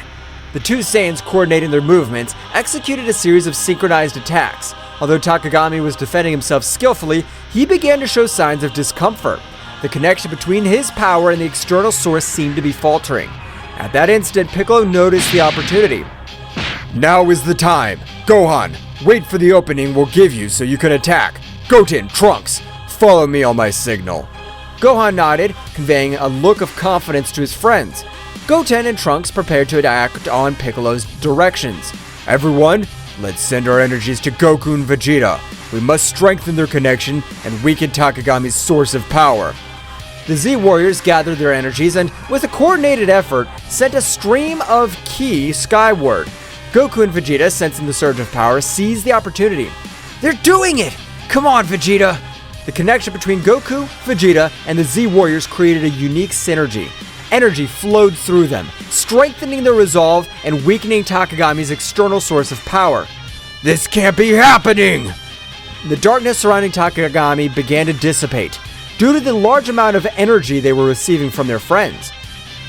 The two Saiyans, coordinating their movements, executed a series of synchronized attacks. Although Takagami was defending himself skillfully, he began to show signs of discomfort. The connection between his power and the external source seemed to be faltering. At that instant, Piccolo noticed the opportunity. Now is the time. Gohan, wait for the opening we'll give you so you can attack. Goten, Trunks, follow me on my signal. Gohan nodded, conveying a look of confidence to his friends. Goten and Trunks prepared to act on Piccolo's directions. Everyone, let's send our energies to Goku and Vegeta. We must strengthen their connection and weaken Takagami's source of power. The Z-Warriors gathered their energies and, with a coordinated effort, sent a stream of ki skyward. Goku and Vegeta, sensing the surge of power, seized the opportunity. They're doing it! Come on, Vegeta! The connection between Goku, Vegeta, and the Z-Warriors created a unique synergy. Energy flowed through them, strengthening their resolve and weakening Takagami's external source of power. This can't be happening! The darkness surrounding Takagami began to dissipate, due to the large amount of energy they were receiving from their friends.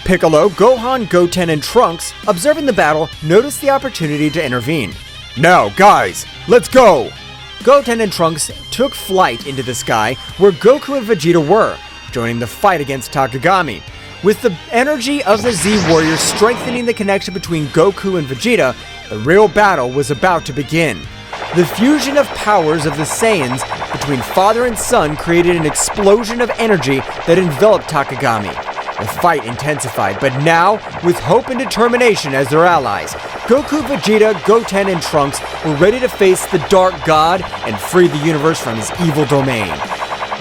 Piccolo, Gohan, Goten, and Trunks, observing the battle, noticed the opportunity to intervene. Now, guys, let's go! Goten and Trunks took flight into the sky where Goku and Vegeta were, joining the fight against Takagami. With the energy of the Z-Warriors strengthening the connection between Goku and Vegeta, the real battle was about to begin. The fusion of powers of the Saiyans between father and son created an explosion of energy that enveloped Takagami. The fight intensified, but now, with hope and determination as their allies, Goku, Vegeta, Goten, and Trunks were ready to face the Dark God and free the universe from his evil domain.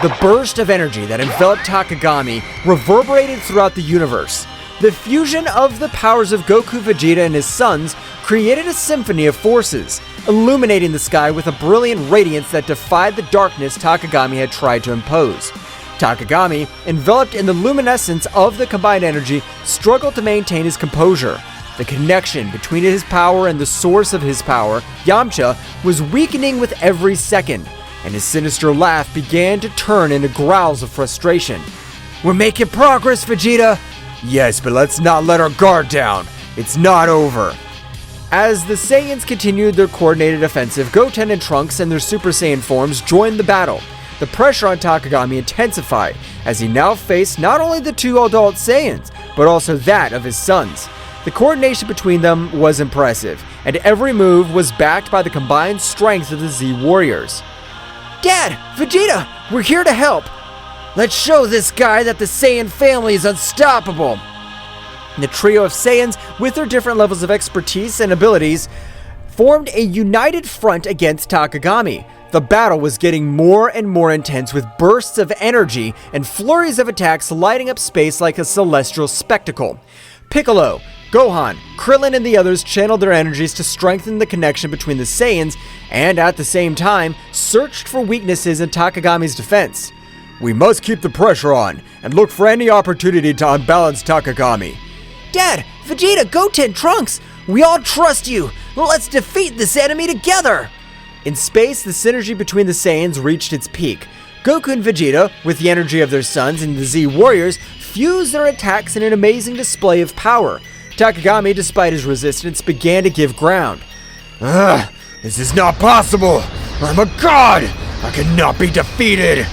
The burst of energy that enveloped Takagami reverberated throughout the universe. The fusion of the powers of Goku, Vegeta, and his sons created a symphony of forces, illuminating the sky with a brilliant radiance that defied the darkness Takagami had tried to impose. Takagami, enveloped in the luminescence of the combined energy, struggled to maintain his composure. The connection between his power and the source of his power, Yamcha, was weakening with every second, and his sinister laugh began to turn into growls of frustration. We're making progress, Vegeta! Yes, but let's not let our guard down. It's not over. As the Saiyans continued their coordinated offensive, Goten and Trunks and their Super Saiyan forms joined the battle. The pressure on Takagami intensified, as he now faced not only the two adult Saiyans, but also that of his sons. The coordination between them was impressive, and every move was backed by the combined strength of the Z-Warriors. Dad! Vegeta! We're here to help! Let's show this guy that the Saiyan family is unstoppable! The trio of Saiyans, with their different levels of expertise and abilities, formed a united front against Takagami. The battle was getting more and more intense, with bursts of energy and flurries of attacks lighting up space like a celestial spectacle. Piccolo, Gohan, Krillin, and the others channeled their energies to strengthen the connection between the Saiyans and, at the same time, searched for weaknesses in Takagami's defense. We must keep the pressure on and look for any opportunity to unbalance Takagami. Dad, Vegeta, Goten, Trunks, we all trust you! Let's defeat this enemy together! In space, the synergy between the Saiyans reached its peak. Goku and Vegeta, with the energy of their sons and the Z-Warriors, fused their attacks in an amazing display of power. Takagami, despite his resistance, began to give ground. Ugh, this is not possible! I'm a god! I cannot be defeated!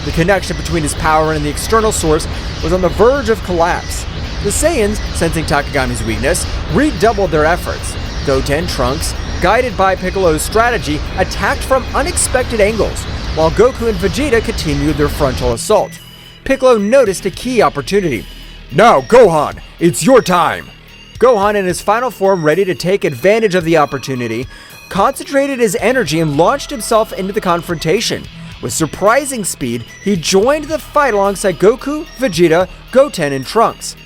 The connection between his power and the external source was on the verge of collapse. The Saiyans, sensing Takagami's weakness, redoubled their efforts. Goten, Trunks, guided by Piccolo's strategy, attacked from unexpected angles, while Goku and Vegeta continued their frontal assault. Piccolo noticed a key opportunity. Now, Gohan, it's your time! Gohan, in his final form ready to take advantage of the opportunity, concentrated his energy and launched himself into the confrontation. With surprising speed, he joined the fight alongside Goku, Vegeta, Goten, and Trunks.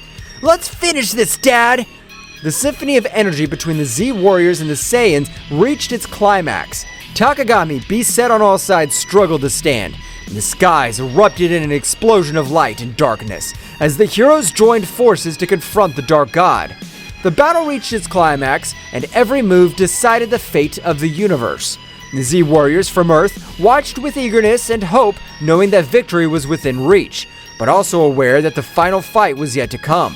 Let's finish this, Dad! The symphony of energy between the Z Warriors and the Saiyans reached its climax. Takagami, beset on all sides, struggled to stand, and the skies erupted in an explosion of light and darkness as the heroes joined forces to confront the Dark God. The battle reached its climax, and every move decided the fate of the universe. The Z Warriors from Earth watched with eagerness and hope, knowing that victory was within reach, but also aware that the final fight was yet to come.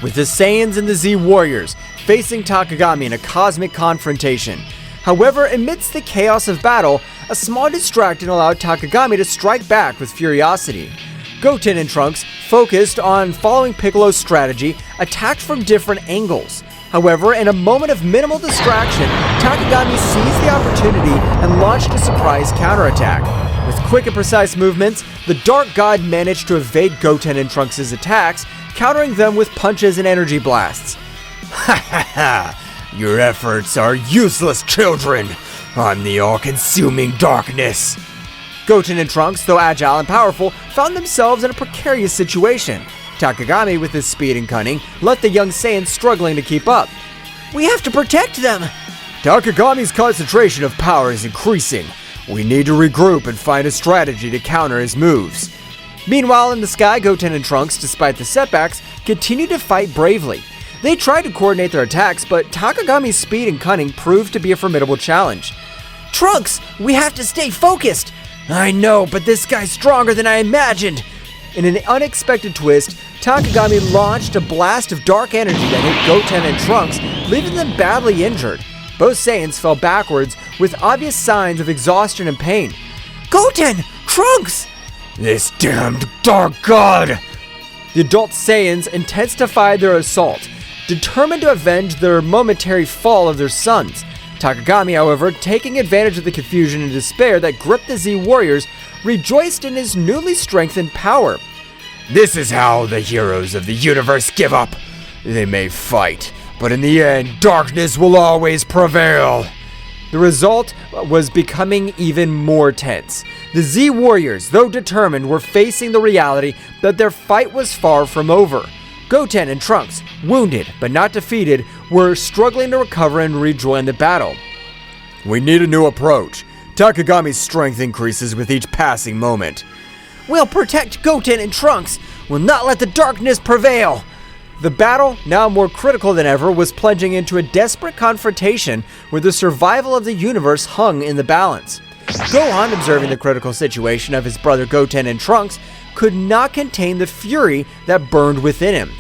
With the Saiyans and the Z Warriors facing Takagami in a cosmic confrontation. However, amidst the chaos of battle, a small distraction allowed Takagami to strike back with furiosity. Goten and Trunks, focused on following Piccolo's strategy, attacked from different angles. However, in a moment of minimal distraction, Takagami seized the opportunity and launched a surprise counterattack. With quick and precise movements, the Dark God managed to evade Goten and Trunks' attacks, countering them with punches and energy blasts. Ha ha ha! Your efforts are useless, children! I'm the all-consuming darkness! Goten and Trunks, though agile and powerful, found themselves in a precarious situation. Takagami, with his speed and cunning, left the young Saiyans struggling to keep up. We have to protect them! Takagami's concentration of power is increasing. We need to regroup and find a strategy to counter his moves. Meanwhile, in the sky, Goten and Trunks, despite the setbacks, continued to fight bravely. They tried to coordinate their attacks, but Takagami's speed and cunning proved to be a formidable challenge. Trunks, we have to stay focused! I know, but this guy's stronger than I imagined! In an unexpected twist, Takagami launched a blast of dark energy that hit Goten and Trunks, leaving them badly injured. Both Saiyans fell backwards with obvious signs of exhaustion and pain. Goten! Trunks! This damned Dark God! The adult Saiyans intensified their assault, determined to avenge their momentary fall of their sons. Takagami, however, taking advantage of the confusion and despair that gripped the Z Warriors, rejoiced in his newly strengthened power. This is how the heroes of the universe give up. They may fight, but in the end, darkness will always prevail. The result was becoming even more tense. The Z Warriors, though determined, were facing the reality that their fight was far from over. Goten and Trunks, wounded but not defeated, were struggling to recover and rejoin the battle. We need a new approach. Takagami's strength increases with each passing moment. We'll protect Goten and Trunks. We'll not let the darkness prevail. The battle, now more critical than ever, was plunging into a desperate confrontation where the survival of the universe hung in the balance. Gohan, observing the critical situation of his brother Goten and Trunks, could not contain the fury that burned within him.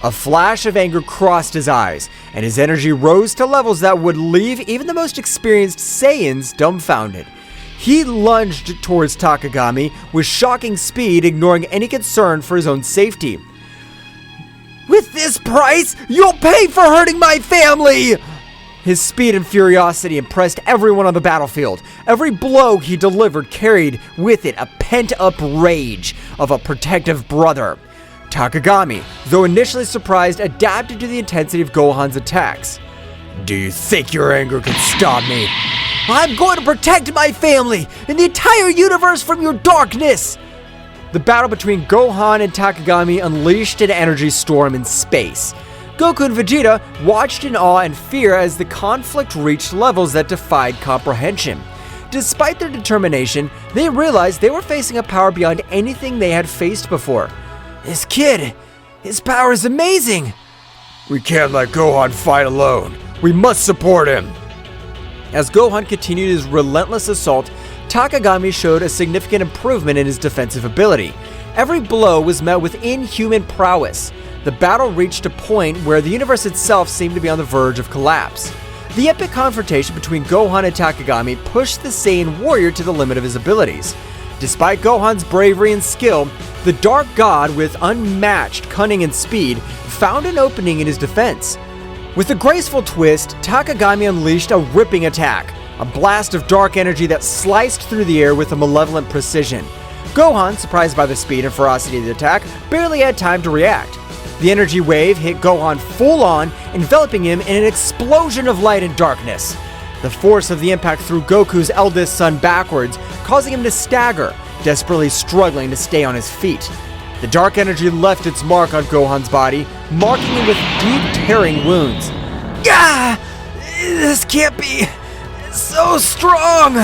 A flash of anger crossed his eyes, and his energy rose to levels that would leave even the most experienced Saiyans dumbfounded. He lunged towards Takagami with shocking speed, ignoring any concern for his own safety. With this price, you'll pay for hurting my family! His speed and furiosity impressed everyone on the battlefield. Every blow he delivered carried with it a pent-up rage of a protective brother. Takagami, though initially surprised, adapted to the intensity of Gohan's attacks. Do you think your anger can stop me? I'm going to protect my family and the entire universe from your darkness! The battle between Gohan and Takagami unleashed an energy storm in space. Goku and Vegeta watched in awe and fear as the conflict reached levels that defied comprehension. Despite their determination, they realized they were facing a power beyond anything they had faced before. This kid, his power is amazing! We can't let Gohan fight alone. We must support him. As Gohan continued his relentless assault, Takagami showed a significant improvement in his defensive ability. Every blow was met with inhuman prowess. The battle reached a point where the universe itself seemed to be on the verge of collapse. The epic confrontation between Gohan and Takagami pushed the Saiyan warrior to the limit of his abilities. Despite Gohan's bravery and skill, the Dark God, with unmatched cunning and speed, found an opening in his defense. With a graceful twist, Takagami unleashed a ripping attack, a blast of dark energy that sliced through the air with a malevolent precision. Gohan, surprised by the speed and ferocity of the attack, barely had time to react. The energy wave hit Gohan full on, enveloping him in an explosion of light and darkness. The force of the impact threw Goku's eldest son backwards, causing him to stagger, desperately struggling to stay on his feet. The dark energy left its mark on Gohan's body, marking him with deep, tearing wounds. Ah! This can't be so strong!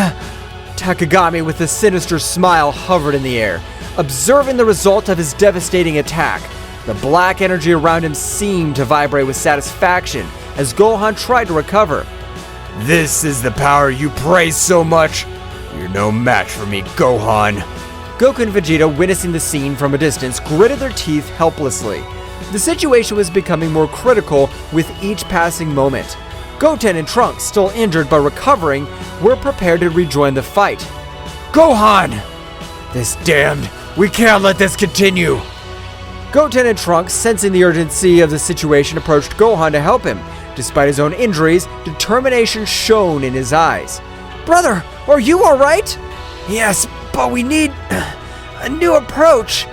Takagami, with a sinister smile, hovered in the air, observing the result of his devastating attack. The black energy around him seemed to vibrate with satisfaction as Gohan tried to recover. This is the power you praise so much? You're no match for me, Gohan. Goku and Vegeta, witnessing the scene from a distance, gritted their teeth helplessly. The situation was becoming more critical with each passing moment. Goten and Trunks, still injured but recovering, were prepared to rejoin the fight. Gohan! This damned, we can't let this continue! Goten and Trunks, sensing the urgency of the situation, approached Gohan to help him. Despite his own injuries, determination shone in his eyes. Brother, are you alright? Yes, but we need a new approach.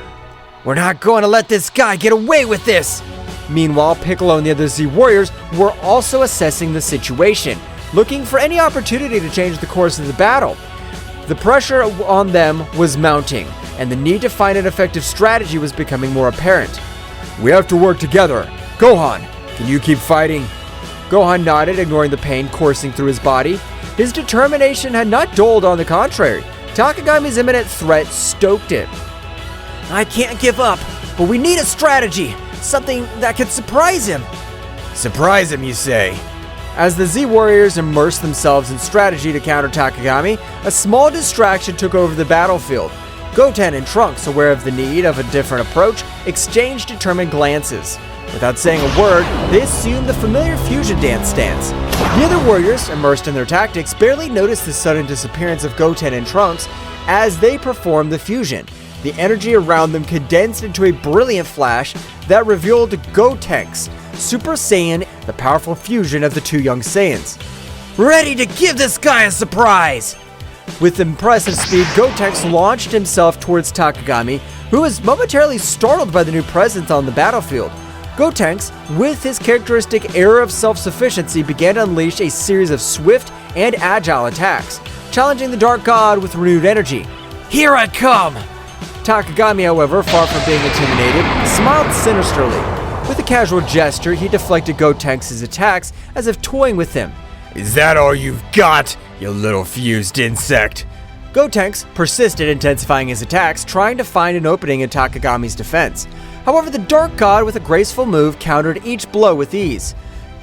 We're not going to let this guy get away with this. Meanwhile, Piccolo and the other Z Warriors were also assessing the situation, looking for any opportunity to change the course of the battle. The pressure on them was mounting, and the need to find an effective strategy was becoming more apparent. We have to work together. Gohan, can you keep fighting? Gohan nodded, ignoring the pain coursing through his body. His determination had not dulled, on the contrary. Takagami's imminent threat stoked it. I can't give up, but we need a strategy. Something that could surprise him. Surprise him, you say? As the Z Warriors immersed themselves in strategy to counter Takagami, a small distraction took over the battlefield. Goten and Trunks, aware of the need of a different approach, exchanged determined glances. Without saying a word, they assumed the familiar fusion dance stance. The other warriors, immersed in their tactics, barely noticed the sudden disappearance of Goten and Trunks as they performed the fusion. The energy around them condensed into a brilliant flash that revealed Gotenks, Super Saiyan, the powerful fusion of the two young Saiyans. Ready to give this guy a surprise! With impressive speed, Gotenks launched himself towards Takagami, who was momentarily startled by the new presence on the battlefield. Gotenks, with his characteristic air of self-sufficiency, began to unleash a series of swift and agile attacks, challenging the Dark God with renewed energy. Here I come! Takagami, however, far from being intimidated, smiled sinisterly. With a casual gesture, he deflected Gotenks' attacks as if toying with him. Is that all you've got, you little fused insect? Gotenks persisted, intensifying his attacks, trying to find an opening in Takagami's defense. However, the Dark God, with a graceful move, countered each blow with ease.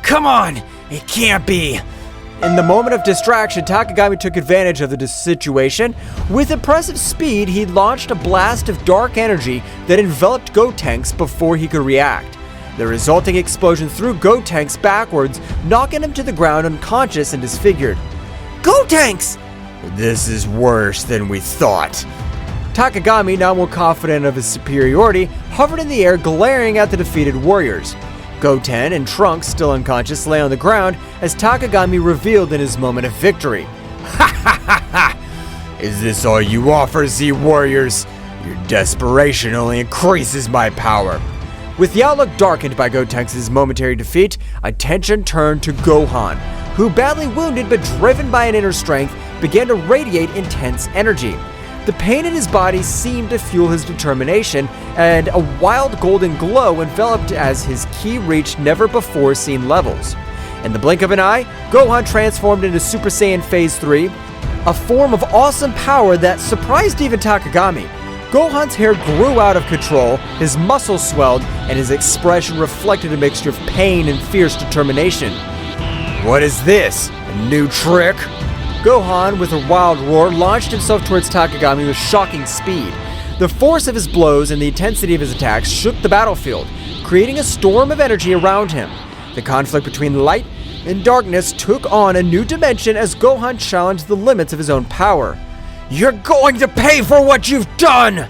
Come on! It can't be! In the moment of distraction, Takagami took advantage of the situation. With impressive speed, he launched a blast of dark energy that enveloped Gotenks before he could react. The resulting explosion threw Gotenks backwards, knocking him to the ground unconscious and disfigured. Gotenks! This is worse than we thought. Takagami, now more confident of his superiority, hovered in the air, glaring at the defeated warriors. Goten and Trunks, still unconscious, lay on the ground as Takagami revealed in his moment of victory. Ha ha ha ha! Is this all you offer, Z Warriors? Your desperation only increases my power. With the outlook darkened by Gotenks' momentary defeat, attention turned to Gohan, who, badly wounded but driven by an inner strength, began to radiate intense energy. The pain in his body seemed to fuel his determination, and a wild golden glow enveloped as his ki reached never-before-seen levels. In the blink of an eye, Gohan transformed into Super Saiyan Phase 3, a form of awesome power that surprised even Takagami. Gohan's hair grew out of control, his muscles swelled, and his expression reflected a mixture of pain and fierce determination. What is this? A new trick? Gohan, with a wild roar, launched himself towards Takagami with shocking speed. The force of his blows and the intensity of his attacks shook the battlefield, creating a storm of energy around him. The conflict between light and darkness took on a new dimension as Gohan challenged the limits of his own power. You're going to pay for what you've done!